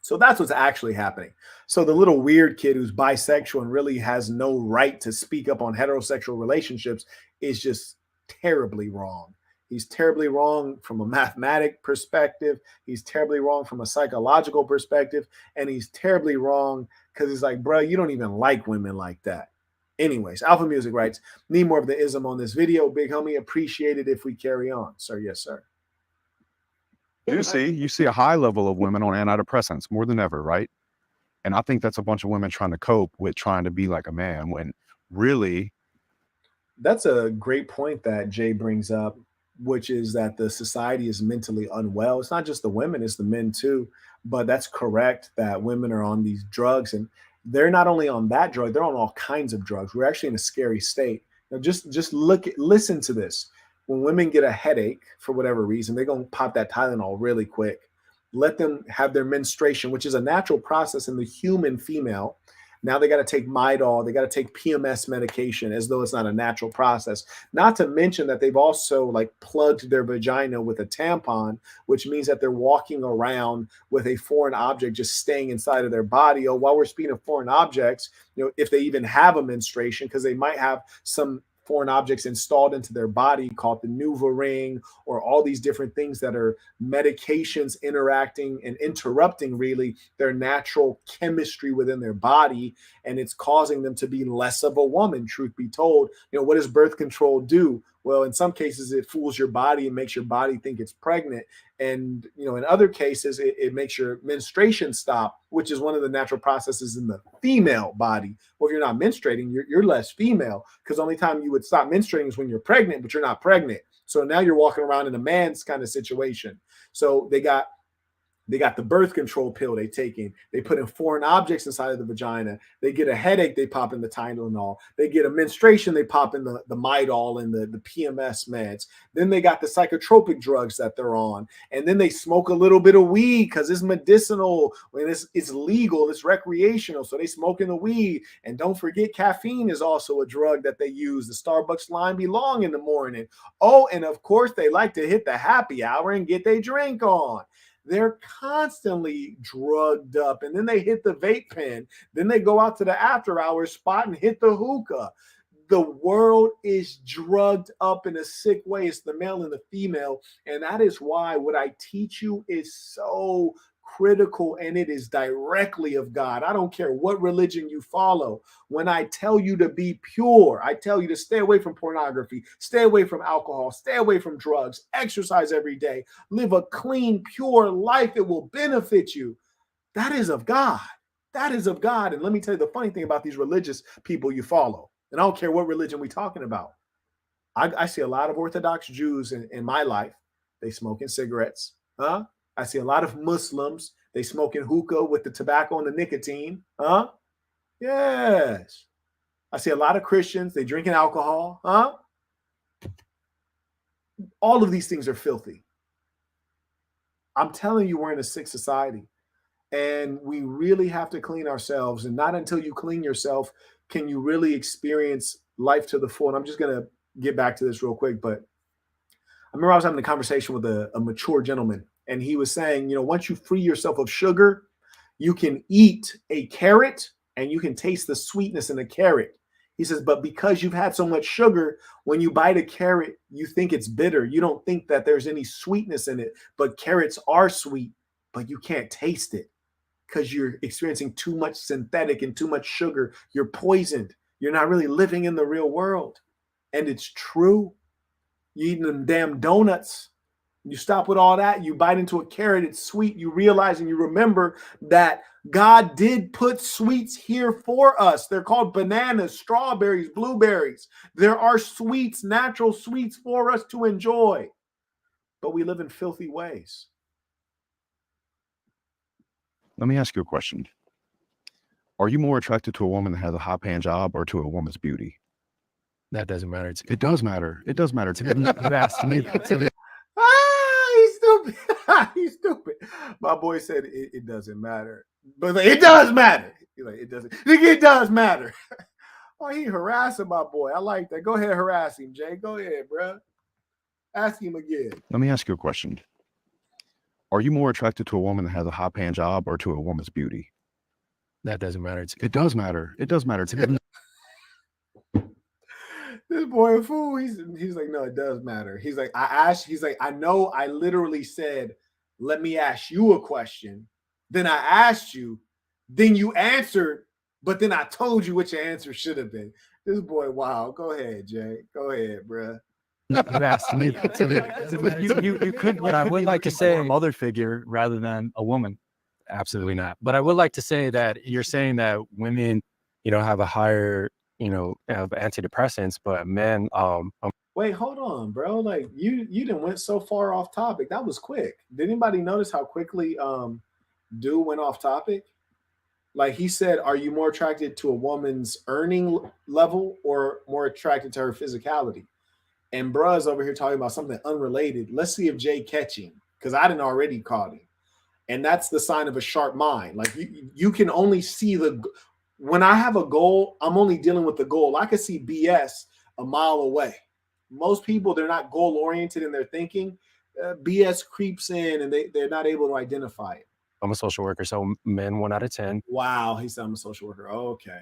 So that's what's actually happening. So the little weird kid who's bisexual and really has no right to speak up on heterosexual relationships is just terribly wrong. He's terribly wrong from a mathematic perspective. He's terribly wrong from a psychological perspective. And he's terribly wrong because it's like, bro, you don't even like women like that. Anyways, Alpha Music writes, need more of the ism on this video. Big homie, appreciate it if we carry on. Sir, yes, sir. You see a high level of women on antidepressants more than ever, right? And I think that's a bunch of women trying to cope with trying to be like a man when really. That's a great point that Jay brings up, which is that the society is mentally unwell. It's not just the women, it's the men too. But that's correct that women are on these drugs, and they're not only on that drug, they're on all kinds of drugs. We're actually in a scary state. Now just listen to this. When women get a headache for whatever reason, they're going to pop that Tylenol really quick. Let them have their menstruation, which is a natural process in the human female. Now they got to take Midol. They got to take PMS medication as though it's not a natural process. Not to mention that they've also like plugged their vagina with a tampon, which means that they're walking around with a foreign object just staying inside of their body. Oh, while we're speaking of foreign objects, if they even have a menstruation, because they might have some foreign objects installed into their body called the Nuva ring, or all these different things that are medications interacting and interrupting really their natural chemistry within their body. And it's causing them to be less of a woman, truth be told. What does birth control do? Well, in some cases, it fools your body and makes your body think it's pregnant. And, in other cases, it makes your menstruation stop, which is one of the natural processes in the female body. Well, if you're not menstruating, you're less female, because the only time you would stop menstruating is when you're pregnant, but you're not pregnant. So now you're walking around in a man's kind of situation. So they got the birth control pill they take in. They put in foreign objects inside of the vagina. They get a headache, they pop in the Tylenol. They get a menstruation, they pop in the Midol and the PMS meds. Then they got the psychotropic drugs that they're on. And then they smoke a little bit of weed because it's medicinal. When it's legal, it's recreational. So they smoking the weed. And don't forget, caffeine is also a drug that they use. The Starbucks line be long in the morning. Oh, and of course, they like to hit the happy hour and get their drink on. They're constantly drugged up, and then they hit the vape pen. Then they go out to the after hours spot and hit the hookah. The world is drugged up in a sick way. It's the male and the female. And that is why what I teach you is so critical, and it is directly of God. I don't care what religion you follow. When I tell you to be pure, I tell you to stay away from pornography, stay away from alcohol, stay away from drugs, exercise every day, live a clean, pure life. It will benefit you. That is of God. That is of God. And let me tell you the funny thing about these religious people you follow. And I don't care what religion we're talking about. I see a lot of Orthodox Jews in my life. They smoking cigarettes. I see a lot of Muslims. They smoking hookah with the tobacco and the nicotine. Yes. I see a lot of Christians. They drinking alcohol. All of these things are filthy. I'm telling you, we're in a sick society. And we really have to clean ourselves. And not until you clean yourself can you really experience life to the full. And I'm just going to get back to this real quick. But I remember I was having a conversation with a mature gentleman. And he was saying, once you free yourself of sugar, you can eat a carrot and you can taste the sweetness in the carrot. He says, but because you've had so much sugar, when you bite a carrot, you think it's bitter. You don't think that there's any sweetness in it. But carrots are sweet, but you can't taste it because you're experiencing too much synthetic and too much sugar. You're poisoned. You're not really living in the real world. And it's true. You're eating them damn donuts. You stop with all that, you bite into a carrot, it's sweet, you realize and you remember that God did put sweets here for us. They're called bananas, strawberries, blueberries. There are sweets, natural sweets for us to enjoy. But we live in filthy ways. Let me ask you a question. Are you more attracted to a woman that has a high-paying job or to a woman's beauty? That doesn't matter to me. It does matter. It does matter to me. You've asked me. He's stupid. He's stupid. My boy said it doesn't matter. But like, it does matter. He's like, it doesn't. It does matter. Oh, he harassing my boy. I like that. Go ahead, harass him, Jay. Go ahead, bro. Ask him again. Let me ask you a question. Are you more attracted to a woman that has a high-paying job or to a woman's beauty? That doesn't matter to me. It does matter. It does matter to me. This boy a fool. He's like, no, it does matter. He's like, he's like, I know I literally said, let me ask you a question. Then I asked you, then you answered, but then I told you what your answer should have been. This boy, wow. Go ahead, Jay. Go ahead, bro. You could, but I would like to say a mother figure rather than a woman. Absolutely not. But I would like to say that you're saying that women, have a higher, have antidepressants, but men, Wait, hold on, bro. Like you didn't went so far off topic. That was quick. Did anybody notice how quickly dude went off topic? Like he said, are you more attracted to a woman's earning level or more attracted to her physicality? And bruh's over here talking about something unrelated. Let's see if Jay catching, because I didn't already caught him. And that's the sign of a sharp mind. Like you can only see when I have a goal, I'm only dealing with the goal. I can see BS a mile away. Most people, they're not goal oriented in their thinking. BS creeps in and they're not able to identify it. I'm a social worker, so men 1 out of 10 Wow, he said I'm a social worker. Oh, okay.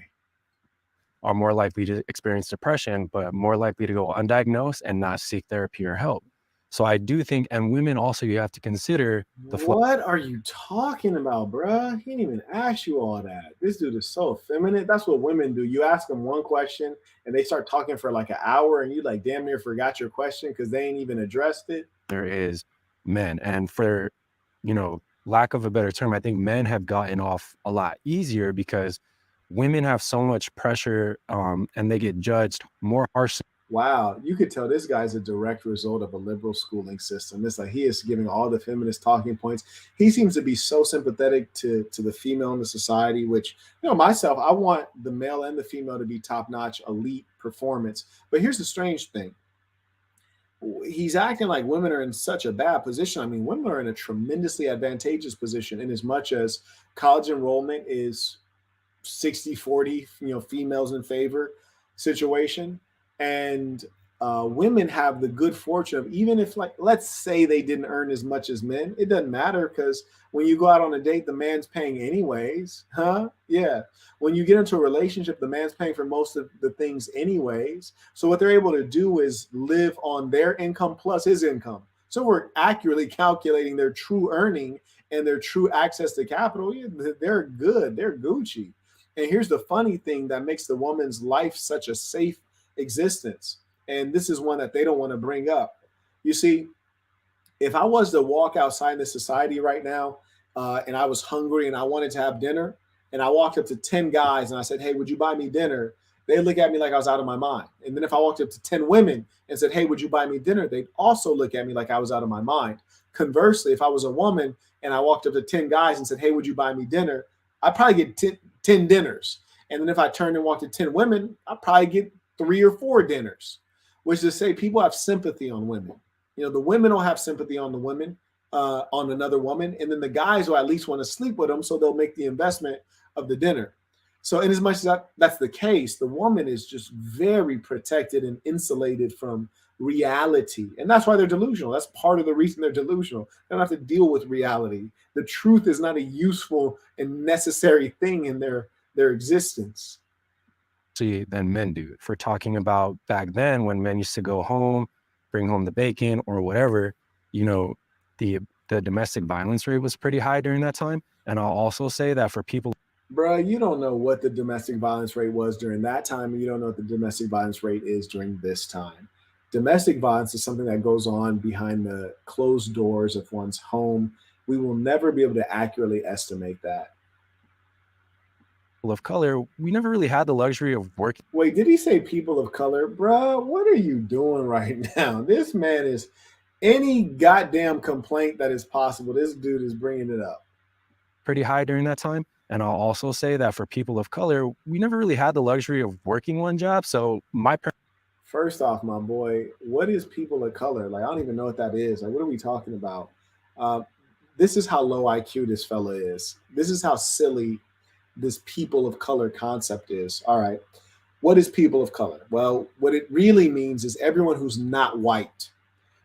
are more likely to experience depression, but more likely to go undiagnosed and not seek therapy or help. So I do think, and women also, you have to consider What are you talking about, bruh? He didn't even ask you all that. This dude is so effeminate. That's what women do. You ask them one question and they start talking for like an hour and you like damn near forgot your question because they ain't even addressed it. there is men. And for, lack of a better term, I think men have gotten off a lot easier because women have so much pressure and they get judged more harshly. Wow, you could tell this guy's a direct result of a liberal schooling system. It's like he is giving all the feminist talking points. He seems to be so sympathetic to the female in the society, which, myself, I want the male and the female to be top-notch, elite performance. But here's the strange thing. He's acting like women are in such a bad position. I mean, women are in a tremendously advantageous position in as much as college enrollment is 60-40, females in favor situation. And women have the good fortune of, even if, like, let's say they didn't earn as much as men, it doesn't matter because when you go out on a date, the man's paying anyways. Yeah. When you get into a relationship, the man's paying for most of the things anyways. So what they're able to do is live on their income plus his income. So we're accurately calculating their true earning and their true access to capital. Yeah, they're good. They're Gucci. And here's the funny thing that makes the woman's life such a safe existence, and this is one that they don't want to bring up. You see, if I was to walk outside the society right now and I was hungry and I wanted to have dinner and I walked up to 10 guys and I said, hey, would you buy me dinner? They'd look at me like I was out of my mind. And then if I walked up to 10 women and said, hey, would you buy me dinner? They'd also look at me like I was out of my mind. Conversely, if I was a woman and I walked up to 10 guys and said, hey, would you buy me dinner? I'd probably get 10 dinners. And then if I turned and walked to 10 women, I'd probably get 3 or 4 dinners, which is to say people have sympathy on women. The women don't have sympathy on the women, on another woman. And then the guys will at least want to sleep with them. So they'll make the investment of the dinner. So in as much as that's the case, the woman is just very protected and insulated from reality. And that's why they're delusional. That's part of the reason they're delusional. They don't have to deal with reality. The truth is not a useful and necessary thing in their existence. Than men do. For talking about back then when men used to go home, bring home the bacon or whatever, the domestic violence rate was pretty high during that time. And I'll also say that for people, bro, you don't know what the domestic violence rate was during that time, and you don't know what the domestic violence rate is during this time. Domestic violence is something that goes on behind the closed doors of one's home. We will never be able to accurately estimate that. of color, we never really had the luxury of working. Wait, did he say people of color? Bruh, what are you doing right now? This man is, any goddamn complaint that is possible, this dude is bringing it up. Pretty high during that time. And I'll also say that for people of color, we never really had the luxury of working one job. So First off, my boy, what is people of color? Like, I don't even know what that is. Like, what are we talking about? This is how low IQ this fella is. This is how silly this people of color concept is. All right. What is people of color? Well, what it really means is everyone who's not white.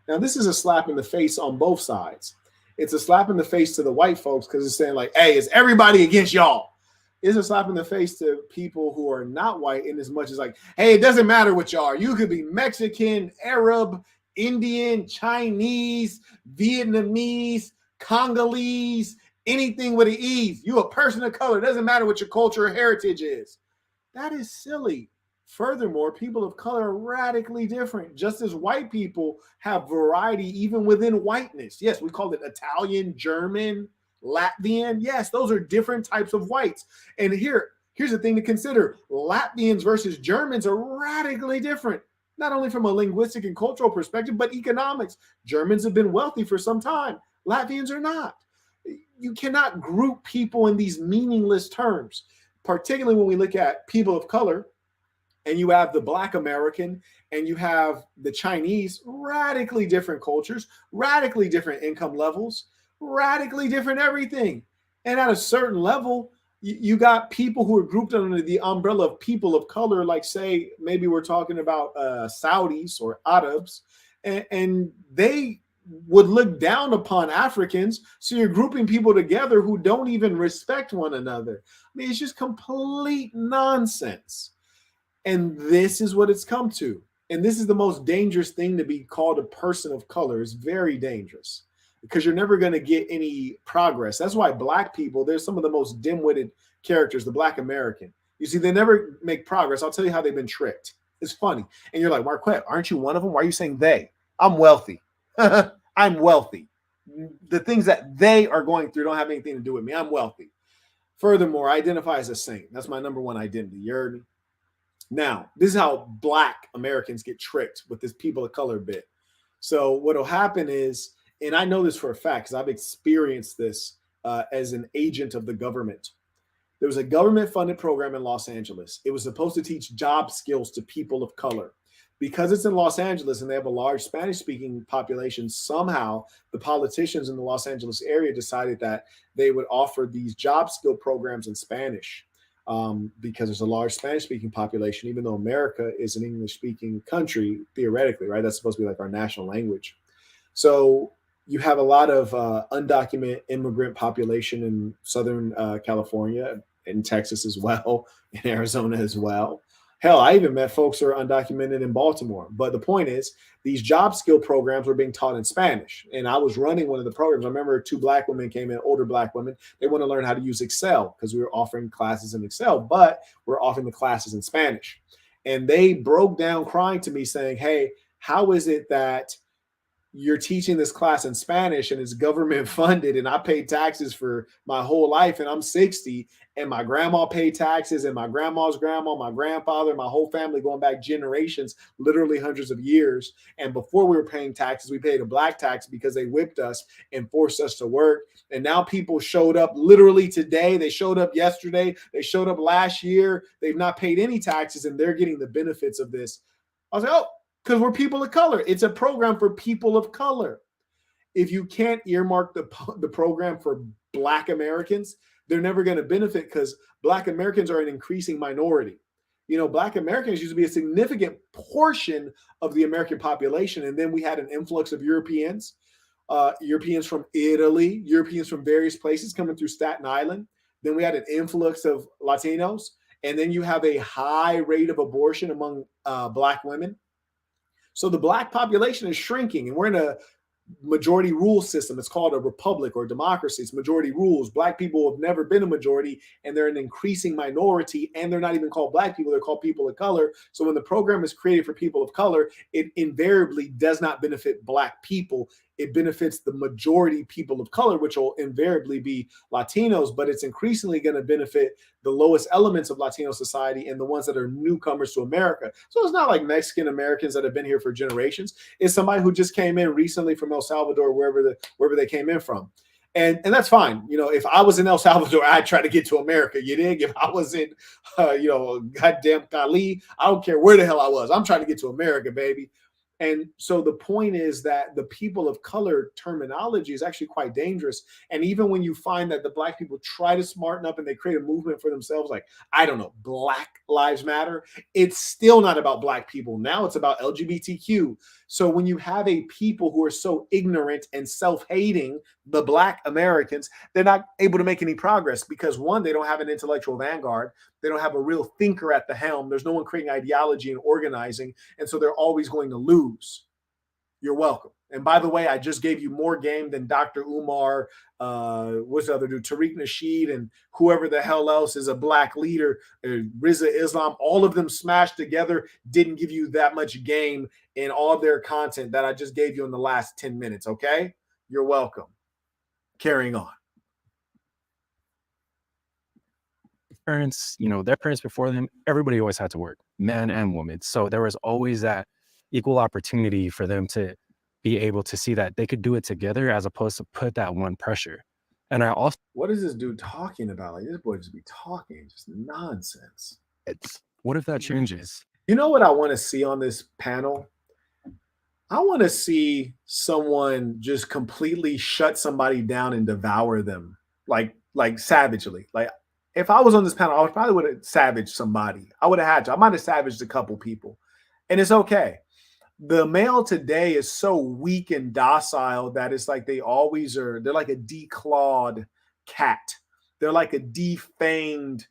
Now, this is a slap in the face on both sides. It's a slap in the face to the white folks because it's saying like, hey, it's everybody against y'all. It's a slap in the face to people who are not white in as much as like, hey, it doesn't matter what y'all are. You could be Mexican, Arab, Indian, Chinese, Vietnamese, Congolese, anything with an E. You a person of color. It doesn't matter what your culture or heritage is. That is silly. Furthermore, people of color are radically different. Just as white people have variety even within whiteness. Yes, we call it Italian, German, Latvian. Yes, those are different types of whites. And here's the thing to consider. Latvians versus Germans are radically different, not only from a linguistic and cultural perspective, but economics. Germans have been wealthy for some time. Latvians are not. You cannot group people in these meaningless terms, particularly when we look at people of color. And you have the Black American and you have the Chinese, radically different cultures, radically different income levels, radically different everything. And at a certain level, you got people who are grouped under the umbrella of people of color, like say, maybe we're talking about Saudis or Arabs, and they would look down upon Africans. So you're grouping people together who don't even respect one another. I mean, it's just complete nonsense. And this is what it's come to. And this is the most dangerous thing to be called a person of color. It's very dangerous because you're never going to get any progress. That's why Black people, they're some of the most dim-witted characters, the Black American. You see, they never make progress. I'll tell you how they've been tricked. It's funny. And you're like, Marquette, aren't you one of them? Why are you saying they? I'm wealthy. I'm wealthy. The things that they are going through don't have anything to do with me. I'm wealthy. Furthermore, I identify as a saint. That's my number one identity. You heard me? Now, this is how Black Americans get tricked with this people of color bit. So what'll happen is, and I know this for a fact because I've experienced this as an agent of the government. There was a government-funded program in Los Angeles. It was supposed to teach job skills to people of color. Because it's in Los Angeles and they have a large Spanish-speaking population, somehow the politicians in the Los Angeles area decided that they would offer these job skill programs in Spanish. Because there's a large Spanish-speaking population, even though America is an English-speaking country, theoretically, right? That's supposed to be like our national language. So you have a lot of undocumented immigrant population in Southern California, in Texas as well, in Arizona as well. Hell, I even met folks who are undocumented in Baltimore. But the point is, these job skill programs were being taught in Spanish. And I was running one of the programs. I remember 2 Black women came in, older Black women. They want to learn how to use Excel because we were offering classes in Excel, but we're offering the classes in Spanish. And they broke down crying to me saying, hey, how is it that you're teaching this class in Spanish and it's government funded and I paid taxes for my whole life and I'm 60 and my grandma paid taxes and my grandma's grandma, my grandfather, my whole family going back generations, literally hundreds of years. And before we were paying taxes, we paid a black tax because they whipped us and forced us to work. And now people showed up literally today. They showed up yesterday. They showed up last year. They've not paid any taxes and they're getting the benefits of this. I was like, oh, because we're people of color. It's a program for people of color. If you can't earmark the program for Black Americans, they're never going to benefit because Black Americans are an increasing minority. You know, Black Americans used to be a significant portion of the American population. And then we had an influx of Europeans, Europeans from Italy, Europeans from various places coming through Staten Island. Then we had an influx of Latinos. And then you have a high rate of abortion among Black women. So the Black population is shrinking, and we're in a majority rule system. It's called a republic or democracy. It's majority rules. Black people have never been a majority, and they're an increasing minority, and they're not even called Black people. They're called people of color. So when the program is created for people of color, it invariably does not benefit Black people. It benefits the majority people of color, which will invariably be Latinos, but it's increasingly going to benefit the lowest elements of Latino society and the ones that are newcomers to America. So it's not like Mexican Americans that have been here for generations. It's somebody who just came in recently from El Salvador, wherever they came in from. And that's fine. You know, if I was in El Salvador, I'd try to get to America. You dig? If I was in, goddamn Cali, I don't care where the hell I was. I'm trying to get to America, baby. And so the point is that the people of color terminology is actually quite dangerous. And even when you find that the Black people try to smarten up and they create a movement for themselves, like, I don't know, Black Lives Matter, it's still not about Black people. Now it's about LGBTQ. So when you have a people who are so ignorant and self-hating, the Black Americans, they're not able to make any progress because, one, they don't have an intellectual vanguard. They don't have a real thinker at the helm. There's no one creating ideology and organizing. And so they're always going to lose. You're welcome. And by the way, I just gave you more game than Dr. Umar, what's the other dude, Tariq Nasheed, and whoever the hell else is a Black leader, Riza Islam. All of them smashed together didn't give you that much game in all of their content that I just gave you in the last 10 minutes, okay? You're welcome. Carrying on. Parents, their parents before them, everybody always had to work, men and women. So there was always that equal opportunity for them to be able to see that they could do it together as opposed to put that one pressure. And I also, what is this dude talking about? Like, this boy just be talking, just nonsense. What if that changes? You know what I want to see on this panel? I want to see someone just completely shut somebody down and devour them, like savagely. Like, if I was on this panel, I probably would have savaged somebody. I would have had to. I might have savaged a couple people. And it's okay. The male today is so weak and docile that it's like they always are. They're like a declawed cat. They're like a defanged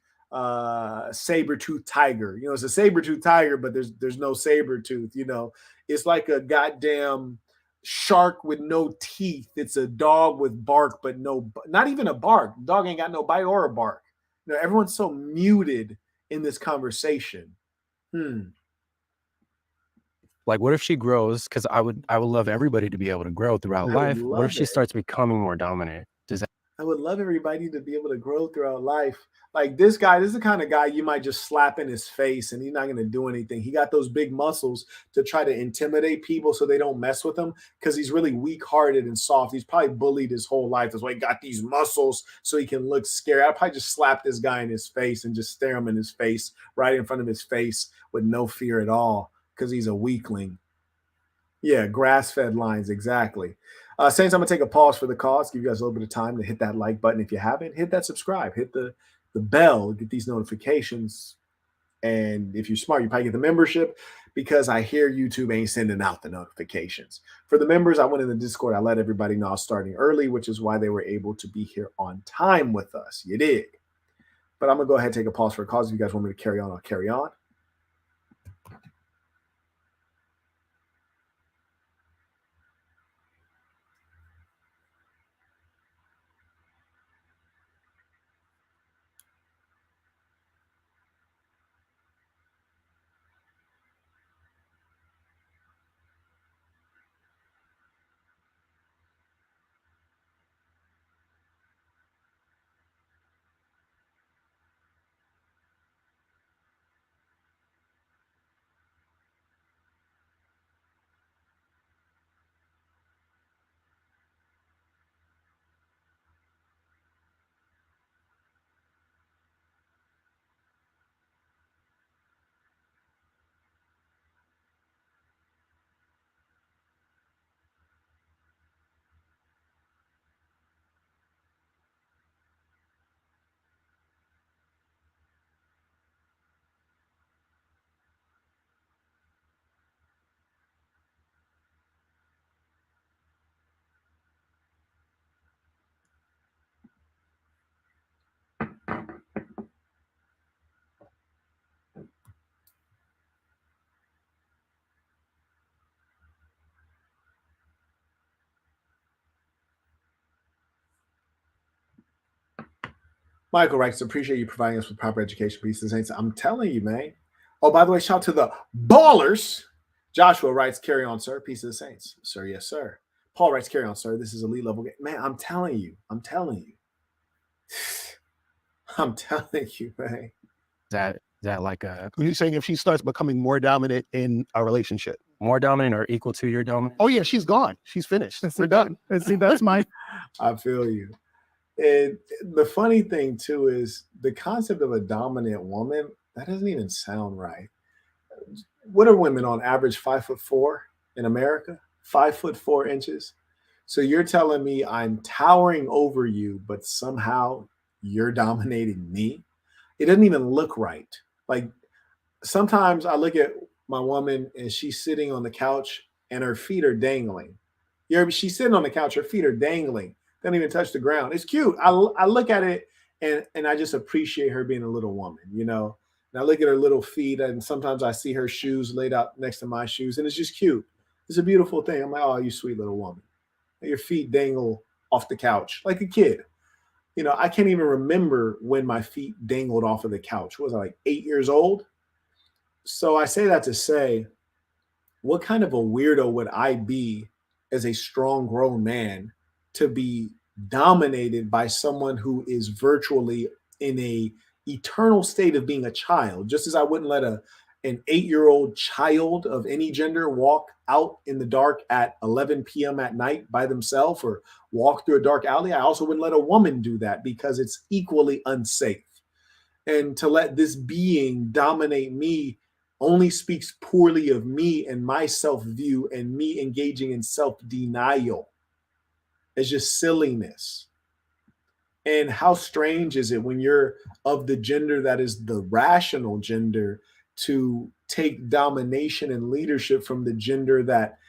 saber-toothed tiger. It's a saber-toothed tiger, but there's no saber tooth. It's like a goddamn shark with no teeth. It's a dog with bark, but not even a bark. The dog ain't got no bite or a bark. Everyone's so muted in this conversation. Like, what if she grows? Because I would love everybody to be able to grow throughout life. What if she starts becoming more dominant? I would love everybody to be able to grow throughout life. Like this guy, this is the kind of guy you might just slap in his face and he's not going to do anything. He got those big muscles to try to intimidate people so they don't mess with him because he's really weak-hearted and soft. He's probably bullied his whole life. That's why he got these muscles so he can look scary. I'd probably just slap this guy in his face and just stare him in his face, right in front of his face with no fear at all because he's a weakling. Yeah, grass-fed lines, exactly. Saints, I'm going to take a pause for the cause, give you guys a little bit of time to hit that like button. If you haven't, hit that subscribe, hit the bell, get these notifications. And if you're smart, you probably get the membership because I hear YouTube ain't sending out the notifications. For the members, I went in the Discord. I let everybody know I was starting early, which is why they were able to be here on time with us. You dig? But I'm going to go ahead and take a pause for a cause. If you guys want me to carry on, I'll carry on. Michael writes, appreciate you providing us with proper education pieces. Saints, I'm telling you, man. Oh, by the way, shout out to the ballers. Joshua writes, carry on, sir. Peace of the Saints. Sir, yes, sir. Paul writes, carry on, sir. This is elite level game. Man, I'm telling you. I'm telling you, man. Is that like You're saying if she starts becoming more dominant in a relationship? more dominant or equal to your dominant? Oh, yeah, she's gone. She's finished. We're done. See, that's my I feel you. And the funny thing, too, is the concept of a dominant woman, that doesn't even sound right. What are women on average, 5'4"? in America, 5'4". So you're telling me I'm towering over you, but somehow you're dominating me? It doesn't even look right. Like sometimes I look at my woman and she's sitting on the couch and her feet are dangling. She's sitting on the couch, her feet are dangling, doesn't even touch the ground. It's cute. I look at it and I just appreciate her being a little woman, you know. And I look at her little feet, and sometimes I see her shoes laid out next to my shoes, and it's just cute. It's a beautiful thing. I'm like, oh, you sweet little woman. Your feet dangle off the couch like a kid. You know, I can't even remember when my feet dangled off of the couch. What was I, like 8 years old? So I say that to say, what kind of a weirdo would I be as a strong grown man to be dominated by someone who is virtually in a eternal state of being a child? Just as I wouldn't let an 8-year-old child of any gender walk out in the dark at 11 p.m. at night by themselves or walk through a dark alley, I also wouldn't let a woman do that because it's equally unsafe. And to let this being dominate me only speaks poorly of me and my self-view and me engaging in self-denial. It's just silliness. And how strange is it when you're of the gender that is the rational gender to take domination and leadership from the gender that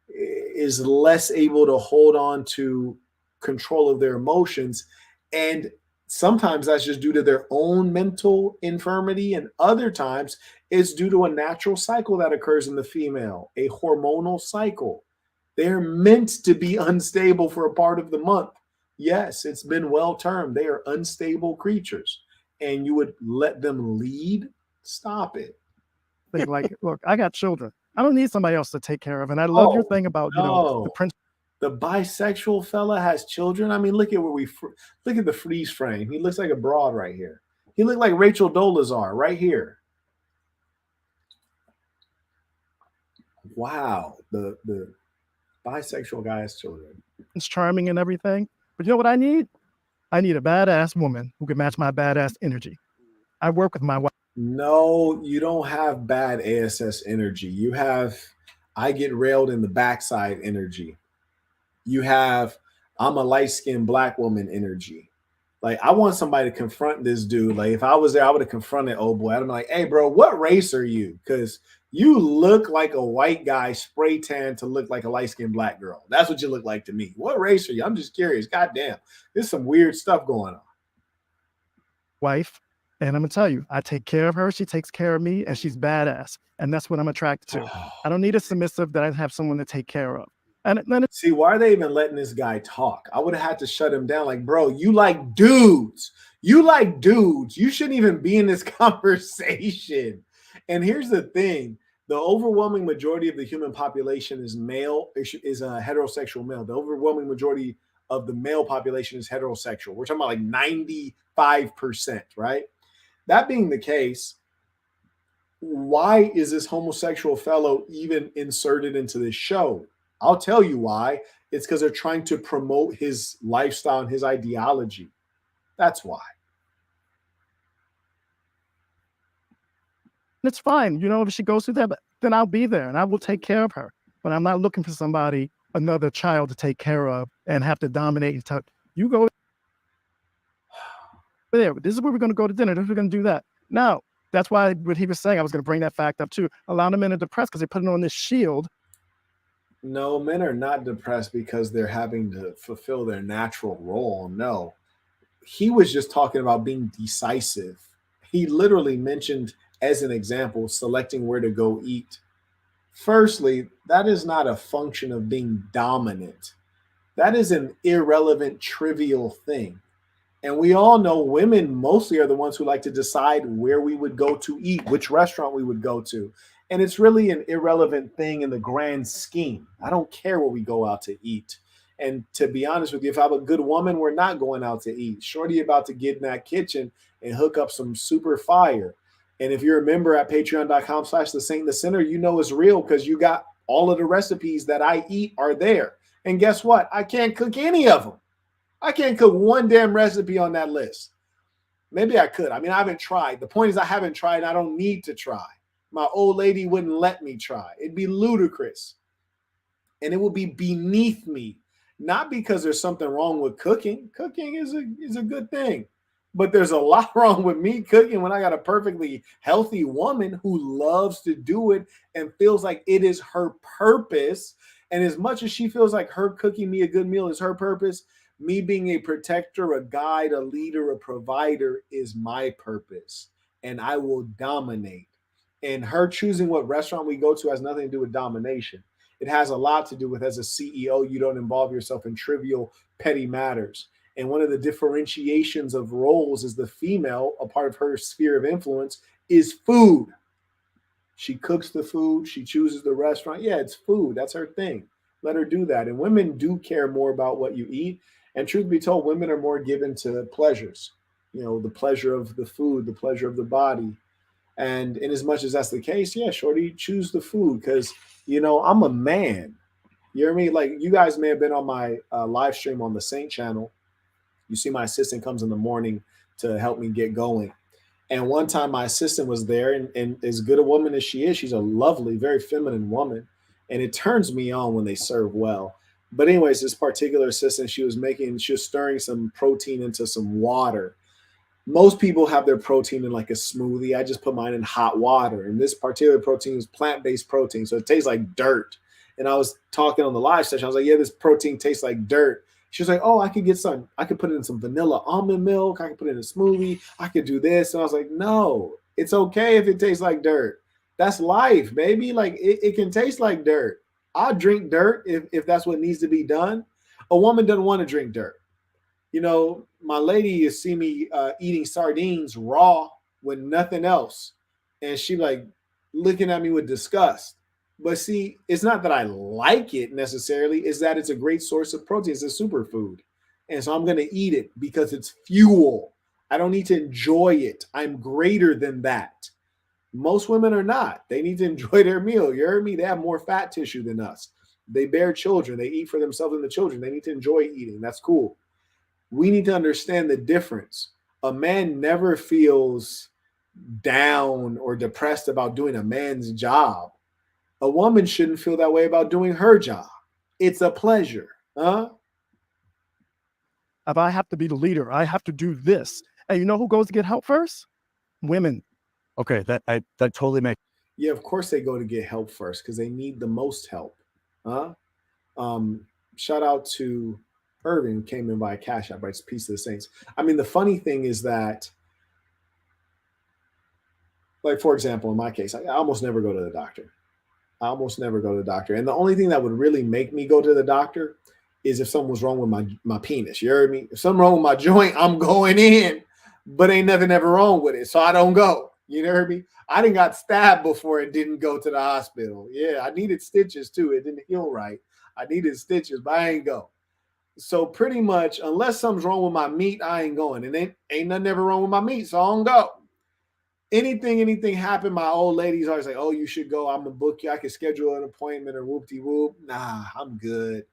is less able to hold on to control of their emotions. And sometimes that's just due to their own mental infirmity, and other times it's due to a natural cycle that occurs in the female, a hormonal cycle. They're meant to be unstable for a part of the month. Yes, it's been well termed. They are unstable creatures, and you would let them lead? Stop it. Think like, look, I got children. I don't need somebody else to take care of. And I love your thing about, you know, the principle. The bisexual fella has children. I mean, look at look at the freeze frame. He looks like a broad right here. He looked like Rachel Dolezal right here. Wow, the bisexual guy has children. It's charming and everything. But you know what I need? I need a badass woman who can match my badass energy. I work with my wife. No, you don't have bad ASS energy. You have I get railed in the backside energy. You have I'm a light-skinned black woman energy. Like, I want somebody to confront this dude. Like, if I was there, I would have confronted old boy. I'd be like, hey, bro, what race are you? Because you look like a white guy spray tan to look like a light-skinned black girl. That's what you look like to me. What race are you? I'm just curious. God damn. There's some weird stuff going on. Wife. And I'm going to tell you, I take care of her. She takes care of me, and she's badass. And that's what I'm attracted to. I don't need a submissive that I have someone to take care of. And then see, why are they even letting this guy talk? I would have had to shut him down. Like, bro, you like dudes. You like dudes. You shouldn't even be in this conversation. And here's the thing. The overwhelming majority of the human population is male, is a heterosexual male. The overwhelming majority of the male population is heterosexual. We're talking about like 95%, right? That being the case, why is this homosexual fellow even inserted into this show? I'll tell you why. It's because they're trying to promote his lifestyle and his ideology. That's why. it's fine. You know, if she goes through that, then I'll be there and I will take care of her. But I'm not looking for somebody, another child to take care of and have to dominate and tell you go there. This is where we're going to go to dinner. This is we're going to do that. Now, that's why what he was saying, I was going to bring that fact up too. A lot of men are depressed because they put it on this shield. No, men are not depressed because they're having to fulfill their natural role. No, he was just talking about being decisive. He literally mentioned, as an example, selecting where to go eat. Firstly, that is not a function of being dominant. That is an irrelevant, trivial thing. And we all know women mostly are the ones who like to decide where we would go to eat, which restaurant we would go to. And it's really an irrelevant thing in the grand scheme. I don't care where we go out to eat. And to be honest with you, if I'm a good woman, we're not going out to eat. Shorty about to get in that kitchen and hook up some super fire. And if you're a member at patreon.com/the Saint the Sinner, you know it's real because you got all of the recipes that I eat are there. And guess what? I can't cook any of them. I can't cook one damn recipe on that list. Maybe I could. I mean, I haven't tried. The point is I haven't tried. I don't need to try. My old lady wouldn't let me try. It'd be ludicrous. and it will be beneath me. Not because there's something wrong with cooking. Cooking is a good thing. But there's a lot wrong with me cooking when I got a perfectly healthy woman who loves to do it and feels like it is her purpose. And as much as she feels like her cooking me a good meal is her purpose, me being a protector, a guide, a leader, a provider is my purpose. And I will dominate. And her choosing what restaurant we go to has nothing to do with domination. It has a lot to do with, as a CEO, you don't involve yourself in trivial, petty matters. And one of the differentiations of roles is the female, a part of her sphere of influence, is food. She cooks the food. She chooses the restaurant. Yeah, it's food. That's her thing. Let her do that. And women do care more about what you eat. And truth be told, women are more given to pleasures. You know, the pleasure of the food, the pleasure of the body. And in as much as that's the case, yeah, shorty, choose the food because, you know, I'm a man. You hear me? Like, you guys may have been on my live stream on the Saint channel. You see my assistant comes in the morning to help me get going. And one time my assistant was there, and as good a woman as she is, she's a lovely, very feminine woman. And it turns me on when they serve well. But anyways, this particular assistant, she was stirring some protein into some water. Most people have their protein in like a smoothie. I just put mine in hot water. And this particular protein is plant-based protein. So it tastes like dirt. And I was talking on the live session. I was like, yeah, this protein tastes like dirt. She was like, oh, I could put it in some vanilla almond milk. I could put it in a smoothie. I could do this. And I was like, no, it's okay if it tastes like dirt. That's life, baby. Like it can taste like dirt. I'll drink dirt if that's what needs to be done. A woman doesn't want to drink dirt. You know, my lady, you see me eating sardines raw with nothing else. And she like looking at me with disgust. But see, it's not that I like it necessarily. It's that it's a great source of protein. It's a superfood. And so I'm going to eat it because it's fuel. I don't need to enjoy it. I'm greater than that. Most women are not. They need to enjoy their meal. You heard me? They have more fat tissue than us. They bear children. They eat for themselves and the children. They need to enjoy eating. That's cool. We need to understand the difference. A man never feels down or depressed about doing a man's job. A woman shouldn't feel that way about doing her job. It's a pleasure. Huh? If I have to be the leader, I have to do this. And you know who goes to get help first? Women. Okay, that totally makes. Yeah, of course they go to get help first because they need the most help. Huh? Shout out to Irving, who came in by Cash App, writes Peace to the Saints. I mean, the funny thing is that, like, for example, in my case, I almost never go to the doctor. And the only thing that would really make me go to the doctor is if something was wrong with my penis. You heard me? If something wrong with my joint, I'm going in, but ain't nothing ever wrong with it. So I don't go. You heard me? I didn't got stabbed before and didn't go to the hospital. Yeah, I needed stitches too. It didn't heal right. I needed stitches, but I ain't go. So pretty much, unless something's wrong with my meat, I ain't going. And ain't nothing ever wrong with my meat, so I don't go. Anything happen, my old lady's always like, oh, you should go. I'm going to book you. I can schedule an appointment or whoop-de-whoop. Nah, I'm good.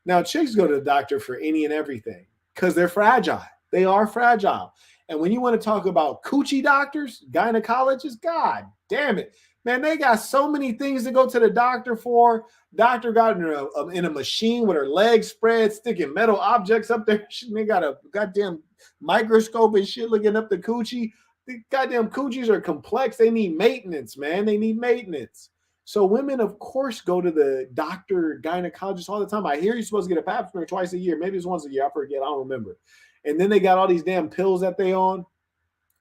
Now, chicks go to the doctor for any and everything because they're fragile. They are fragile. And when you want to talk about coochie doctors, gynecologists, God damn it. Man, they got so many things to go to the doctor for. Doctor got in a machine with her legs spread, sticking metal objects up there. They got a goddamn microscope and shit looking up the coochie. The goddamn coochies are complex. They need maintenance, man. They need maintenance. So women, of course, go to the doctor, gynecologist all the time. I hear you're supposed to get a pap smear twice a year. Maybe it's once a year. I forget. I don't remember. And then they got all these damn pills that they on.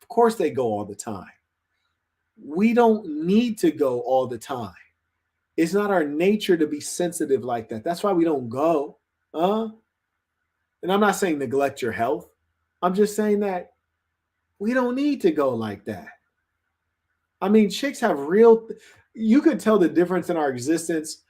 Of course they go all the time. We don't need to go all the time. It's not our nature to be sensitive like that. That's why we don't go. And I'm not saying neglect your health. I'm just saying that we don't need to go like that. I mean, chicks have you could tell the difference in our existence.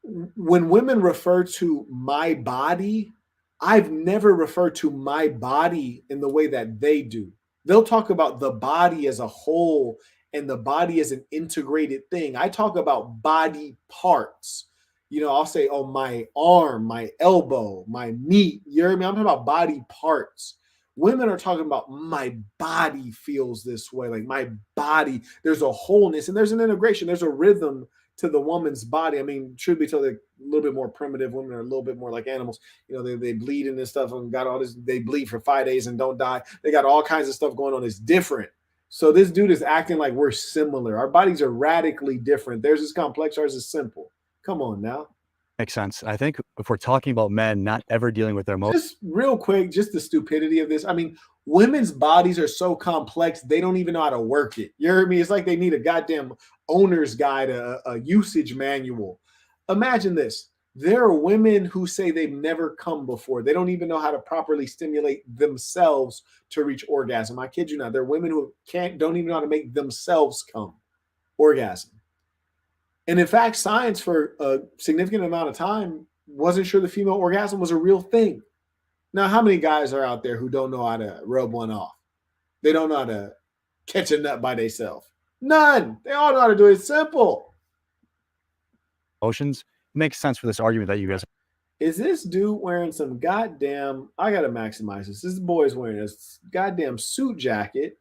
When women refer to my body, I've never referred to my body in the way that they do. They'll talk about the body as a whole and the body as an integrated thing. I talk about body parts. You know, I'll say, oh, my arm, my elbow, my meat. You hear me? I'm talking about body parts. Women are talking about my body feels this way, like my body. There's a wholeness and there's an integration. There's a rhythm to the woman's body. I mean, truth be told, they're a little bit more primitive. Women are a little bit more like animals. You know, they bleed and this stuff and got all this. They bleed for 5 days and don't die. They got all kinds of stuff going on. It's different. So this dude is acting like we're similar. Our bodies are radically different. Theirs is complex. Ours is simple. Come on now. Makes sense. I think if we're talking about men not ever dealing with their emotions, Just real quick, just the stupidity of this. I mean, women's bodies are so complex, they don't even know how to work it. You heard me? It's like they need a goddamn owner's guide, a usage manual. Imagine this. There are women who say they've never come before. They don't even know how to properly stimulate themselves to reach orgasm. I kid you not. There are women who don't even know how to make themselves come, orgasm. And in fact, science for a significant amount of time wasn't sure the female orgasm was a real thing. Now, how many guys are out there who don't know how to rub one off? They don't know how to catch a nut by themselves. None. They all know how to do it. It's simple. it makes sense for this argument that you guys. Is this dude wearing some goddamn, I got to maximize this. This boy's wearing a goddamn suit jacket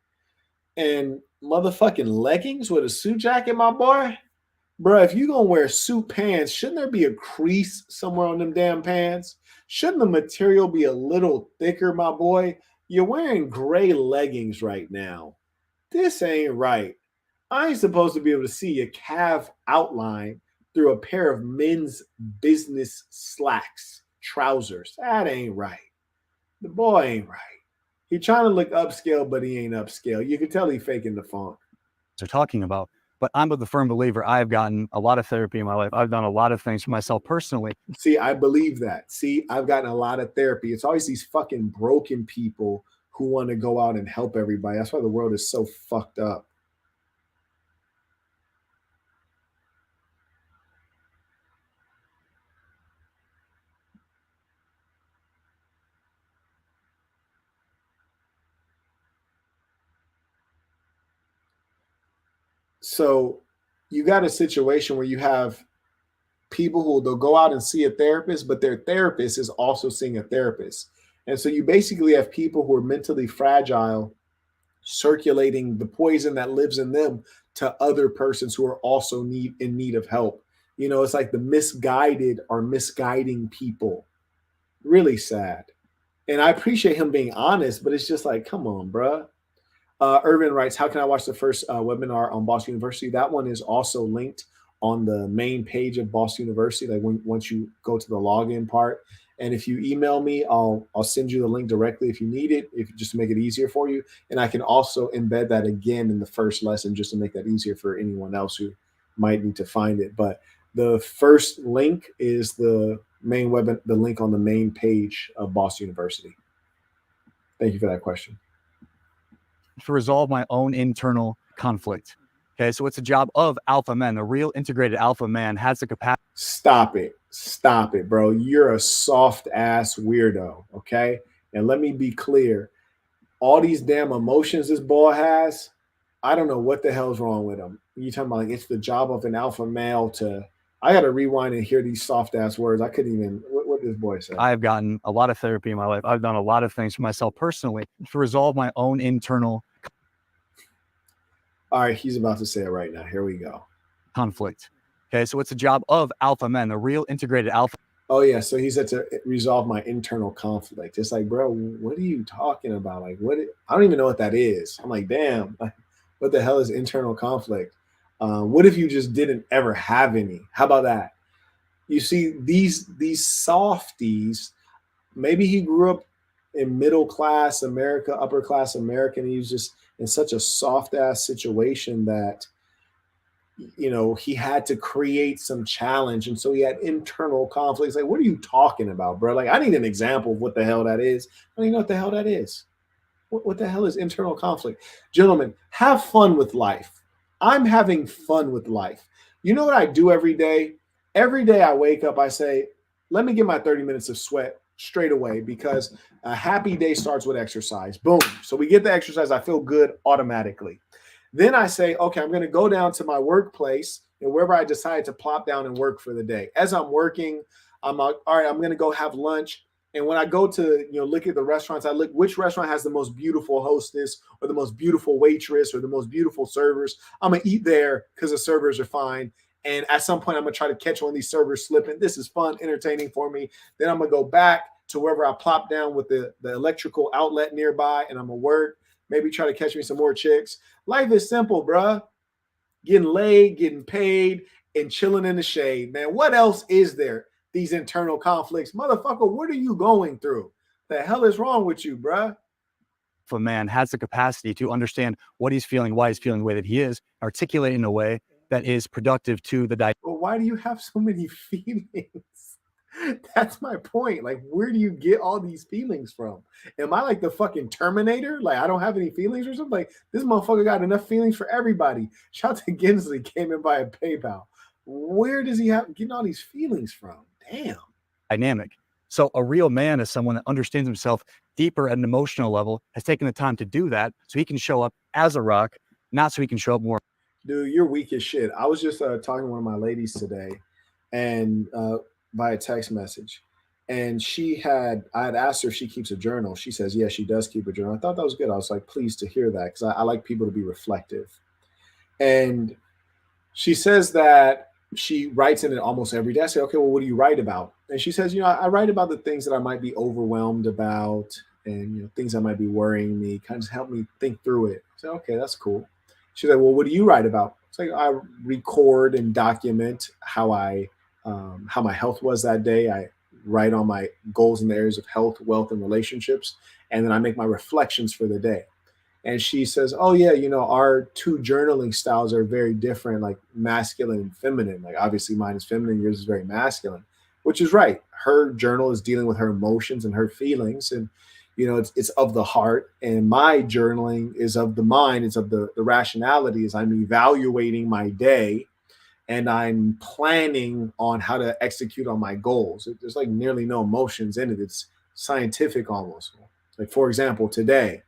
and motherfucking leggings with a suit jacket, my boy. Bro, if you're going to wear suit pants, shouldn't there be a crease somewhere on them damn pants? Shouldn't the material be a little thicker, my boy? You're wearing gray leggings right now. This ain't right. I ain't supposed to be able to see your calf outline through a pair of men's business slacks, trousers. That ain't right. The boy ain't right. He trying to look upscale, but he ain't upscale. You can tell he faking the funk. Are talking about. But I'm of the firm believer I've gotten a lot of therapy in my life. I've done a lot of things for myself personally. See, I believe that. See, I've gotten a lot of therapy. It's always these fucking broken people who want to go out and help everybody. That's why the world is so fucked up. So you got a situation where you have people who they'll go out and see a therapist, but their therapist is also seeing a therapist. And so you basically have people who are mentally fragile circulating the poison that lives in them to other persons who are also in need of help. You know, it's like the misguided are misguiding people. Really sad. And I appreciate him being honest, but it's just like, come on, bruh. Irvin writes, how can I watch the first webinar on Boss University? That one is also linked on the main page of Boss University. Like once you go to the login part, and if you email me, I'll send you the link directly if you need it, just to make it easier for you. And I can also embed that again in the first lesson just to make that easier for anyone else who might need to find it. But the first link is the link on the main page of Boss University. Thank you for that question. To resolve my own internal conflict. Okay, so it's a job of alpha men. The real integrated alpha man has the capacity. Stop it, bro. You're a soft ass weirdo. Okay, and let me be clear. All these damn emotions this boy has, I don't know what the hell's wrong with him. You talking about like it's the job of an alpha male to. I got to rewind and hear these soft ass words. I couldn't even. What this boy said. I've gotten a lot of therapy in my life. I've done a lot of things for myself personally to resolve my own internal. All right, he's about to say it right now. Here we go. Conflict. Okay, so it's a job of alpha men, the real integrated alpha. Oh yeah, so he said to resolve my internal conflict. It's like, bro, what are you talking about? Like, I don't even know what that is. I'm like, damn, what the hell is internal conflict? What if you just didn't ever have any? How about that? You see, these softies, maybe he grew up in middle class America, upper class America, and he was just in such a soft ass situation that, you know, he had to create some challenge. And so he had internal conflicts. Like, what are you talking about, bro? Like, I need an example of what the hell that is. I don't even know what the hell that is. What the hell is internal conflict? Gentlemen, have fun with life. I'm having fun with life. You know what I do every day? Every day I wake up, I say, let me get my 30 minutes of sweat straight away, because a happy day starts with exercise. Boom. So we get the exercise. I feel good automatically. Then I say, okay, I'm going to go down to my workplace and wherever I decide to plop down and work for the day. As I'm working, I'm like, all right, I'm going to go have lunch. And when I go to, look at the restaurants, I look which restaurant has the most beautiful hostess or the most beautiful waitress or the most beautiful servers. I'm going to eat there because the servers are fine. And at some point, I'm gonna try to catch one of these servers slipping. This is fun, entertaining for me. Then I'm gonna go back to wherever I plop down with the electrical outlet nearby, and I'm gonna work. Maybe try to catch me some more chicks. Life is simple, bruh. Getting laid, getting paid, and chilling in the shade, man. What else is there? These internal conflicts, motherfucker. What are you going through? The hell is wrong with you, bruh? If a man has the capacity to understand what he's feeling, why he's feeling the way that he is, articulate in a way that is productive to the Well, why do you have so many feelings? That's my point. Like, where do you get all these feelings from? Am I like the fucking Terminator? Like, I don't have any feelings or something? Like, this motherfucker got enough feelings for everybody. Shout out to Gensley, came in by a PayPal. Where does he have getting all these feelings from? Damn. dynamic. So a real man is someone that understands himself deeper at an emotional level, has taken the time to do that so he can show up as a rock, not so he can show up more. Dude, you're weak as shit. I was just talking to one of my ladies today, and via text message, and I had asked her if she keeps a journal. She says, yeah, she does keep a journal. I thought that was good. I was like, pleased to hear that, because I like people to be reflective. And she says that she writes in it almost every day. I say, okay, well, what do you write about? And she says, I write about the things that I might be overwhelmed about, and things that might be worrying me, kind of help me think through it. I said, okay, that's cool. She's like, well, what do you write about? It's like, I record and document how my health was that day. I write on my goals in the areas of health, wealth, and relationships. And then I make my reflections for the day. And she says, oh yeah, our two journaling styles are very different, like masculine and feminine. Like, obviously mine is feminine, yours is very masculine, which is right. Her journal is dealing with her emotions and her feelings, and it's of the heart, and my journaling is of the mind. It's of the rationality, as I'm evaluating my day and I'm planning on how to execute on my goals. There's like nearly no emotions in it. It's scientific almost. Like, for example, today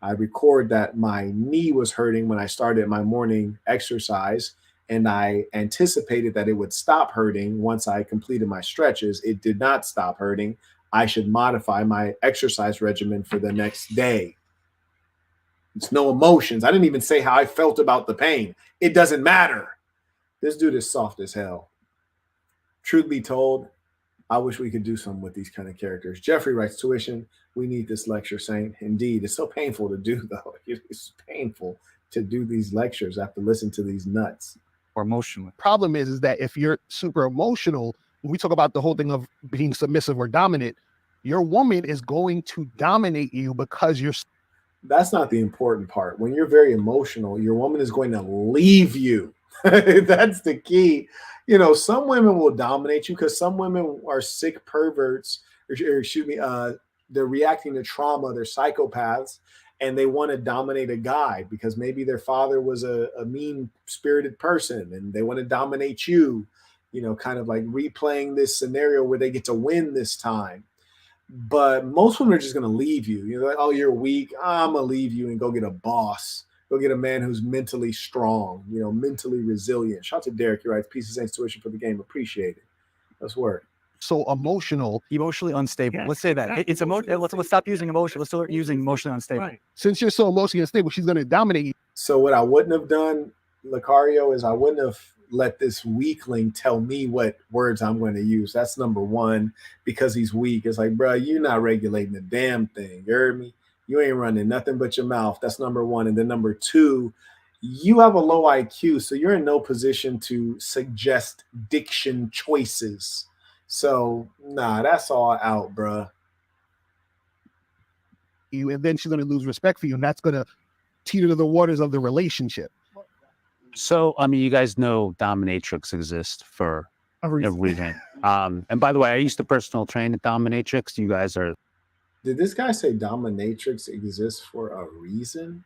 I record that my knee was hurting when I started my morning exercise, and I anticipated that it would stop hurting once I completed my stretches. It did not stop hurting. I should modify my exercise regimen for the next day. It's no emotions. I didn't even say how I felt about the pain. It doesn't matter. This dude is soft as hell. Truth be told, I wish we could do something with these kind of characters. Jeffrey writes, tuition, we need this lecture, Saint. Indeed, it's so painful to do, though. It's painful to do these lectures after listening to these nuts. Or emotionally. Problem is that if you're super emotional, when we talk about the whole thing of being submissive or dominant, your woman is going to dominate you because you're. That's not the important part. When you're very emotional, your woman is going to leave you. That's the key. Some women will dominate you because some women are sick perverts, or excuse me, they're reacting to trauma. They're psychopaths, and they want to dominate a guy because maybe their father was a mean-spirited person, and they want to dominate you. Kind of like replaying this scenario where they get to win this time. But most women are just going to leave you. You're like, oh, you're weak. I'm going to leave you and go get a boss. Go get a man who's mentally strong, mentally resilient. Shout out to Derek. He writes, peace and saints, tuition for the game. Appreciate it. Let's work. So emotional. Emotionally unstable. Yes. Let's say that. It's emotional. Let's stop using emotion. Let's start using emotionally unstable. Right. Since you're so emotionally unstable, she's going to dominate you. So what I wouldn't have done, Lucario, is I wouldn't have let this weakling tell me what words I'm going to use. That's number one, because he's weak. It's like, bro, you're not regulating a damn thing. You heard me? You ain't running nothing but your mouth. That's number one. And then number two, you have a low IQ, so you're in no position to suggest diction choices. So, nah, that's all out, bro. And then she's going to lose respect for you, and that's going to teeter the waters of the relationship. So, you guys know dominatrix exists for a reason. And by the way, I used to personal train at dominatrix. You guys are. Did this guy say dominatrix exists for a reason?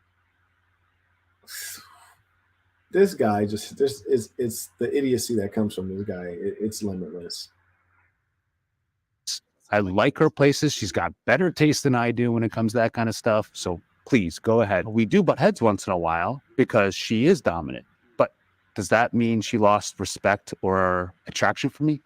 This guy it's the idiocy that comes from this guy. It's limitless. I like her places. She's got better taste than I do when it comes to that kind of stuff. So please go ahead. We do butt heads once in a while because she is dominant. But does that mean she lost respect or attraction for me?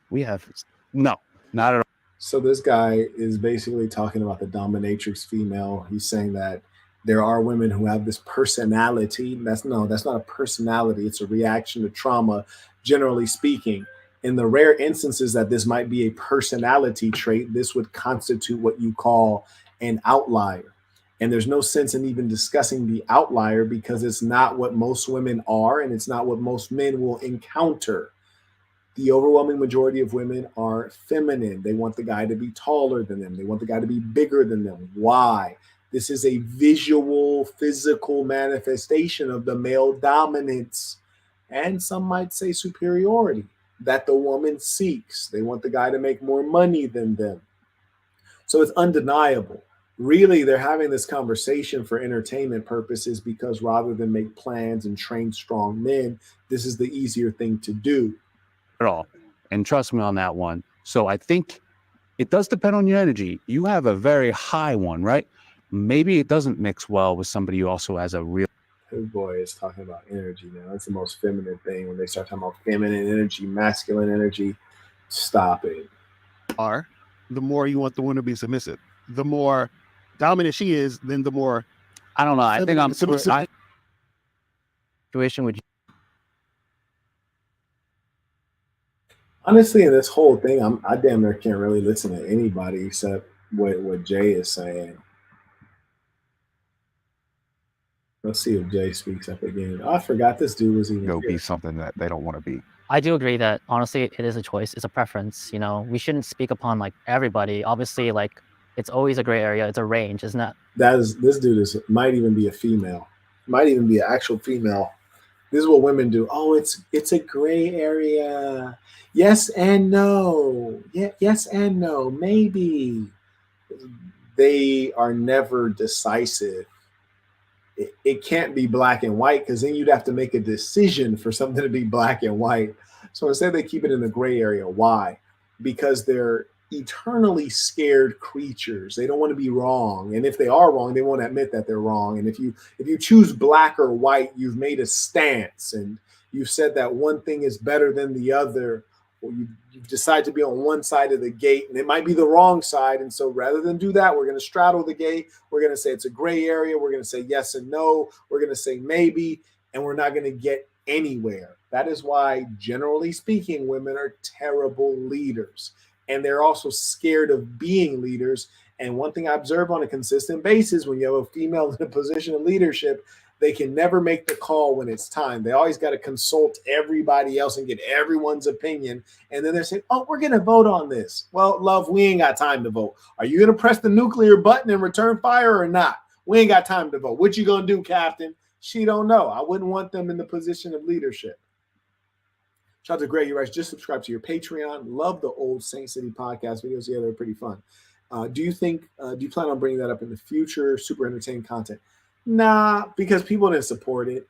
No, not at all. So this guy is basically talking about the dominatrix female. He's saying that There are women who have this personality. That's not a personality. It's a reaction to trauma, generally speaking. In the rare instances that this might be a personality trait, this would constitute what you call an outlier. And there's no sense in even discussing the outlier because it's not what most women are and it's not what most men will encounter. The overwhelming majority of women are feminine. They want the guy to be taller than them. They want the guy to be bigger than them. Why? This is a visual, physical manifestation of the male dominance, and some might say superiority, that the woman seeks. They want the guy to make more money than them. So it's undeniable. Really, they're having this conversation for entertainment purposes because rather than make plans and train strong men, this is the easier thing to do. At all. And trust me on that one. So I think it does depend on your energy. You have a very high one, right? Maybe it doesn't mix well with somebody who also has a real. This boy is talking about energy now. That's the most feminine thing when they start talking about feminine energy, masculine energy. Stop it. The more you want the woman to be submissive. The more dominant she is, then the more. I don't know. I think I'm submissive. Situation would you Honestly, in this whole thing, I damn near can't really listen to anybody except what Jay is saying. Let's see if Jay speaks up again. Oh, I forgot this dude was even Go here. be something that they don't want to be. I do agree that honestly it is a choice, it's a preference. You know, we shouldn't speak upon like everybody. Obviously, like it's always a gray area, it's a range, isn't it? This dude might even be a female, might even be an actual female. This is what women do. Oh, it's a gray area. Yes and no. Yeah, yes and no. Maybe. They are never decisive. It can't be black and white because then you'd have to make a decision for something to be black and white. So instead they keep it in the gray area. Why? Because they're eternally scared creatures. They don't want to be wrong. And if they are wrong, they won't admit that they're wrong. And if you choose black or white, you've made a stance and you've said that one thing is better than the other. Or you decide to be on one side of the gate and it might be the wrong side. And so rather than do that, we're going to straddle the gate. We're going to say it's a gray area. We're going to say yes and no. We're going to say maybe, and we're not going to get anywhere. That is why, generally speaking, women are terrible leaders. And they're also scared of being leaders. And one thing I observe on a consistent basis, when you have a female in a position of leadership, they can never make the call when it's time. They always got to consult everybody else and get everyone's opinion. And then they're saying, oh, we're going to vote on this. Well, love, we ain't got time to vote. Are you going to press the nuclear button and return fire or not? We ain't got time to vote. What you going to do, Captain? She don't know. I wouldn't want them in the position of leadership. Shout out to Greg. You guys just subscribe to your Patreon. Love the old Saint City podcast videos. Yeah, they're pretty fun. Do you plan on bringing that up in the future? Super entertaining content. Nah, because people didn't support it.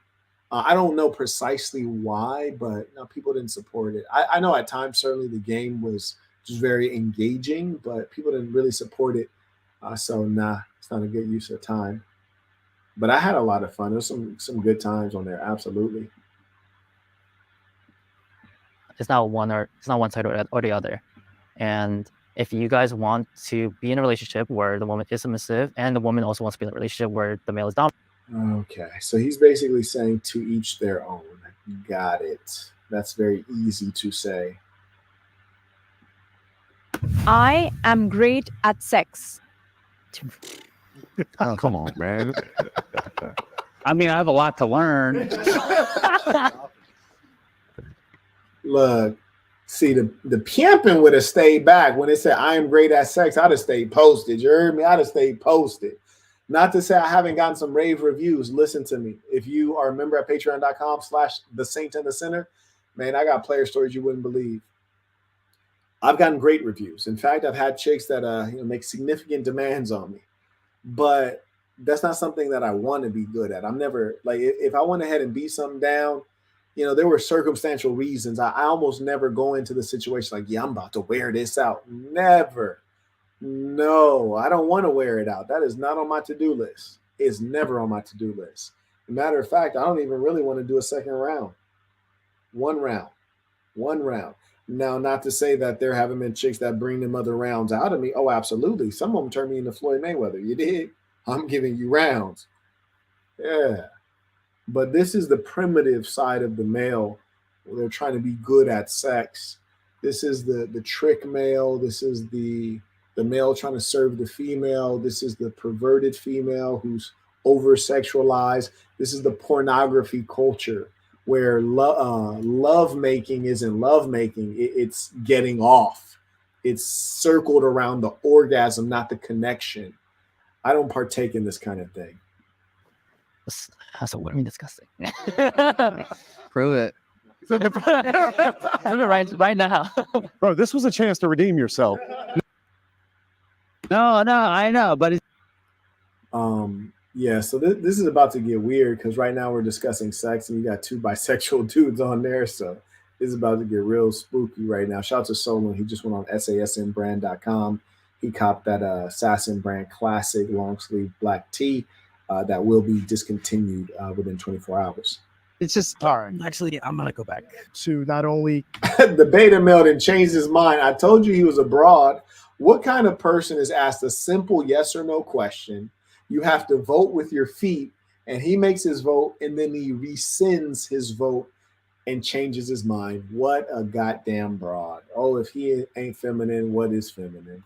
I don't know precisely why, but no, people didn't support it. I know at times certainly the game was just very engaging, but people didn't really support it. So nah, it's not a good use of time. But I had a lot of fun. There's some good times on there, absolutely. It's not one side or the other. And if you guys want to be in a relationship where the woman is submissive and the woman also wants to be in a relationship where the male is dominant. Okay, so he's basically saying to each their own. Got it. That's very easy to say. I am great at sex. Oh, come on, man. I mean, I have a lot to learn. Look, see, the pimping would have stayed back when it said I am great at sex. I'd have stayed posted. You heard me? I'd have stayed posted. Not to say I haven't gotten some rave reviews. Listen to me. If you are a member at patreon.com/thesaintinthecenter, man, I got player stories you wouldn't believe. I've gotten great reviews. In fact, I've had chicks that make significant demands on me. But that's not something that I want to be good at. I'm never like if I went ahead and beat something down, there were circumstantial reasons. I almost never go into the situation like, yeah, I'm about to wear this out. Never. No, I don't want to wear it out. That is not on my to-do list. It's never on my to-do list. As a matter of fact, I don't even really want to do a second round. One round. Now, not to say that there haven't been chicks that bring them other rounds out of me. Oh, absolutely. Some of them turn me into Floyd Mayweather. You did. I'm giving you rounds. Yeah. But this is the primitive side of the male. Where they're trying to be good at sex. This is the trick male. This is the male trying to serve the female. This is the perverted female who's over sexualized. This is the pornography culture where love making isn't love making. It's getting off. It's circled around the orgasm, not the connection. I don't partake in this kind of thing. So what are we discussing? Prove it. right now. Bro, this was a chance to redeem yourself. No, I know, but it's Yeah, so this is about to get weird because right now we're discussing sex and you got two bisexual dudes on there. So this is about to get real spooky right now. Shout out to Solon. He just went on sasnbrand.com. He copped that Assassin brand classic long sleeve black tee that will be discontinued within 24 hours. It's just All right. actually, I'm gonna go back. To not only The beta male didn't change his mind. I told you he was abroad. What kind of person is asked a simple yes or no question? You have to vote with your feet, and he makes his vote, and then he rescinds his vote and changes his mind. What a goddamn broad. Oh, if he ain't feminine, what is feminine?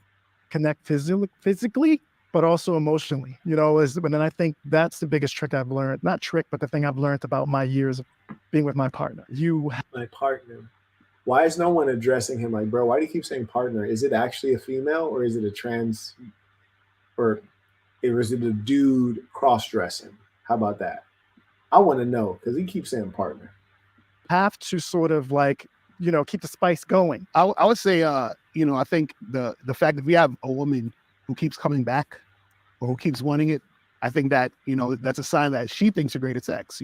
connect physically, but also emotionally, you know, and I think that's the biggest trick I've learned, not trick, but the thing I've learned about my years of being with my partner. My partner. Why is no one addressing him like, bro, why do you keep saying partner? Is it actually a female or is it a trans, or is it a dude cross-dressing? How about that? I want to know because he keeps saying partner. have to sort of like, you know, keep the spice going. I would say, you know, I think the fact that we have a woman who keeps coming back or who keeps wanting it, I think that, you know, that's a sign that she thinks you're great at sex.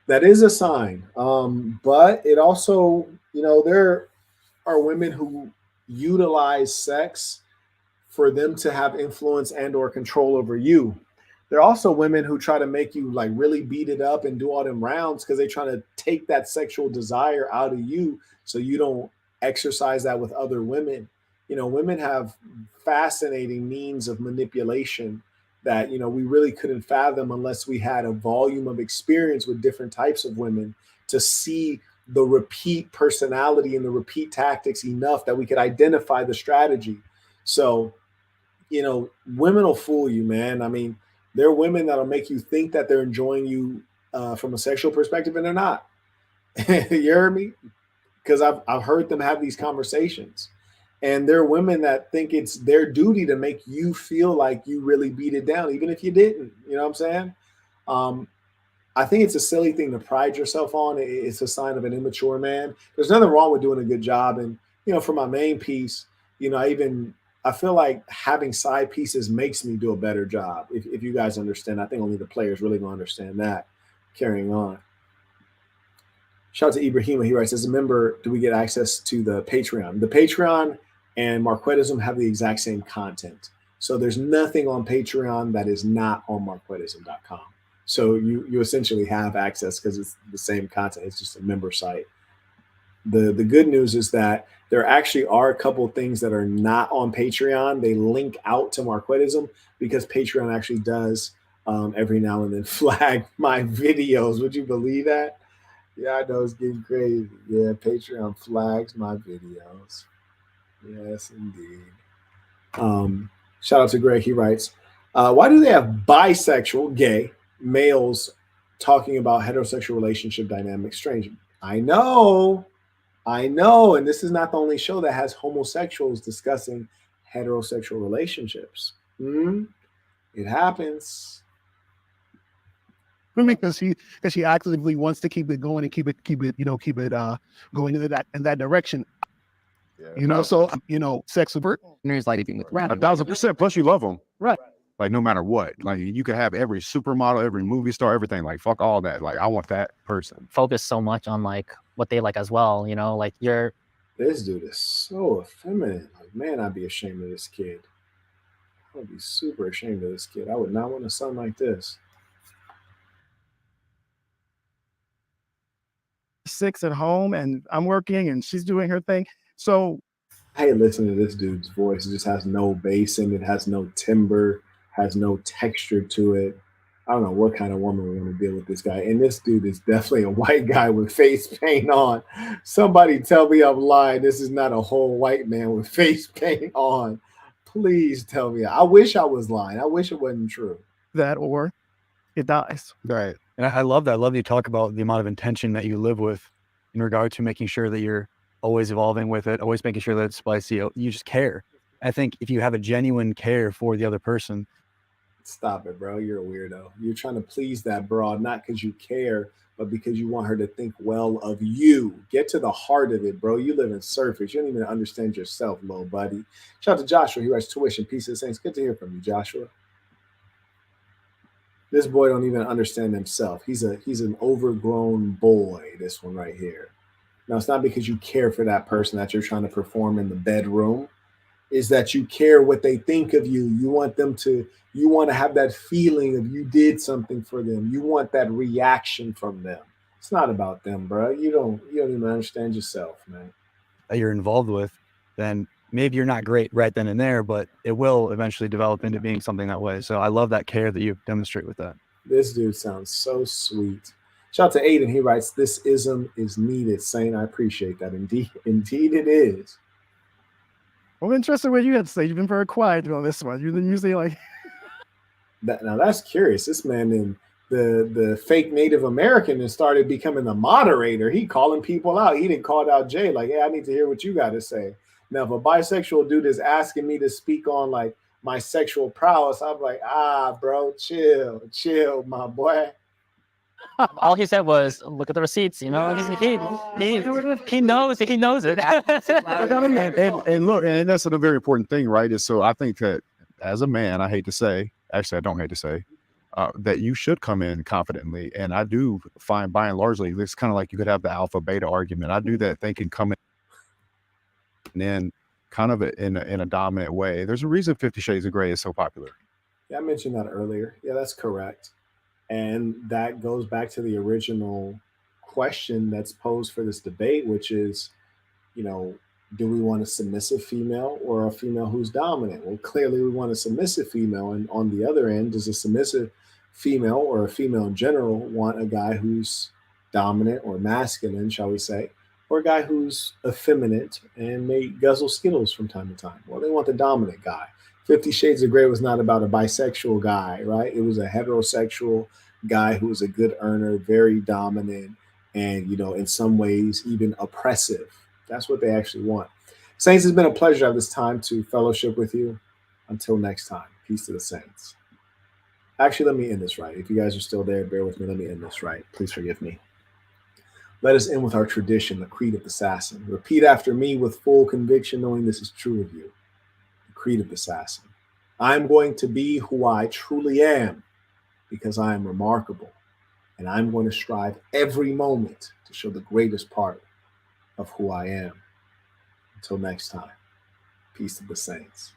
That is a sign. But it also, you know, there are women who utilize sex for them to have influence and or control over you. There are also women who try to make you like really beat it up and do all them rounds because they try to take that sexual desire out of you so you don't exercise that with other women. You know, women have fascinating means of manipulation that, you know, we really couldn't fathom unless we had a volume of experience with different types of women to see the repeat personality and the repeat tactics enough that we could identify the strategy. So, you know, women will fool you, man. I mean, there are women that'll make you think that they're enjoying you from a sexual perspective, and they're not. You hear me? Because I've heard them have these conversations. And there are women that think it's their duty to make you feel like you really beat it down, even if you didn't. You know what I'm saying? I think it's a silly thing to pride yourself on. It's a sign of an immature man. There's nothing wrong with doing a good job. And, you know, for my main piece, you know, I feel like having side pieces makes me do a better job. If you guys understand, I think only the players really gonna understand that. Carrying on. Shout out to Ibrahima. He writes, as a member, do we get access to the Patreon? The Patreon and Marquettism have the exact same content. So there's nothing on Patreon that is not on marquettism.com. So you essentially have access because it's the same content. It's just a member site. The good news is that there actually are a couple of things that are not on Patreon. They link out to Marquettism because Patreon actually does every now and then flag my videos. Would you believe that? Yeah, I know it's getting crazy. Yeah, Patreon flags my videos. Yes, indeed. Shout out to Greg. He writes, why do they have bisexual, gay males talking about heterosexual relationship dynamics? Strange. I know. And this is not the only show that has homosexuals discussing heterosexual relationships. It happens. Because she actively wants to keep it going and keep it going in that direction. Yeah. You know, so you know, sex with There's like being with 1,000%. Plus, you love them, right? like no matter what. Like you could have every supermodel, every movie star, everything. Like fuck all that. Like I want that person. Focus so much on like what they like as well, you know, like This dude is so effeminate. Like, man, I'd be ashamed of this kid. I would be super ashamed of this kid. I would not want a son like this. 6 at home and I'm working and she's doing her thing. So I hate listening to this dude's voice. It just has no bass in it, has no timbre, has no texture to it. I don't know what kind of woman we want to deal with this guy. And this dude is definitely a white guy with face paint on. Somebody tell me I'm lying. This is not a whole white man with face paint on. Please tell me. I wish I was lying. I wish it wasn't true. That or it dies. Right. And I love that. I love that you talk about the amount of intention that you live with in regard to making sure that you're always evolving with it, always making sure that it's spicy. You just care. I think if you have a genuine care for the other person. Stop it, bro. You're a weirdo. You're trying to please that broad, not because you care, but because you want her to think well of you. Get to the heart of it, bro. You live in surface. You don't even understand yourself, little buddy. Shout out to Joshua. He writes tuition. Peace of the saints. Good to hear from you, Joshua. This boy don't even understand himself. He's an overgrown boy, this one right here. Now, it's not because you care for that person that you're trying to perform in the bedroom. Is that you care what they think of you. You want to have that feeling of you did something for them. You want that reaction from them. It's not about them, bro. You don't even understand yourself, man. That you're involved with, then maybe you're not great right then and there, but it will eventually develop into being something that way. So I love that care that you demonstrate with that. This dude sounds so sweet. Shout out to Aiden. He writes, "This ism is needed." Saint, I appreciate that. Indeed it is. I'm interested in what you had to say. You've been very quiet on this one. You've been usually like that. Now that's curious. This man in the fake Native American and started becoming the moderator. He calling people out. He didn't call out Jay like, "Hey, I need to hear what you got to say." Now, if a bisexual dude is asking me to speak on like my sexual prowess, I'm like, bro, chill, my boy. All he said was, "Look at the receipts." You know, he knows it. And look, and that's a very important thing, right? Is so I think that as a man, I don't hate to say, that you should come in confidently. And I do find by and largely, it's kind of like you could have the alpha beta argument. I do that thinking come in kind of in a dominant way. There's a reason 50 Shades of Grey is so popular. Yeah, I mentioned that earlier. Yeah, that's correct. And that goes back to the original question that's posed for this debate, which is, do we want a submissive female or a female who's dominant? Well, clearly we want a submissive female. And on the other end, does a submissive female or a female in general want a guy who's dominant or masculine, shall we say, or a guy who's effeminate and may guzzle Skittles from time to time? Well, they want the dominant guy. 50 Shades of Grey was not about a bisexual guy, right? It was a heterosexual guy who was a good earner, very dominant, and, in some ways even oppressive. That's what they actually want. Saints, it's been a pleasure at this time to fellowship with you. Until next time, peace to the saints. Actually, let me end this right. If you guys are still there, bear with me. Let me end this right. Please forgive me. Let us end with our tradition, the Creed of the Assassin. Repeat after me with full conviction, knowing this is true of you. Creed of the Assassin. I'm going to be who I truly am because I am remarkable, and I'm going to strive every moment to show the greatest part of who I am. Until next time, peace to the saints.